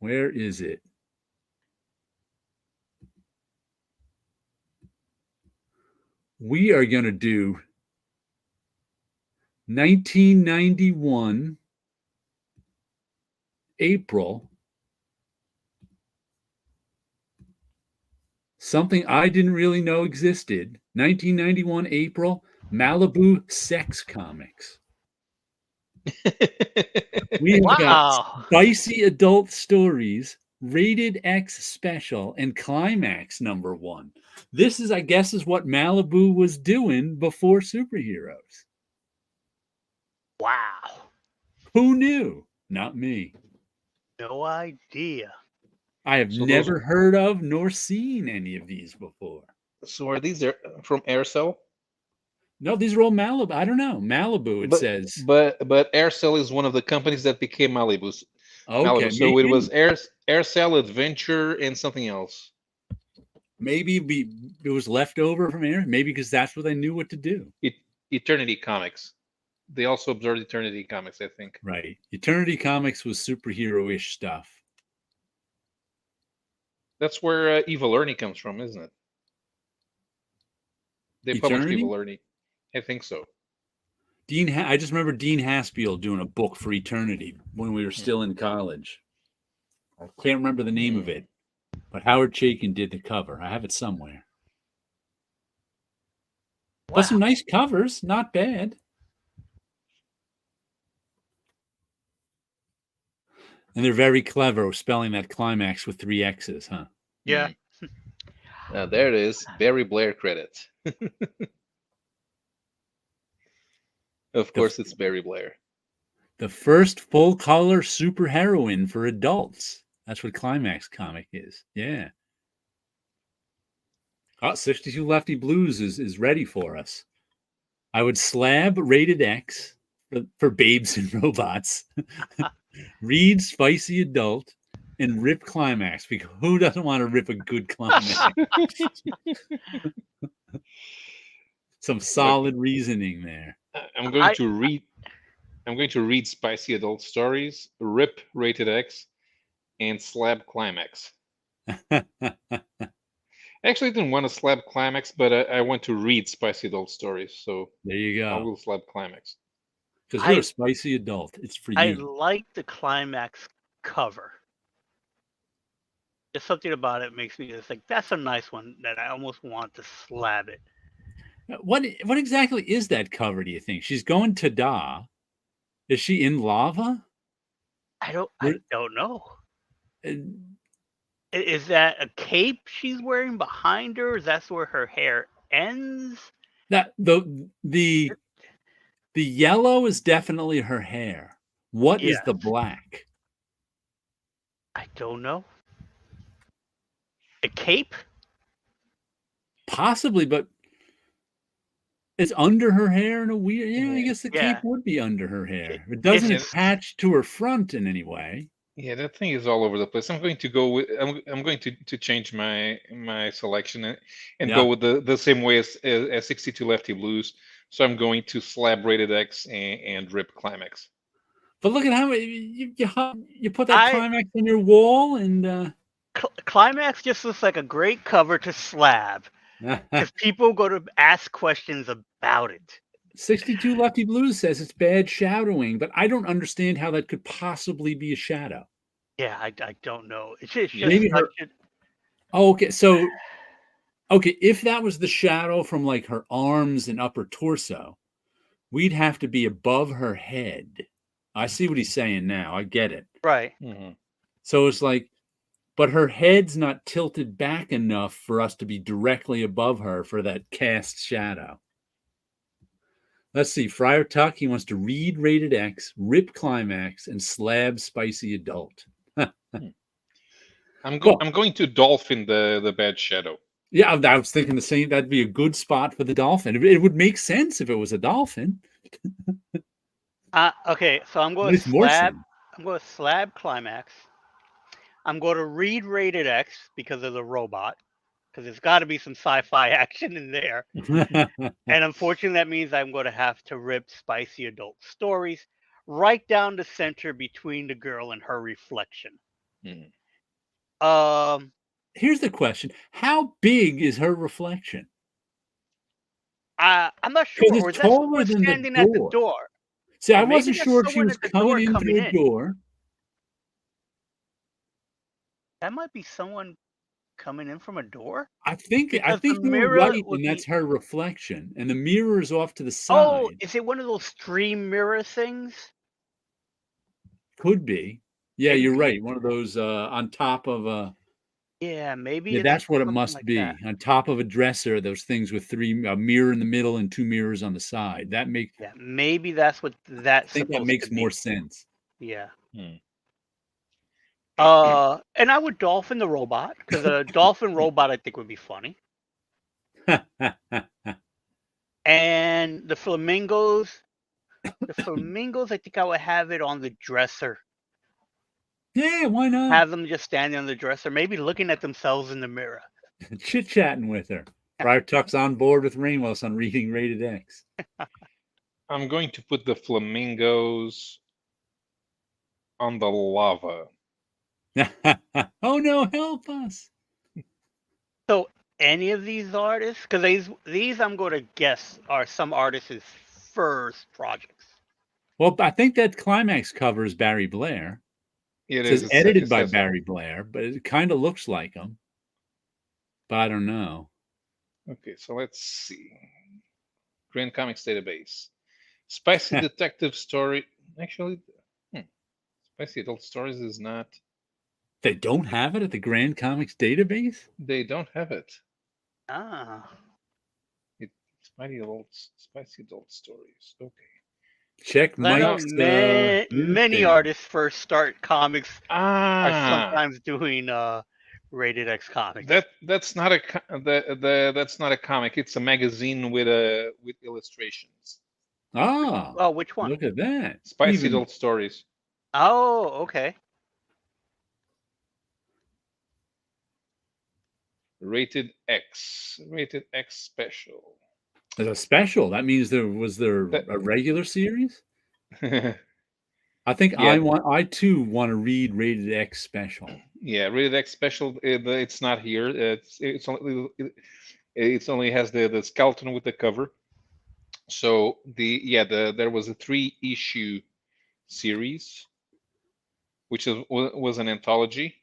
Speaker 1: Where is it? We are gonna do 1991 April. Something I didn't really know existed. 1991 April, Malibu Sex Comics. We have got spicy adult stories, rated X special, and climax #1. This is, I guess, is what Malibu was doing before superheroes.
Speaker 3: Wow.
Speaker 1: Who knew? Not me.
Speaker 3: No idea.
Speaker 1: I have never heard of nor seen any of these before.
Speaker 2: So are these from Aircell?
Speaker 1: No, these are all Malibu. I don't know. Malibu, says.
Speaker 2: But Aircell is one of the companies that became Malibu.
Speaker 1: Okay.
Speaker 2: Malibu. So it was Aircell, Adventure, and something else.
Speaker 1: Maybe it was left over from Air. Maybe because that's what they knew what to do.
Speaker 2: Eternity Comics. They also absorbed Eternity Comics, I think.
Speaker 1: Right. Eternity Comics was superhero-ish stuff.
Speaker 2: That's where Evil Ernie comes from, isn't it? They published Evil Ernie. I think so.
Speaker 1: I just remember Dean Haspiel doing a book for Eternity when we were still in college. I can't remember the name of it, but Howard Chaykin did the cover. I have it somewhere. Wow. But some nice covers, not bad. And they're very clever spelling that climax with 3 X's, huh?
Speaker 3: Yeah.
Speaker 2: There it is. Barry Blair credit. Of course, it's Barry Blair.
Speaker 1: The first full-color superheroine for adults. That's what Climax comic is. Yeah. 62 Lefty Blues is ready for us. I would slab rated X for babes and robots. Read spicy adult and rip climax, because who doesn't want to rip a good climax? Some solid reasoning there.
Speaker 2: I'm going to read spicy adult stories, rip rated X, and slab climax. Actually, I didn't want to slab climax, but I want to read spicy adult stories. So
Speaker 1: there you go.
Speaker 2: I will slab climax.
Speaker 1: Because you're a spicy adult. It's for you.
Speaker 3: I like the climax cover. Just something about it makes me just like, that's a nice one that I almost want to slab it.
Speaker 1: What exactly is that cover, do you think? She's going to Da. Is she in lava?
Speaker 3: I don't know. Is that a cape she's wearing behind her? Is that where her hair ends?
Speaker 1: That the yellow is definitely her hair. What is the black?
Speaker 3: I don't know. a cape?
Speaker 1: Possibly, but it's under her hair in a weird. Yeah, I guess the cape would be under her hair. It doesn't attach to her front in any way.
Speaker 2: Yeah, that thing is all over the place. I'm going to go with. I'm going to change my selection and go with the same way as 62 Lefty Blues. So I'm going to slab Rated X and rip Climax.
Speaker 1: But look at how you put that Climax on your wall, and
Speaker 3: Climax just looks like a great cover to slab because people go to ask questions about it.
Speaker 1: 62 Lefty Blues says it's bad shadowing, but I don't understand how that could possibly be a shadow.
Speaker 3: Yeah, I don't know. It's just
Speaker 1: maybe her. Oh, okay. So, if that was the shadow from like her arms and upper torso, we'd have to be above her head. I see what he's saying now. I get it.
Speaker 3: Right.
Speaker 2: Mm-hmm.
Speaker 1: So it's like, but her head's not tilted back enough for us to be directly above her for that cast shadow. Let's see. Friar Tuck, he wants to read Rated X, rip Climax, and slab Spicy Adult.
Speaker 2: I'm going to dolphin the bad shadow.
Speaker 1: Yeah, I was thinking the same. That'd be a good spot for the dolphin. It would make sense if it was a dolphin.
Speaker 3: Okay, so I'm going to slab. I'm going to slab Climax. I'm going to read Rated X because of the robot, because there's got to be some sci-fi action in there. And unfortunately, that means I'm going to have to rip Spicy Adult Stories right down the center between the girl and her reflection.
Speaker 1: Here's the question: how big is her reflection?
Speaker 3: I'm not sure.
Speaker 1: Because it's taller than
Speaker 3: standing at the door.
Speaker 1: See, I wasn't sure if she was coming in through the door.
Speaker 3: That might be someone coming in from a door.
Speaker 1: I think you're right, and that's her reflection, and the mirror is off to the side.
Speaker 3: Oh, is it one of those stream mirror things?
Speaker 1: Could be. Yeah, you're right. One of those on top of a.
Speaker 3: Yeah, maybe.
Speaker 1: Yeah, that's what it must be. On top of a dresser, those things with a mirror in the middle and 2 mirrors on the side. That makes.
Speaker 3: Yeah, maybe that's what that's.
Speaker 1: I think that makes more sense.
Speaker 3: Yeah. And I would dolphin the robot, because a dolphin robot I think would be funny. And the flamingos, I think I would have it on the dresser.
Speaker 1: Yeah, why not?
Speaker 3: Have them just standing on the dresser, maybe looking at themselves in the mirror.
Speaker 1: Chit-chatting with her. Friar Tuck's on board with Ramos on reading Rated X.
Speaker 2: I'm going to put the flamingos on the lava.
Speaker 1: Oh no, help us.
Speaker 3: So any of these artists, because these I'm going to guess are some artists' first projects.
Speaker 1: Well, I think that Climax cover is Barry Blair. It says edited by Barry Blair, but it kind of looks like him. But I don't know.
Speaker 2: Okay, so let's see. Grand Comics Database. Spicy Detective Story. Actually, Spicy Adult Stories is not.
Speaker 1: They don't have it at the Grand Comics Database?
Speaker 2: They don't have it.
Speaker 3: It's
Speaker 2: Spicy Adult Stories. Okay.
Speaker 1: Check Mike's.
Speaker 3: Many artists first start comics are sometimes doing Rated X comics.
Speaker 2: That's not a comic. It's a magazine with illustrations.
Speaker 3: Oh, which one?
Speaker 1: Look at that.
Speaker 2: Spicy Adult Stories.
Speaker 3: Oh, okay.
Speaker 2: Rated X special.
Speaker 1: There's a special. That means there a regular series? I think I too want to read Rated X special.
Speaker 2: Yeah, Rated X special. It's not here. It only has the skeleton with the cover. So there was a 3-issue series, which was an anthology.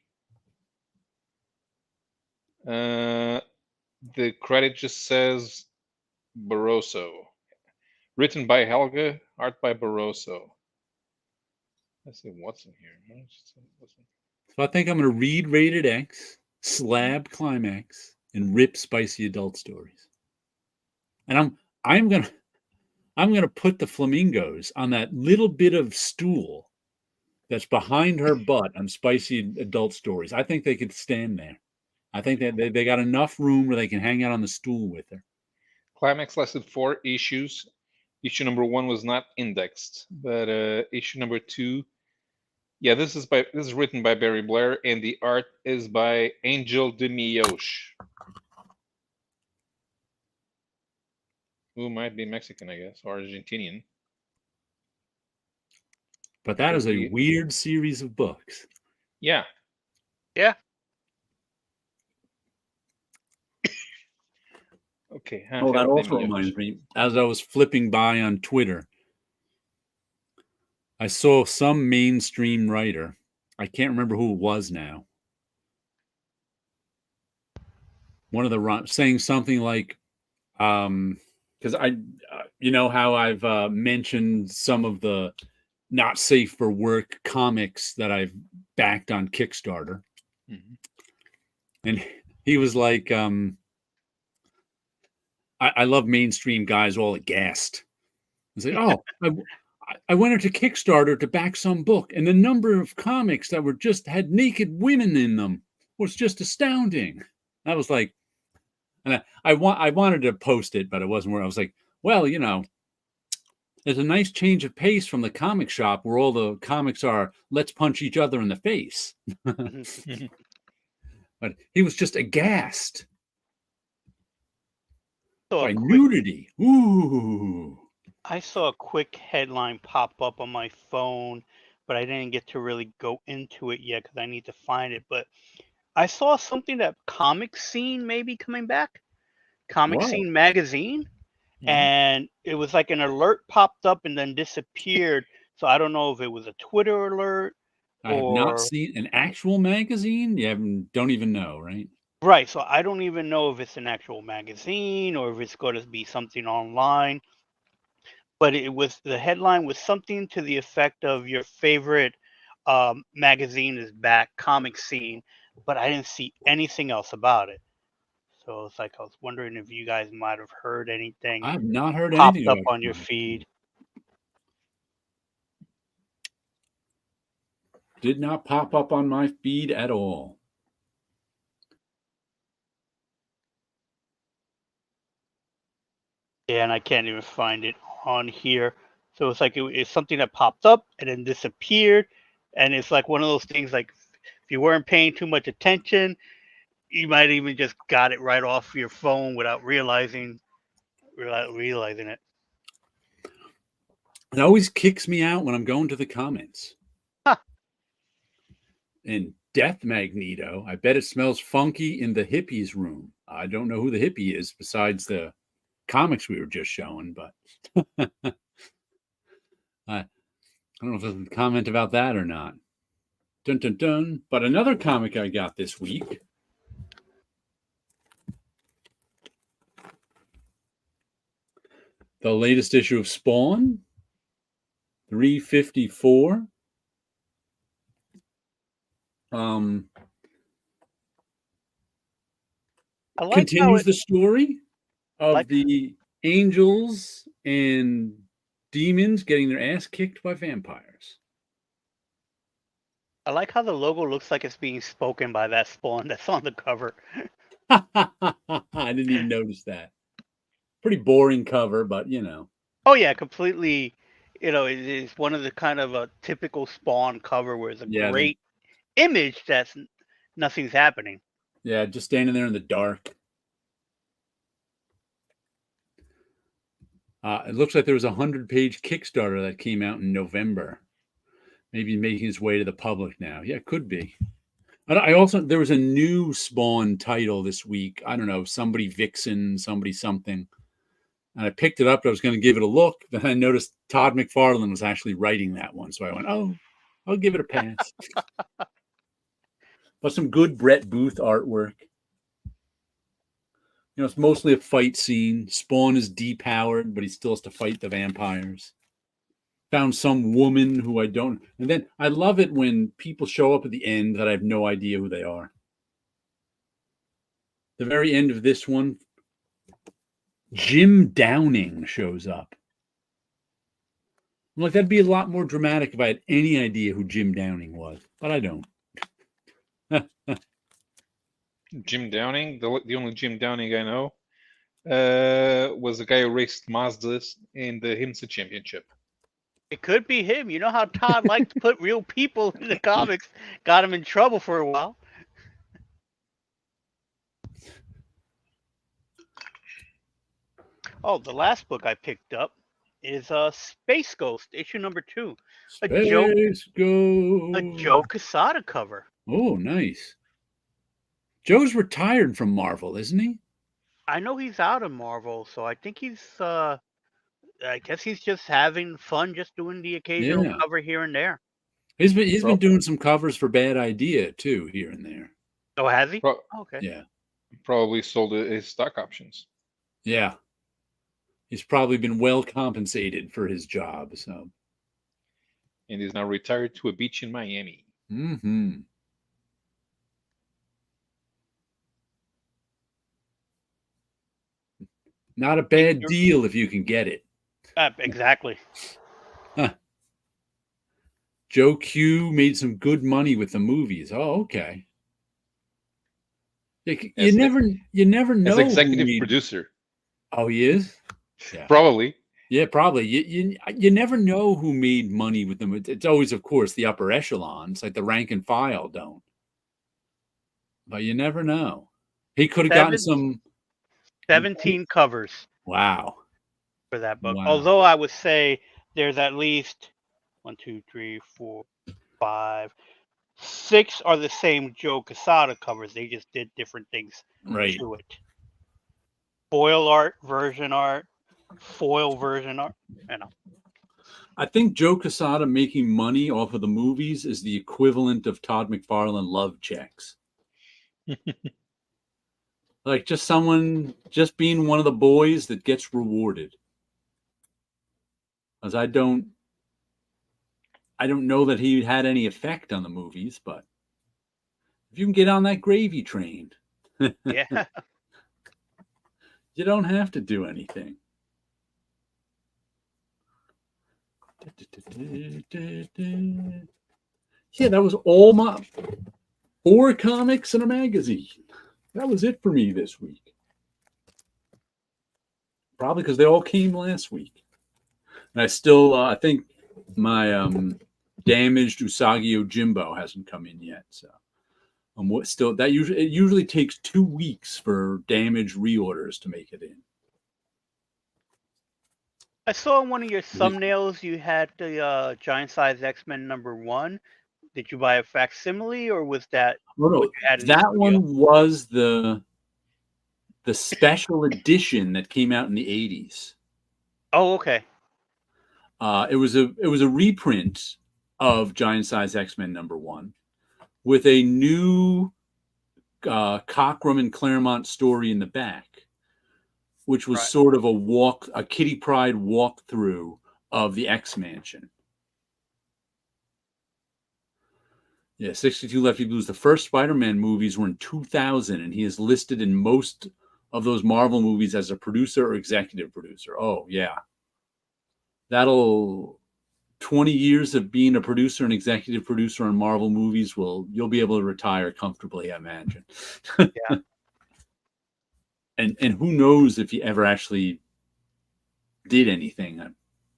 Speaker 2: The credit just says Barroso, written by Helga, art by Barroso. Let's see what's in here.
Speaker 1: So I think I'm going to read Rated X, slab Climax, and rip Spicy Adult Stories. And I'm going to put the flamingos on that little bit of stool that's behind her butt on Spicy Adult Stories. I think they could stand there. I think that they got enough room where they can hang out on the stool with her.
Speaker 2: Climax lasted 4 issues. Issue number 1 was not indexed, but issue number 2, yeah, this is written by Barry Blair, and the art is by Angel de Mioche, who might be Mexican, I guess, or Argentinian.
Speaker 1: But that is a weird series of books.
Speaker 2: Yeah.
Speaker 3: Yeah.
Speaker 2: Okay.
Speaker 1: Oh, that also reminds me, as I was flipping by on Twitter, I saw some mainstream writer. I can't remember who it was now. One of the saying something like, because you know how I've mentioned some of the not safe for work comics that I've backed on Kickstarter.
Speaker 2: Mm-hmm.
Speaker 1: And he was like, I love mainstream guys all aghast. He's like, oh, I went into Kickstarter to back some book, and the number of comics that were just had naked women in them was just astounding. I was like, and I wanted to post it, but it wasn't where I was like, well, you know, there's a nice change of pace from the comic shop where all the comics are, let's punch each other in the face. But he was just aghast by nudity. Ooh.
Speaker 3: I saw a quick headline pop up on my phone, but I didn't get to really go into it yet because I need to find it. But I saw something that Comic Scene may be coming back. Comic Scene magazine. And it was like an alert popped up and then disappeared. So I don't know if it was a Twitter alert.
Speaker 1: I have not seen an actual magazine. You don't even know, right?
Speaker 3: Right. So I don't even know if it's an actual magazine or if it's going to be something online. But the headline was something to the effect of your favorite magazine is back, Comic Scene. But I didn't see anything else about it. So it's like I was wondering if you guys might have heard anything.
Speaker 1: I have not heard
Speaker 3: popped
Speaker 1: anything
Speaker 3: up on your feed.
Speaker 1: Did not pop up on my feed at all.
Speaker 3: Yeah, and I can't even find it on here. So it's like it's something that popped up and then disappeared. And it's like one of those things like if you weren't paying too much attention, you might even just got it right off your phone without realizing it.
Speaker 1: It always kicks me out when I'm going to the comments.
Speaker 3: Huh.
Speaker 1: In Death Magneto, I bet it smells funky in the hippies room. I don't know who the hippie is besides the comics we were just showing, but I don't know if there's a comment about that or not. Dun, dun, dun. But another comic I got this week. The latest issue of Spawn, 354. Continues the story of the angels and demons getting their ass kicked by vampires.
Speaker 3: I like how the logo looks like it's being spoken by that Spawn that's on the cover.
Speaker 1: I didn't even notice that. Pretty boring cover, but you know.
Speaker 3: Oh yeah, completely. You know, it is one of the kind of a typical Spawn cover where it's a great image that's nothing's happening.
Speaker 1: Yeah, just standing there in the dark. It looks like there was a 100-page Kickstarter that came out in November. Maybe making its way to the public now. Yeah, it could be. There was a new Spawn title this week. I don't know, somebody Vixen, somebody something. And I picked it up. I was going to give it a look. Then I noticed Todd McFarlane was actually writing that one. So I went, oh, I'll give it a pass. But some good Brett Booth artwork. You know, it's mostly a fight scene. Spawn is depowered, but he still has to fight the vampires. Found some woman who I don't. And then I love it when people show up at the end that I have no idea who they are. The very end of this one, Jim Downing shows up. I'm like, that'd be a lot more dramatic if I had any idea who Jim Downing was, but I don't.
Speaker 2: Jim Downing, the only Jim Downing I know, was the guy who raced Mazdas in the IMSA Championship.
Speaker 3: It could be him. You know how Todd liked to put real people in the comics. Got him in trouble for a while. Oh, the last book I picked up is Space Ghost, issue number 2.
Speaker 1: Space Ghost.
Speaker 3: A Joe Quesada cover.
Speaker 1: Oh, nice. Joe's retired from Marvel, isn't he?
Speaker 3: I know he's out of Marvel, so I think he's I guess he's just having fun, just doing the occasional cover here and there.
Speaker 1: He's been doing some covers for Bad Idea too, here and there.
Speaker 3: Oh, has he? Okay.
Speaker 1: Yeah.
Speaker 2: Probably sold his stock options.
Speaker 1: Yeah. He's probably been well compensated for his job, so.
Speaker 2: And he's now retired to a beach in Miami.
Speaker 1: Mm-hmm. Not a bad deal if you can get it.
Speaker 3: Exactly.
Speaker 1: Huh. Joe Q made some good money with the movies. Oh, okay. You never know.
Speaker 2: As executive producer.
Speaker 1: Oh, he is?
Speaker 2: Yeah. Probably.
Speaker 1: Yeah, probably. You never know who made money with them. It's always, of course, the upper echelons, like the rank and file don't. But you never know. He could have gotten some
Speaker 3: 17 covers.
Speaker 1: Wow.
Speaker 3: For that book. Wow. Although I would say there's at least 1, 2, 3, 4, 5, 6 are the same Joe Quesada covers. They just did different things to it. Foil art, version art, foil version art. You know.
Speaker 1: I think Joe Quesada making money off of the movies is the equivalent of Todd McFarlane love checks. Like just being one of the boys that gets rewarded. As I don't know that he had any effect on the movies, but if you can get on that gravy train,
Speaker 3: yeah,
Speaker 1: you don't have to do anything. Yeah, that was all my 4 comics and a magazine. That was it for me this week. Probably because they all came last week. And I still, I think my damaged Usagi Yojimbo hasn't come in yet. So it usually takes 2 weeks for damaged reorders to make it in.
Speaker 3: I saw in one of your thumbnails you had the Giant Size X-Men #1. Did you buy a facsimile or was that?
Speaker 1: No. That one was the special edition that came out in the 80s.
Speaker 3: Oh, okay.
Speaker 1: It was a reprint of Giant Size X-Men #1 with a new Cockrum and Claremont story in the back, which was sort of a Kitty Pryde walkthrough of the X-Mansion. Yeah, 62 Lefty Blues. The first Spider-Man movies were in 2000, and he is listed in most of those Marvel movies as a producer or executive producer. Oh, yeah. 20 years of being a producer and executive producer on Marvel movies, you'll be able to retire comfortably, I imagine.
Speaker 3: Yeah.
Speaker 1: And who knows if he ever actually did anything.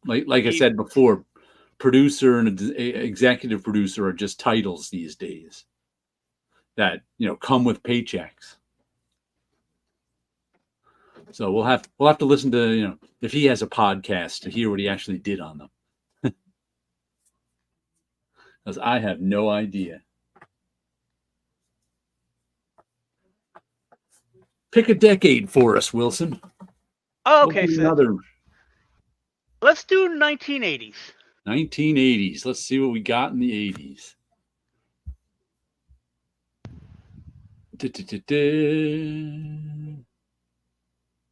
Speaker 1: Like I said before, producer and executive producer are just titles these days that come with paychecks. So we'll have to listen to if he has a podcast to hear what he actually did on them, because I have no idea. Pick a decade for us, Wilson.
Speaker 3: Okay, so let's do 1980s.
Speaker 1: 1980s. Let's see what we got in the 80s.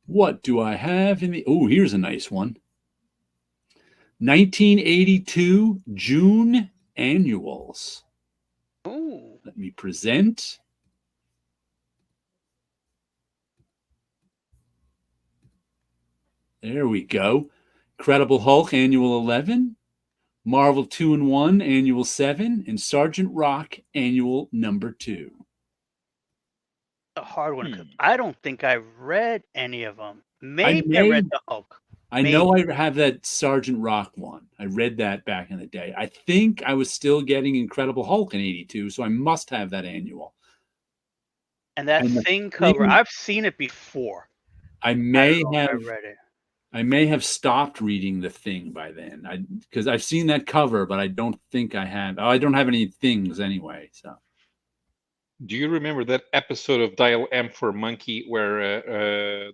Speaker 1: What do I have in the... Oh, here's a nice one. 1982 June annuals.
Speaker 3: Ooh.
Speaker 1: Let me present. There we go. Incredible Hulk Annual 11. Marvel 2-in-1 Annual 7. And Sergeant Rock Annual number 2.
Speaker 3: a hard one because I don't think I've read any of them. Maybe
Speaker 1: I
Speaker 3: read the Hulk.
Speaker 1: I know I have that Sergeant Rock one. I read that back in the day. I think I was still getting Incredible Hulk in '82, so I must have that annual.
Speaker 3: And that Thing cover, I've seen it before.
Speaker 1: I may have read it. I may have stopped reading The Thing by then. Because I've seen that cover, but I don't think I have. I don't have any things anyway. So,
Speaker 2: do you remember that episode of Dial M for Monkey where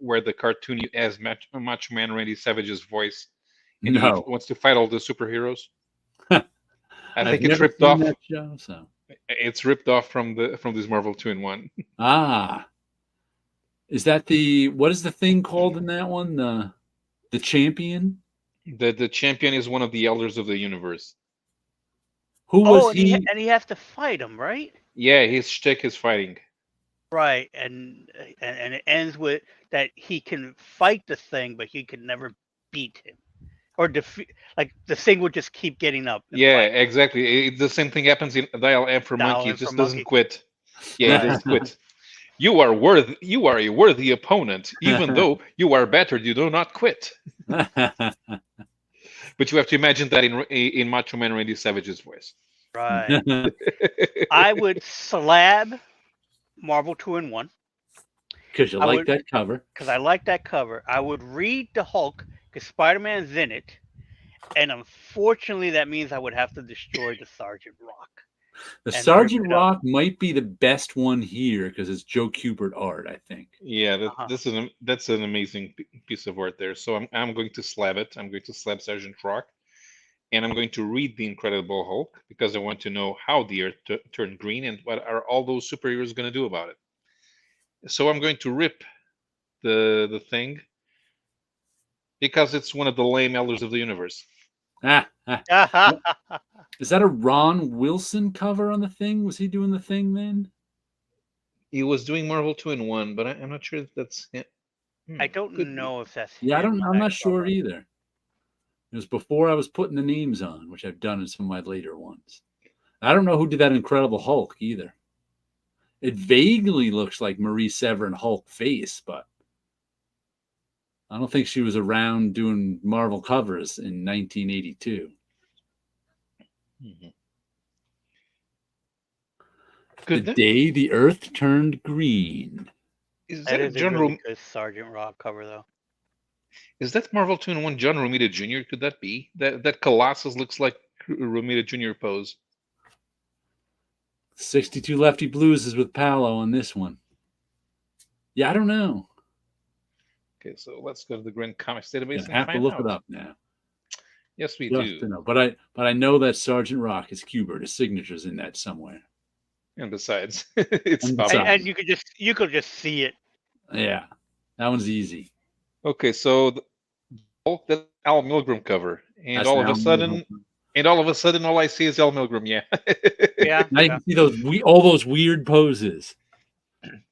Speaker 2: the cartoon has Macho Man Randy Savage's voice, and he wants to fight all the superheroes? I think it's ripped off. That show, so. It's ripped off from this Marvel 2-in-1.
Speaker 1: Is that what is the thing called in that one? The Champion?
Speaker 2: The Champion is one of the elders of the universe.
Speaker 1: Who was he?
Speaker 3: And he has to fight him, right?
Speaker 2: Yeah, his shtick is fighting.
Speaker 3: Right, and it ends with that he can fight the Thing, but he can never beat him. Or defeat, like the Thing would just keep getting up.
Speaker 2: Yeah, exactly. The same thing happens in Dial M for Monkey. It just doesn't quit. Yeah, it doesn't quit. You are a worthy opponent. Even though you are battered, you do not quit. But you have to imagine that in Macho Man Randy Savage's voice.
Speaker 3: Right. I would slab Marvel 2-in-1.
Speaker 1: Because you like that cover.
Speaker 3: Because I like that cover. I would read the Hulk because Spider-Man's in it. And unfortunately, that means I would have to destroy the Sergeant Rock.
Speaker 1: The Sergeant Rock might be the best one here because it's Joe Kubert art, I think.
Speaker 2: Yeah, that's an amazing piece of art there. So I'm going to slab it. I'm going to slab Sergeant Rock. And I'm going to read The Incredible Hulk because I want to know how the Earth turned green and what are all those superheroes going to do about it. So I'm going to rip the Thing because it's one of the lame elders of the universe.
Speaker 1: Is that a Ron Wilson cover on the Thing? Was he doing the Thing then?
Speaker 2: He was doing Marvel 2-in-1, but I'm not sure if that's him.
Speaker 3: I don't know if that's him.
Speaker 1: Yeah, I'm not sure either. It was before I was putting the names on, which I've done in some of my later ones. I don't know who did that Incredible Hulk either. It vaguely looks like Marie Severin Hulk face, but I don't think she was around doing Marvel covers in 1982.
Speaker 2: Mm-hmm.
Speaker 1: The day the Earth turned green.
Speaker 2: Is that a
Speaker 3: really good Sergeant Rock cover, though?
Speaker 2: Is that Marvel 2-in-1 John Romita Jr.? Could that be? That Colossus looks like Romita Jr. pose.
Speaker 1: 62 Lefty Blues is with Paulo on this one. Yeah, I don't know.
Speaker 2: Okay, so let's go to the Grand Comics database and
Speaker 1: have to look it up now.
Speaker 2: Yes, we do.
Speaker 1: To know. But I know that Sergeant Rock is Kubert. His signature's in that somewhere.
Speaker 2: And besides, it's
Speaker 3: and you could just see it.
Speaker 1: Yeah, that one's easy.
Speaker 2: Okay, so the Al Milgrom cover, and all of a sudden, all I see is Al Milgrom. Yeah,
Speaker 3: yeah.
Speaker 1: Now you can see all those weird poses.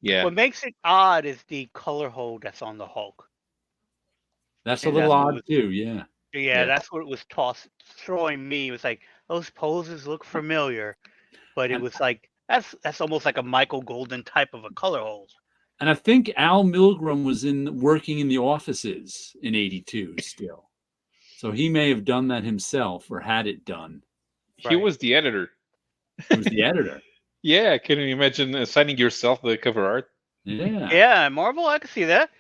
Speaker 2: Yeah.
Speaker 3: What makes it odd is the color hold that's on the Hulk.
Speaker 1: That's a little odd too. Yeah.
Speaker 3: Yeah, that's what it was throwing me. It was like those poses look familiar, but it was like that's almost like a Michael Golden type of a color hold.
Speaker 1: And I think Al Milgrom was working in the offices in '82 still, so he may have done that himself or had it done.
Speaker 2: He was the editor.
Speaker 1: He was the editor.
Speaker 2: Yeah, can you imagine assigning yourself the cover art?
Speaker 1: Yeah.
Speaker 3: Yeah, Marvel, I can see that.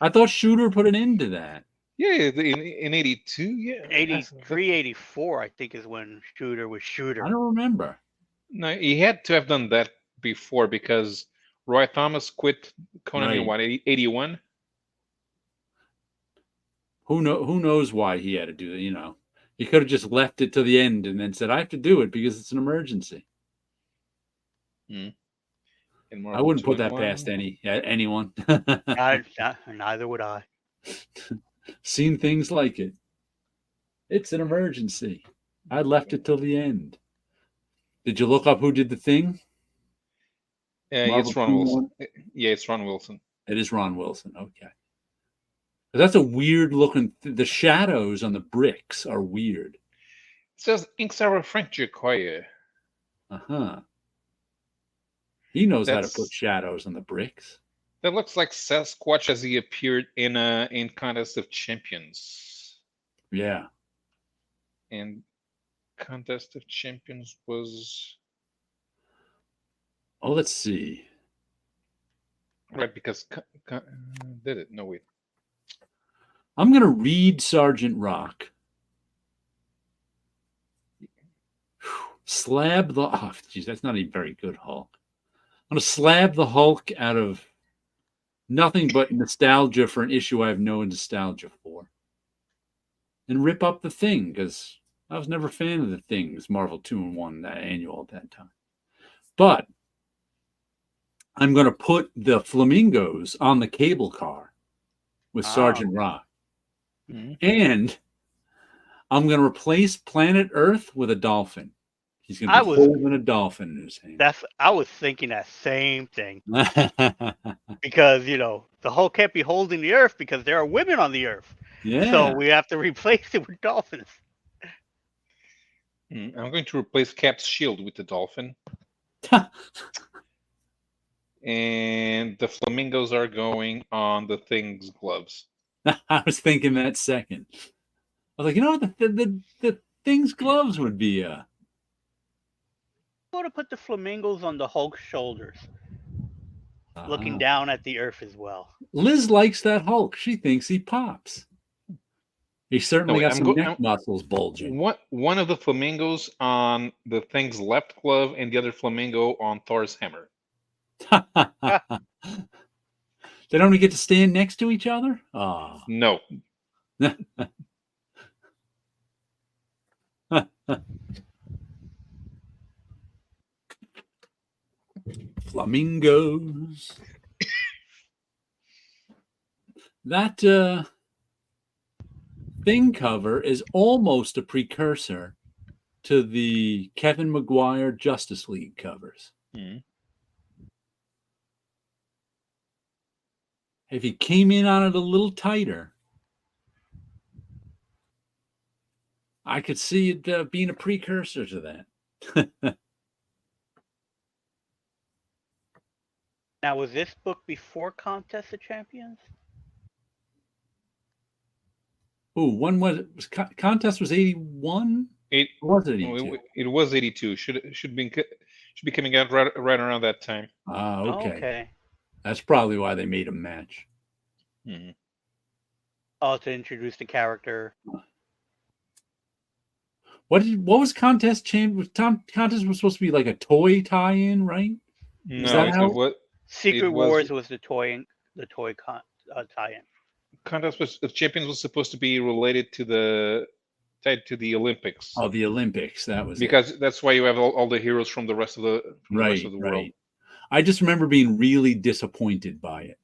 Speaker 1: I thought Shooter put an end to that.
Speaker 2: Yeah, in '82, yeah.
Speaker 3: 83, 84, I think is when Shooter was Shooter.
Speaker 1: I don't remember.
Speaker 2: No, he had to have done that before because Roy Thomas quit Conan in what, 81?
Speaker 1: Who knows why he had to do that, you know. He could have just left it to the end and then said, I have to do it because it's an emergency. I wouldn't put that past anyone.
Speaker 3: Neither would I.
Speaker 1: Seen things like it. It's an emergency. I left it till the end. Did you look up who did the thing?
Speaker 2: It's Ron Wilson. Yeah, it's Ron Wilson.
Speaker 1: It is Ron Wilson. Okay. That's a weird looking. The shadows on the bricks are weird.
Speaker 2: It says Ink Sarah Frank Jacoya.
Speaker 1: Uh-huh. He knows how to put shadows on the bricks.
Speaker 2: That looks like Sasquatch as he appeared in Contest of Champions.
Speaker 1: Yeah.
Speaker 2: And Contest of Champions was...
Speaker 1: Oh, let's see.
Speaker 2: Right, because... did it? No, wait.
Speaker 1: I'm going to read Sergeant Rock. Slab the... Oh, geez, that's not a very good Hulk. I'm going to slab the Hulk out of nothing but nostalgia for an issue I have no nostalgia for. And rip up the Thing, because I was never a fan of the Thing's Marvel 2-in-1 annual at that time. But I'm going to put the flamingos on the cable car with Sergeant Rock. Mm-hmm. And I'm going to replace Planet Earth with a dolphin. He's going to be holding a dolphin in his hand.
Speaker 3: I was thinking that same thing. Because, the Hulk can't be holding the Earth because there are women on the Earth. Yeah. So we have to replace it with dolphins.
Speaker 2: I'm going to replace Cap's shield with the dolphin. And the flamingos are going on the Thing's gloves.
Speaker 1: I was thinking that second. I was like, the Thing's gloves would be I'm
Speaker 3: going to put the flamingos on the Hulk's shoulders, looking down at the Earth as well.
Speaker 1: Liz likes that Hulk. She thinks he pops. He certainly got some neck muscles bulging.
Speaker 2: One of the flamingos on the Thing's left glove and the other flamingo on Thor's hammer.
Speaker 1: They don't get to stand next to each other? Oh.
Speaker 2: No.
Speaker 1: Flamingos. That Thing cover is almost a precursor to the Kevin Maguire Justice League covers. Mm-hmm. If he came in on it a little tighter, I could see it being a precursor to that.
Speaker 3: Now, was this book before Contest of Champions?
Speaker 1: Oh, Contest was 81?
Speaker 2: It
Speaker 1: was 82.
Speaker 2: It was 82. Should be coming out right around that time.
Speaker 1: Okay. That's probably why they made a match.
Speaker 2: Mm-hmm.
Speaker 3: Oh, to introduce the character.
Speaker 1: What was Contest Champions? Contest was supposed to be like a toy tie-in, right?
Speaker 2: No,
Speaker 3: Secret Wars was the toy tie-in.
Speaker 2: Contest of Champions was supposed to be related to the Olympics.
Speaker 1: Oh, the Olympics. That was
Speaker 2: because that's why you have all the heroes from the rest of the world.
Speaker 1: I just remember being really disappointed by it.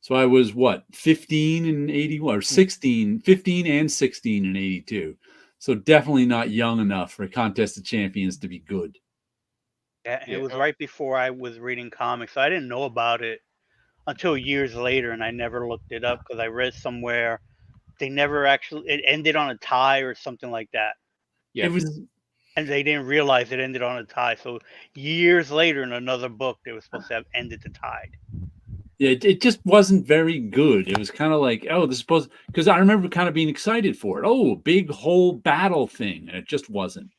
Speaker 1: So I was 15 in 81 or 16, 15 and 16 in 82. So definitely not young enough for Contest of Champions to be good.
Speaker 3: Yeah, it was right before I was reading comics. So I didn't know about it until years later, and I never looked it up because I read somewhere they never actually, it ended on a tie or something like that.
Speaker 1: Yeah. It was,
Speaker 3: and they didn't realize it ended on a tie. So years later in another book, they were supposed to have ended the tide.
Speaker 1: Yeah, it just wasn't very good. It was kind of like, because I remember kind of being excited for it. Oh, big whole battle thing. And it just wasn't.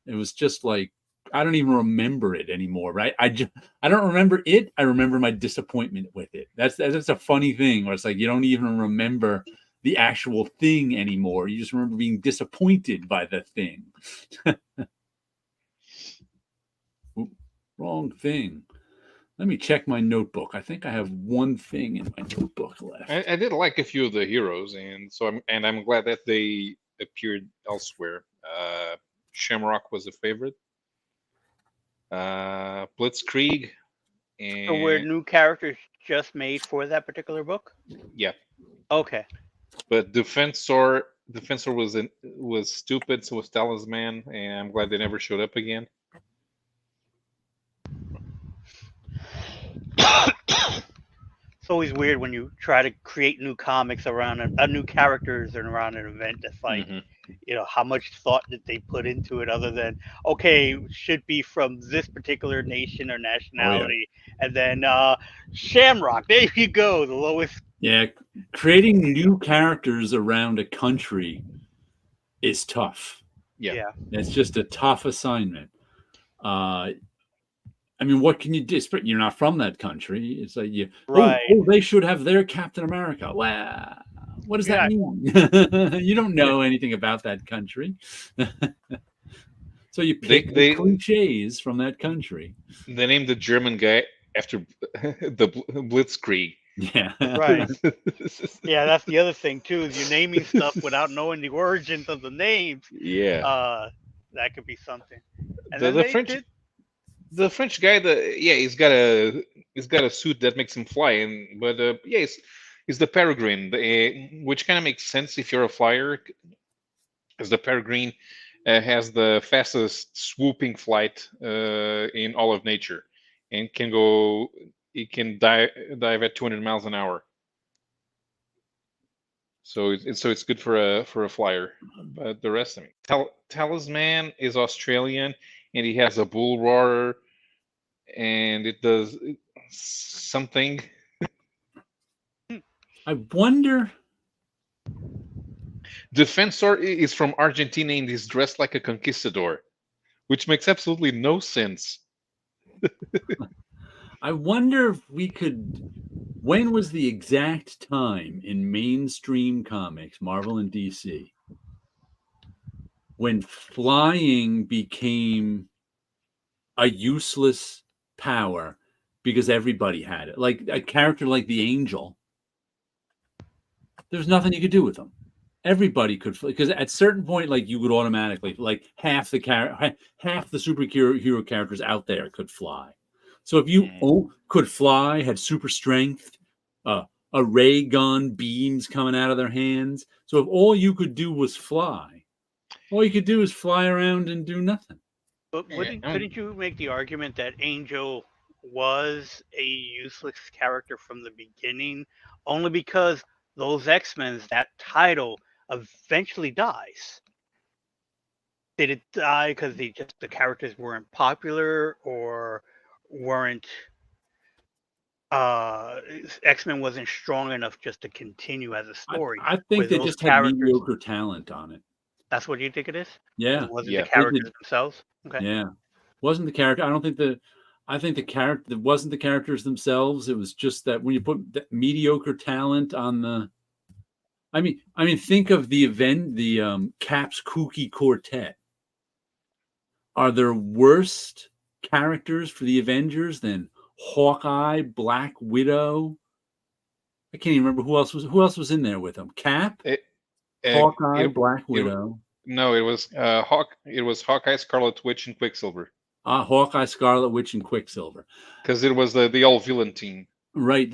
Speaker 1: It was just like, I don't even remember it anymore, right? I don't remember it. I remember my disappointment with it. That's a funny thing where it's like, you don't even remember the actual thing anymore. You just remember being disappointed by the thing. Wrong thing. Let me check my notebook. I think I have one thing in my notebook left.
Speaker 2: I did like a few of the heroes, and I'm glad that they appeared elsewhere. Shamrock was a favorite. Blitzkrieg. And...
Speaker 3: So were new characters just made for that particular book?
Speaker 2: Yeah.
Speaker 3: Okay.
Speaker 2: But Defensor was stupid, so was Talisman, and I'm glad they never showed up again.
Speaker 3: It's always weird when you try to create new comics around new characters and around an event that's like how much thought did they put into it other than, okay, should be from this particular nation or nationality. And then Shamrock, there you go, the lowest.
Speaker 1: Yeah, creating new characters around a country is tough.
Speaker 2: Yeah.
Speaker 1: It's just a tough assignment. I mean, what can you do? You're not from that country. It's like they should have their Captain America. Well, what does that mean? You don't know anything about that country. So you pick the cliches from that country.
Speaker 2: They named the German guy after the Blitzkrieg.
Speaker 1: Yeah.
Speaker 3: Right. Yeah, that's the other thing too, is you're naming stuff without knowing the origins of the names.
Speaker 2: Yeah.
Speaker 3: That could be something. And
Speaker 2: the French guy, he's got a suit that makes him fly, but he's the Peregrine, which kind of makes sense if you're a flyer, as the Peregrine has the fastest swooping flight in all of nature, and it can dive at 200 miles an hour. So it's good for a flyer. But the rest of it, Talisman is Australian, and he has a bull roarer, and it does something.
Speaker 1: I wonder.
Speaker 2: Defensor is from Argentina and is dressed like a conquistador, which makes absolutely no sense.
Speaker 1: I wonder if we could. When was the exact time in mainstream comics, Marvel and DC, when flying became a useless power because everybody had it? Like a character like the Angel, there's nothing you could do with them. Everybody could fly, because at a certain point, like, you would automatically, like, half the superhero characters out there could fly. So if you could fly, had super strength, a ray gun, beams coming out of their hands. So if all you could do was fly, all you could do is fly around and do nothing.
Speaker 3: But couldn't you make the argument that Angel was a useless character from the beginning, only because those X-Men, that title eventually dies? Did it die because the characters weren't popular, or weren't X-Men wasn't strong enough just to continue as a story?
Speaker 1: I think they just had mediocre talent on it.
Speaker 3: That's what you think it is?
Speaker 1: Yeah.
Speaker 3: It wasn't the characters themselves? Okay.
Speaker 1: Yeah. Wasn't the character. I think the character, it wasn't the characters themselves. It was just that when you put mediocre talent on the, I mean, think of the Cap's kooky quartet. Are there worse characters for the Avengers than Hawkeye, Black Widow? I can't even remember who else was in there with them. Cap, Hawkeye, Black Widow.
Speaker 2: It was Hawkeye, Scarlet Witch, and Quicksilver.
Speaker 1: Hawkeye, Scarlet Witch, and Quicksilver.
Speaker 2: Because it was the all villain team.
Speaker 1: Right.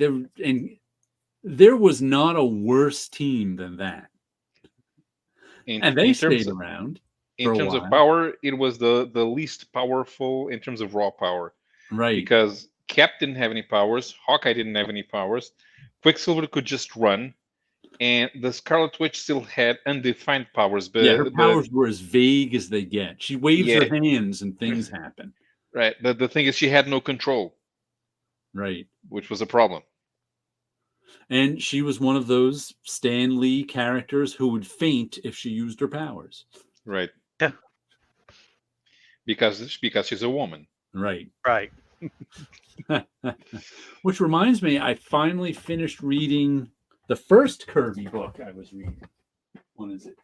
Speaker 1: There was not a worse team than that. And they stayed around.
Speaker 2: In terms of power, it was the least powerful in terms of raw power.
Speaker 1: Right.
Speaker 2: Because Cap didn't have any powers. Hawkeye didn't have any powers. Quicksilver could just run. And the Scarlet Witch still had undefined powers. But
Speaker 1: her powers were as vague as they get. She waves her hands and things happen.
Speaker 2: Right. But the thing is, she had no control.
Speaker 1: Right.
Speaker 2: Which was a problem.
Speaker 1: And she was one of those Stan Lee characters who would faint if she used her powers.
Speaker 2: Right. Yeah. Because she's a woman.
Speaker 1: Right.
Speaker 3: Right.
Speaker 1: Which reminds me, I finally finished reading the first Kirby book I was reading. What is it?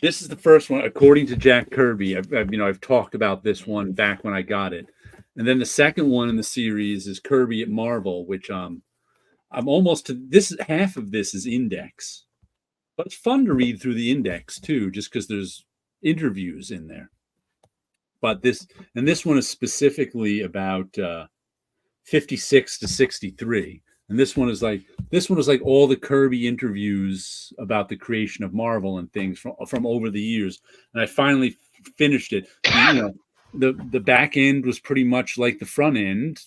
Speaker 1: This is the first one, according to Jack Kirby. I've talked about this one back when I got it, and then the second one in the series is Kirby at Marvel, which I'm almost to this. Half of this is index, but it's fun to read through the index too, just because there's interviews in there. But this one is specifically about 56 to 63, and this one was like all the Kirby interviews about the creation of Marvel and things from over the years. And I finally finished it. The back end was pretty much like the front end,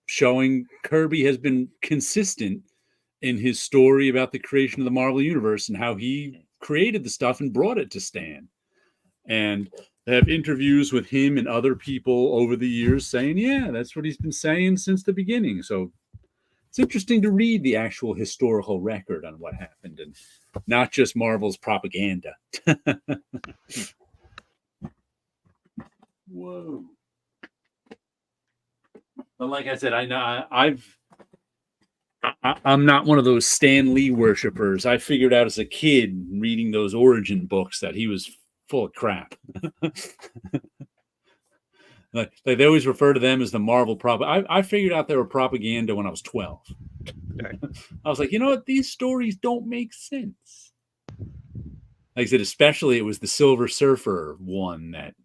Speaker 1: showing Kirby has been consistent in his story about the creation of the Marvel Universe and how he created the stuff and brought it to Stan. And they have interviews with him and other people over the years saying, yeah, that's what he's been saying since the beginning. So it's interesting to read the actual historical record on what happened and not just Marvel's propaganda. Whoa. But like I said, I'm not one of those Stan Lee worshipers. I figured out as a kid reading those origin books that he was full of crap. Like they always refer to them as the Marvel I figured out they were propaganda when I was 12.
Speaker 3: Right.
Speaker 1: I was like, you know what? These stories don't make sense. Like I said, especially it was the Silver Surfer one that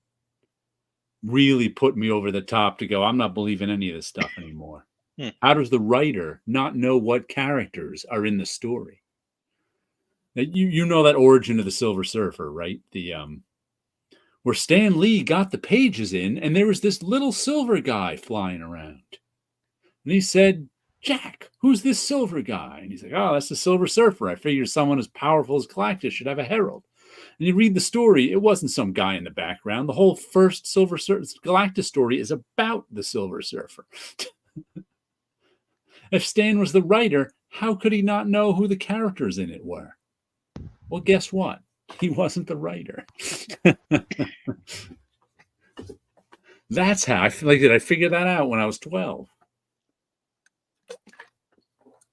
Speaker 1: really put me over the top to go, I'm not believing any of this stuff anymore. How does the writer not know what characters are in the story? Now, you know that origin of the Silver Surfer, right? The where Stan Lee got the pages in, and there was this little silver guy flying around. And he said, Jack, who's this silver guy? And he's like, oh, that's the Silver Surfer. I figured someone as powerful as Galactus should have a herald. And you read the story, it wasn't some guy in the background. The whole first Silver Surfer Galactus story is about the Silver Surfer. If Stan was the writer, how could he not know who the characters in it were? Well, guess what? He wasn't the writer. That's how I figured that out when I was 12.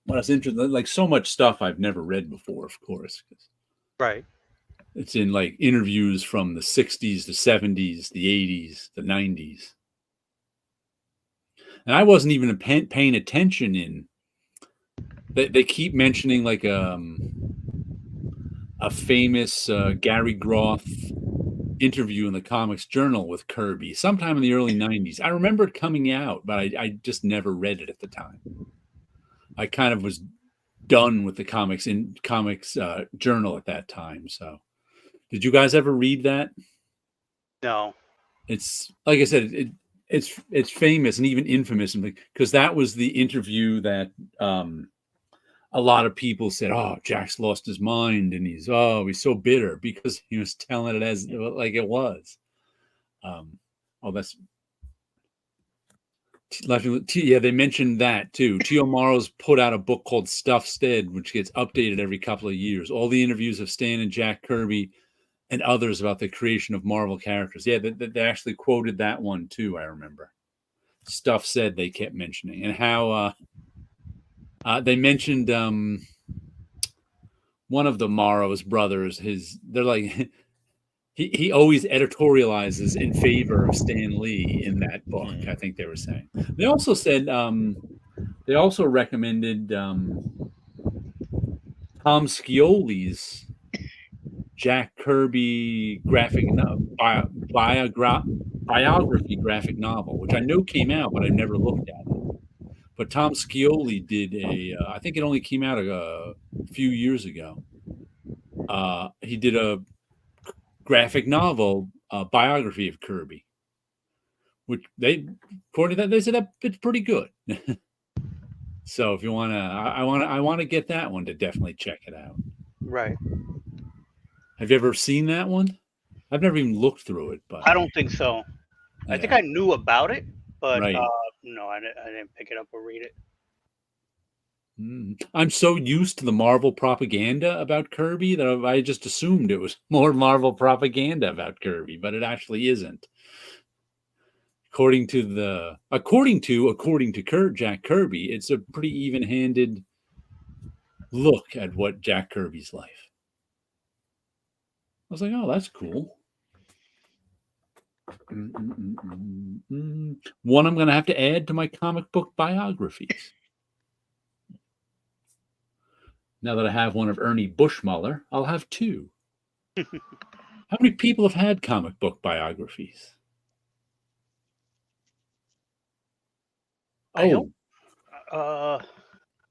Speaker 1: When I was interested, like so much stuff I've never read before, of course.
Speaker 3: Right.
Speaker 1: It's in like interviews from the 60s, the 70s, the 80s, the 90s. And I wasn't even paying attention in. They keep mentioning like a famous Gary Groth interview in the Comics Journal with Kirby sometime in the early 90s. I remember it coming out, but I just never read it at the time. I kind of was done with the Comics Journal at that time. So did you guys ever read that?
Speaker 3: No.
Speaker 1: It's like I said, it's famous and even infamous because that was the interview that a lot of people said, oh, Jack's lost his mind and he's so bitter because he was telling it as like it was. Yeah, they mentioned that too. Tio Morrow's put out a book called Stuff's Dead, which gets updated every couple of years. All the interviews of Stan and Jack Kirby and others about the creation of Marvel characters. Yeah, they actually quoted that one too, I remember. Stuff said they kept mentioning. And how they mentioned one of the Morrow's brothers, they're like he always editorializes in favor of Stan Lee in that book, I think they were saying. They also said they also recommended Tom Scioli's Jack Kirby biography graphic novel, which I know came out, but I've never looked at it. But Tom Scioli did I think it only came out a few years ago. He did a graphic novel biography of Kirby, which according to that, they said it's pretty good. So if you want to, I want to get that one to definitely check it out.
Speaker 3: Right.
Speaker 1: Have you ever seen that one? I've never even looked through it, but
Speaker 3: I don't think so. Yeah. I think I knew about it, but
Speaker 1: right.
Speaker 3: No, I didn't pick it up or read it.
Speaker 1: I'm so used to the Marvel propaganda about Kirby that I just assumed it was more Marvel propaganda about Kirby, but it actually isn't. According to Jack Kirby, it's a pretty even-handed look at what Jack Kirby's life. I was like, oh, that's cool. One I'm going to have to add to my comic book biographies. Now that I have one of Ernie Bushmuller, I'll have two. How many people have had comic book biographies?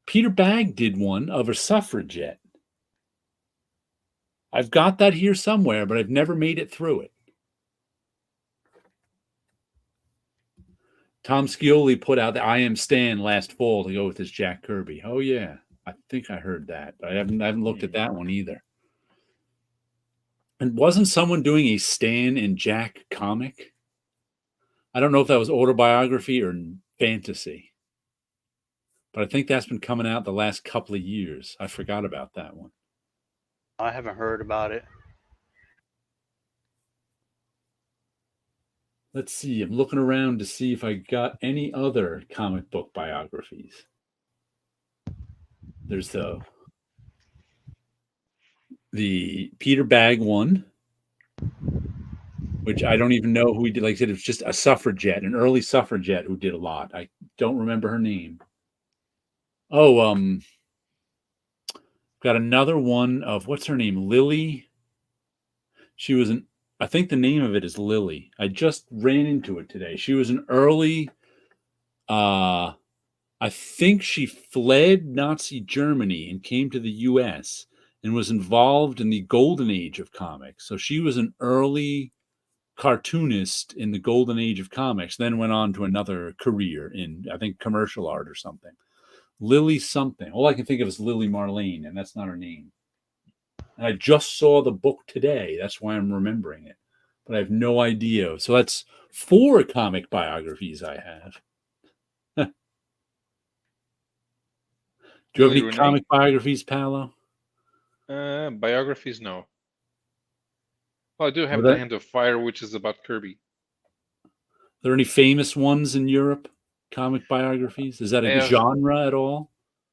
Speaker 1: Peter Bagg did one of a suffragette. I've got that here somewhere, but I've never made it through it. Tom Scioli put out the I Am Stan last fall to go with his Jack Kirby. Oh, yeah. I think I heard that. I haven't looked at that one either. And wasn't someone doing a Stan and Jack comic? I don't know if that was autobiography or fantasy, but I think that's been coming out the last couple of years. I forgot about that one.
Speaker 3: I haven't heard about it.
Speaker 1: Let's see. I'm looking around to see if I got any other comic book biographies. There's the Peter Bagg one, which I don't even know who he did. Like I said, it was just a suffragette, an early suffragette who did a lot. I don't remember her name. Oh, got another one of, what's her name? Lily. She was I think the name of it is Lily. I just ran into it today. She was an early, I think she fled Nazi Germany and came to the U.S. and was involved in the golden age of comics. So she was an early cartoonist in the golden age of comics, then went on to another career in, I think, commercial art or something. Lily something. All I can think of is Lily Marlene, and that's not her name. And I just saw the book today. That's why I'm remembering it. But I have no idea. So that's 4 comic biographies I have. Do you have any comic biographies, Paolo?
Speaker 2: Biographies, no. Well, I do have The Hand of Fire, which is about Kirby.
Speaker 1: Are there any famous ones in Europe? Comic biographies? Is that a genre at all?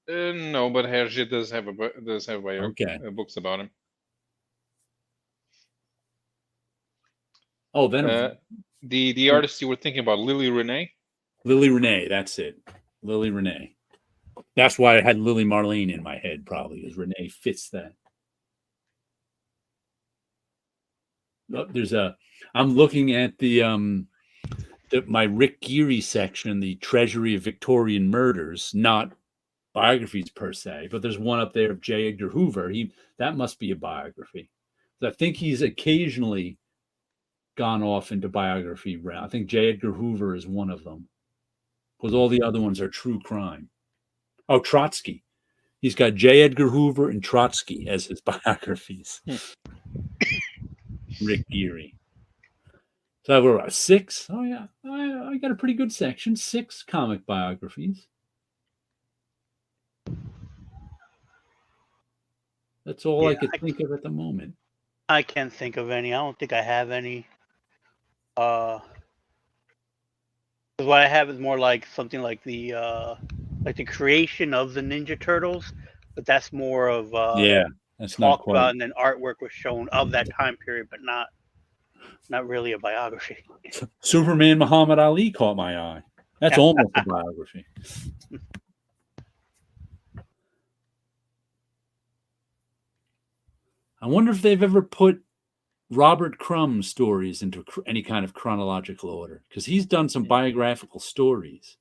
Speaker 2: No, but Hergé does have books about him.
Speaker 1: Oh, then
Speaker 2: the artist you were thinking about, Lily Renee?
Speaker 1: Lily Renee, that's it. Lily Renee. That's why I had Lily Marlene in my head, probably, because Renee fits that. I'm looking at my Rick Geary section, the Treasury of Victorian Murders, not biographies per se, but there's one up there of J. Edgar Hoover. That must be a biography. I think he's occasionally gone off into biography round. I think J. Edgar Hoover is one of them, because all the other ones are true crime. Oh, Trotsky. He's got J. Edgar Hoover and Trotsky as his biographies. Rick Geary. So we're at 6. Oh yeah, I got a pretty good section. 6 comic biographies. That's all I could think of at the moment.
Speaker 3: I can't think of any. I don't think I have any. What I have is more like something like the creation of the Ninja Turtles, but that's more of
Speaker 1: that's not quite.
Speaker 3: About, and then artwork was shown of that time period, but not really a biography.
Speaker 1: Superman Muhammad Ali caught my eye. That's almost a biography. I wonder if they've ever put Robert Crumb's stories into any kind of chronological order, because he's done some biographical stories.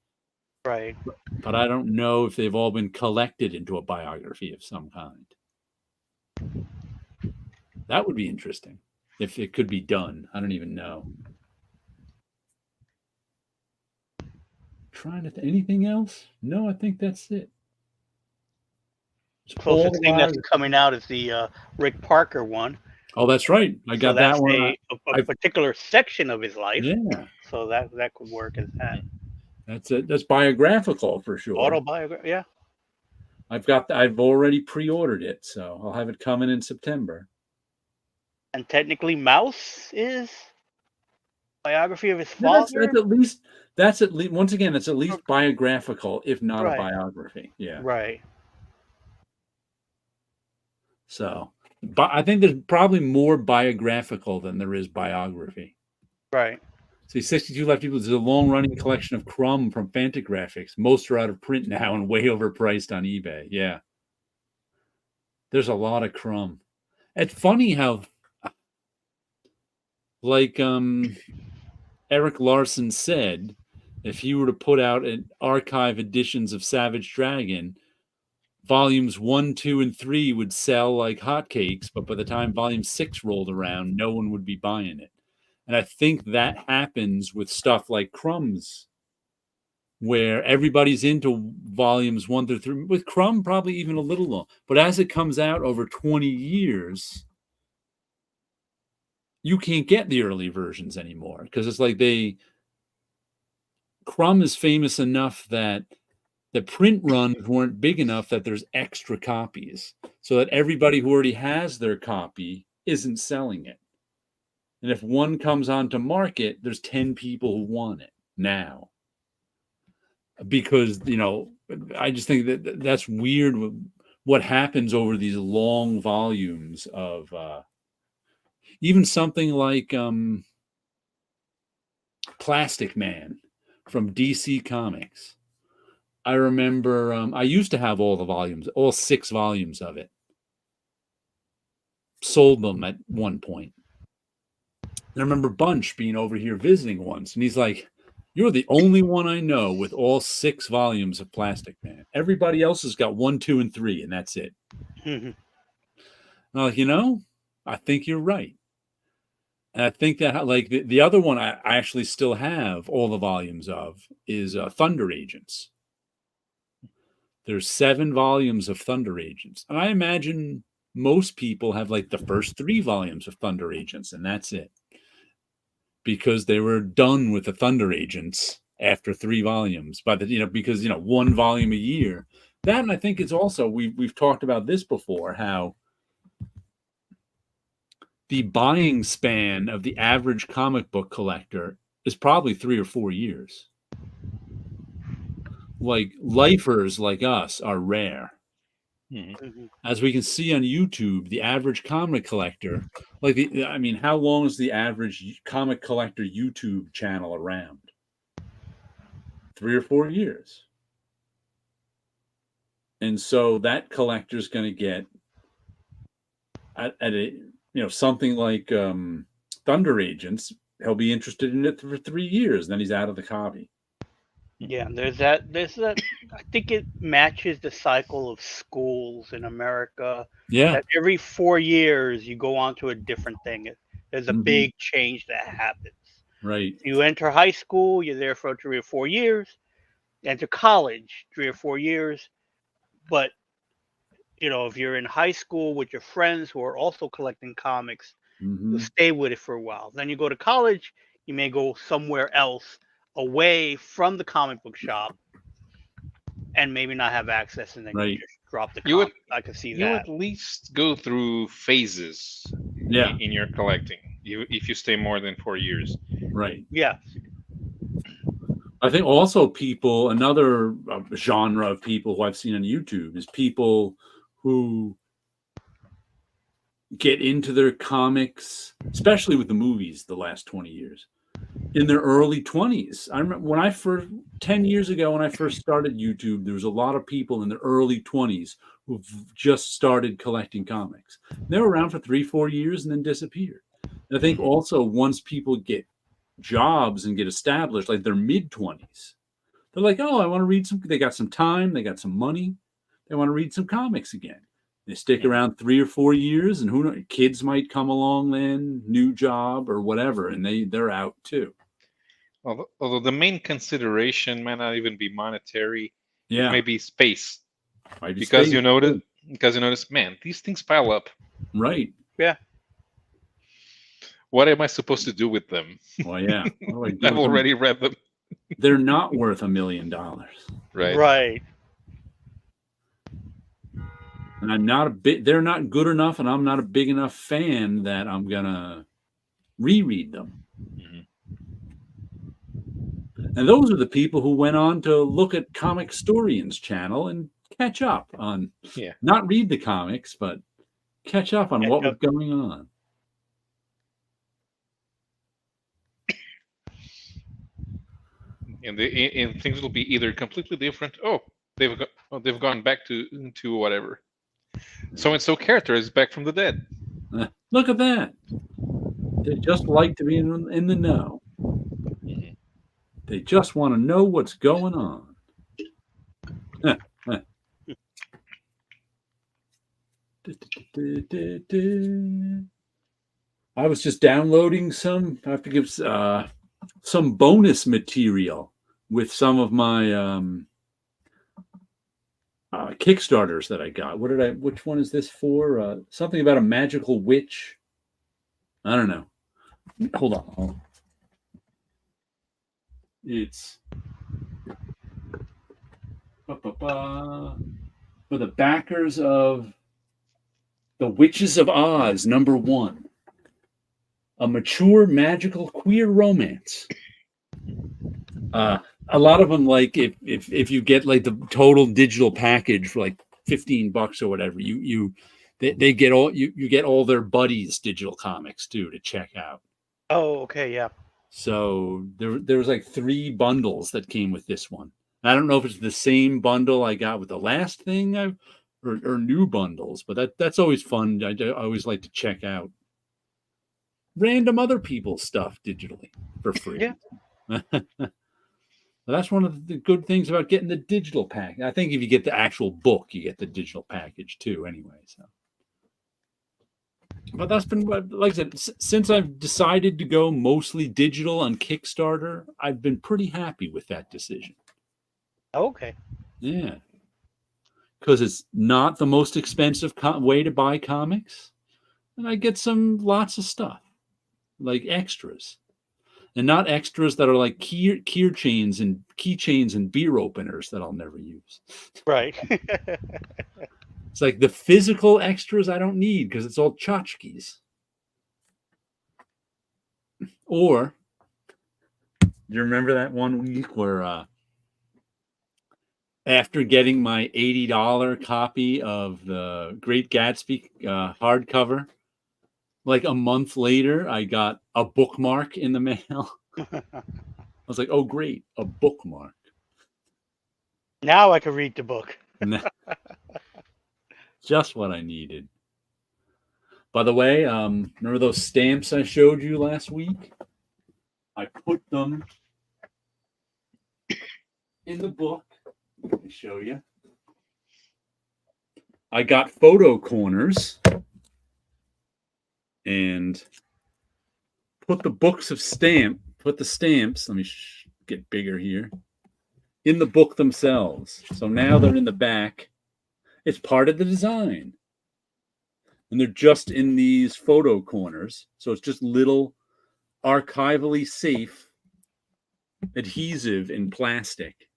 Speaker 3: Right.
Speaker 1: But I don't know if they've all been collected into a biography of some kind. That would be interesting if it could be done. I don't even know. Trying to anything else? No, I think that's it.
Speaker 3: Closest thing that's coming out is the Rick Parker one.
Speaker 1: Oh, that's right. I got that one.
Speaker 3: A particular section of his life.
Speaker 1: Yeah.
Speaker 3: So that could work as that.
Speaker 1: That's biographical for sure.
Speaker 3: Autobiography, yeah.
Speaker 1: I've already pre-ordered it, so I'll have it coming in September.
Speaker 3: And technically, Mouse is biography of his father.
Speaker 1: That's at least once again, that's at least biographical, if not a biography. Yeah.
Speaker 3: Right.
Speaker 1: So, but I think there's probably more biographical than there is biography.
Speaker 3: Right.
Speaker 1: See, 62 Left People is a long-running collection of Crumb from Fantagraphics. Most are out of print now and way overpriced on eBay. Yeah. There's a lot of Crumb. It's funny how, like Eric Larson said, if he were to put out an archive editions of Savage Dragon, volumes 1, 2, and 3 would sell like hotcakes, but by the time volume 6 rolled around, no one would be buying it. And I think that happens with stuff like Crumb's where everybody's into volumes 1 through 3, with Crumb probably even a little long. But as it comes out over 20 years, you can't get the early versions anymore, because it's like Crumb is famous enough that the print runs weren't big enough that there's extra copies, so that everybody who already has their copy isn't selling it. And if one comes onto market, there's 10 people who want it now. Because, I just think that that's weird what happens over these long volumes of even something like Plastic Man from DC Comics. I remember I used to have all 6 volumes of it. Sold them at one point. And I remember Bunch being over here visiting once, and he's like, "You're the only one I know with all 6 volumes of Plastic Man. Everybody else has got 1, 2, and 3, and that's it." And I'm like, I think you're right. And I think that, like, the other one I actually still have all the volumes of is Thunder Agents. There's 7 volumes of Thunder Agents. And I imagine most people have like the first 3 volumes of Thunder Agents, and that's it. Because they were done with the Thunder Agents after 3 volumes, because 1 volume a year. That, and I think it's also, we've talked about this before, how the buying span of the average comic book collector is probably 3 or 4 years. Like, lifers like us are rare. As we can see on YouTube, the average comic collector, how long is the average comic collector YouTube channel around? 3 or 4 years. And so that collector's going to get at something like Thunder Agents. He'll be interested in it for 3 years, then he's out of the hobby.
Speaker 3: Yeah, there's that. I think it matches the cycle of schools in America.
Speaker 1: Yeah.
Speaker 3: That every 4 years you go on to a different thing. There's a big change that happens.
Speaker 1: Right.
Speaker 3: You enter high school, you're there for 3 or 4 years. You enter college, 3 or 4 years. But, if you're in high school with your friends who are also collecting comics, you'll stay with it for a while. Then you go to college, you may go somewhere else away from the comic book shop and maybe not have access, and then you just drop the comic. I can see that.
Speaker 2: You at least go through phases in your collecting if you stay more than 4 years.
Speaker 1: Right.
Speaker 3: Yeah.
Speaker 1: I think also another genre of people who I've seen on YouTube is people who get into their comics, especially with the movies the last 20 years, in their early 20s. I remember 10 years ago, when I first started YouTube, there was a lot of people in their early 20s who've just started collecting comics. They were around for 3-4 years and then disappeared. And I think also once people get jobs and get established, like their mid-20s, they're like, oh, I want to read they got some time, they got some money, they want to read some comics again. They stick around 3 or 4 years, and who knows, kids might come along then, new job or whatever, and they're out too.
Speaker 2: Although the main consideration might not even be monetary,
Speaker 1: it
Speaker 2: may be space.
Speaker 1: Because
Speaker 2: you notice, man, these things pile up.
Speaker 1: Right.
Speaker 3: Yeah.
Speaker 2: What am I supposed to do with them?
Speaker 1: Well, yeah.
Speaker 2: I've already read them.
Speaker 1: They're not worth $1 million.
Speaker 2: Right.
Speaker 3: Right.
Speaker 1: And they're not good enough, and I'm not a big enough fan that I'm gonna reread them. And those are the people who went on to look at Comic Storian's channel and catch up on, not read the comics, but catch up on what was going on.
Speaker 2: And things will be either completely different. They've gone back to whatever. So and so character is back from the dead.
Speaker 1: Look at that. They just like to be in the know. They just want to know what's going on. I was just downloading some. I have to give some bonus material with some of my Kickstarters that I got. Which one is this for? Something about a magical witch. I don't know. Hold on. It's for the backers of The Witches of Oz, #1. A mature, magical, queer romance. A lot of them, like if you get like the total digital package for like $15 or whatever, they get you get all their buddies' digital comics too to check out.
Speaker 3: Oh, okay, yeah.
Speaker 1: So there was like 3 bundles that came with this one. I don't know if it's the same bundle I got with the last thing or new bundles, but that's always fun. I always like to check out random other people's stuff digitally for free.
Speaker 3: Yeah.
Speaker 1: That's one of the good things about getting the digital pack. I think if you get the actual book, you get the digital package too anyway. So, but that's been, like I said, since I've decided to go mostly digital on Kickstarter, I've been pretty happy with that decision.
Speaker 3: Okay.
Speaker 1: Yeah. Because it's not the most expensive way to buy comics. And I get lots of stuff, like extras. And not extras that are like keychains and beer openers that I'll never use.
Speaker 3: Right.
Speaker 1: It's like the physical extras I don't need because it's all tchotchkes. Or, do you remember that one week where after getting my $80 copy of the Great Gatsby hardcover, like a month later, I got a bookmark in the mail. I was like, oh, great, a bookmark.
Speaker 3: Now I can read the book.
Speaker 1: Just what I needed. By the way, remember those stamps I showed you last week? I put them in the book. Let me show you. I got photo corners and put the stamps, let me get bigger here, in the book themselves. So now they're in the back. It's part of the design. And they're just in these photo corners. So it's just little archivally safe adhesive in plastic.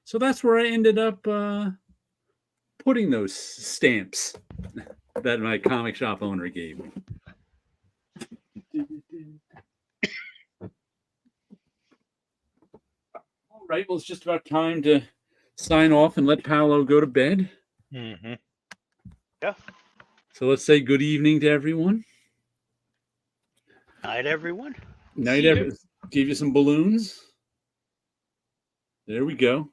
Speaker 1: So that's where I ended up putting those stamps that my comic shop owner gave me. All right, well, it's just about time to sign off and let Paolo go to bed.
Speaker 3: Mm-hmm. Yeah.
Speaker 1: So let's say good evening to everyone.
Speaker 3: Night, everyone.
Speaker 1: Night, everyone. Give you some balloons. There we go.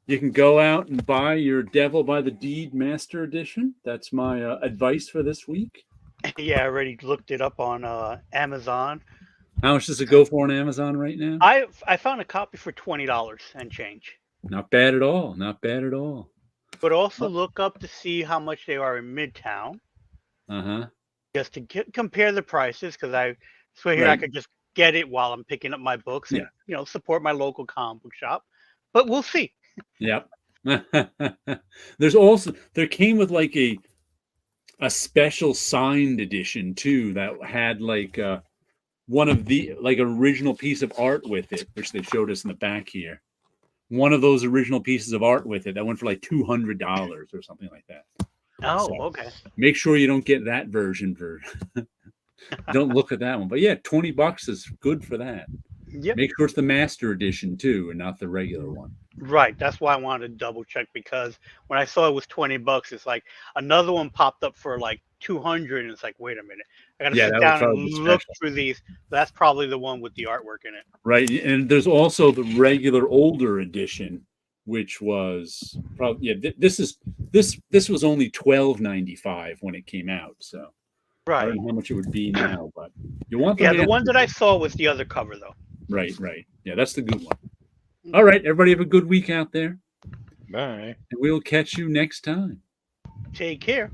Speaker 1: You can go out and buy your Devil by the Deed Master Edition. That's my advice for this week.
Speaker 3: Yeah, I already looked it up on Amazon.
Speaker 1: How much does it go for on Amazon right now?
Speaker 3: I found a copy for $20 and change.
Speaker 1: Not bad at all. Not bad at all.
Speaker 3: But also look up to see how much they are in Midtown.
Speaker 1: Uh-huh.
Speaker 3: Just to compare the prices, because I swear here I could just get it while I'm picking up my books and support my local comic book shop. But we'll see.
Speaker 1: Yep. There came with like a special signed edition too that had like one of the like original piece of art with it, which they showed us in the back here. One of those original pieces of art with it that went for like $200 or something like that.
Speaker 3: Oh,
Speaker 1: so
Speaker 3: okay.
Speaker 1: Make sure you don't get that version don't look at that one. But yeah, $20 is good for that.
Speaker 3: Yep.
Speaker 1: Make sure it's the master edition too, and not the regular one.
Speaker 3: Right. That's why I wanted to double check, because when I saw it was $20, it's like another one popped up for like 200, and it's like, wait a minute, I gotta sit down and look through these. That's probably the one with the artwork in it.
Speaker 1: Right, and there's also the regular older edition, which was probably this was only $12.95 when it came out. So
Speaker 3: right,
Speaker 1: I don't know how much it would be now, but you want
Speaker 3: the one that I saw was the other cover though.
Speaker 1: Right. Yeah, that's the good one. All right, everybody have a good week out there.
Speaker 2: Bye.
Speaker 1: And we'll catch you next time.
Speaker 3: Take care.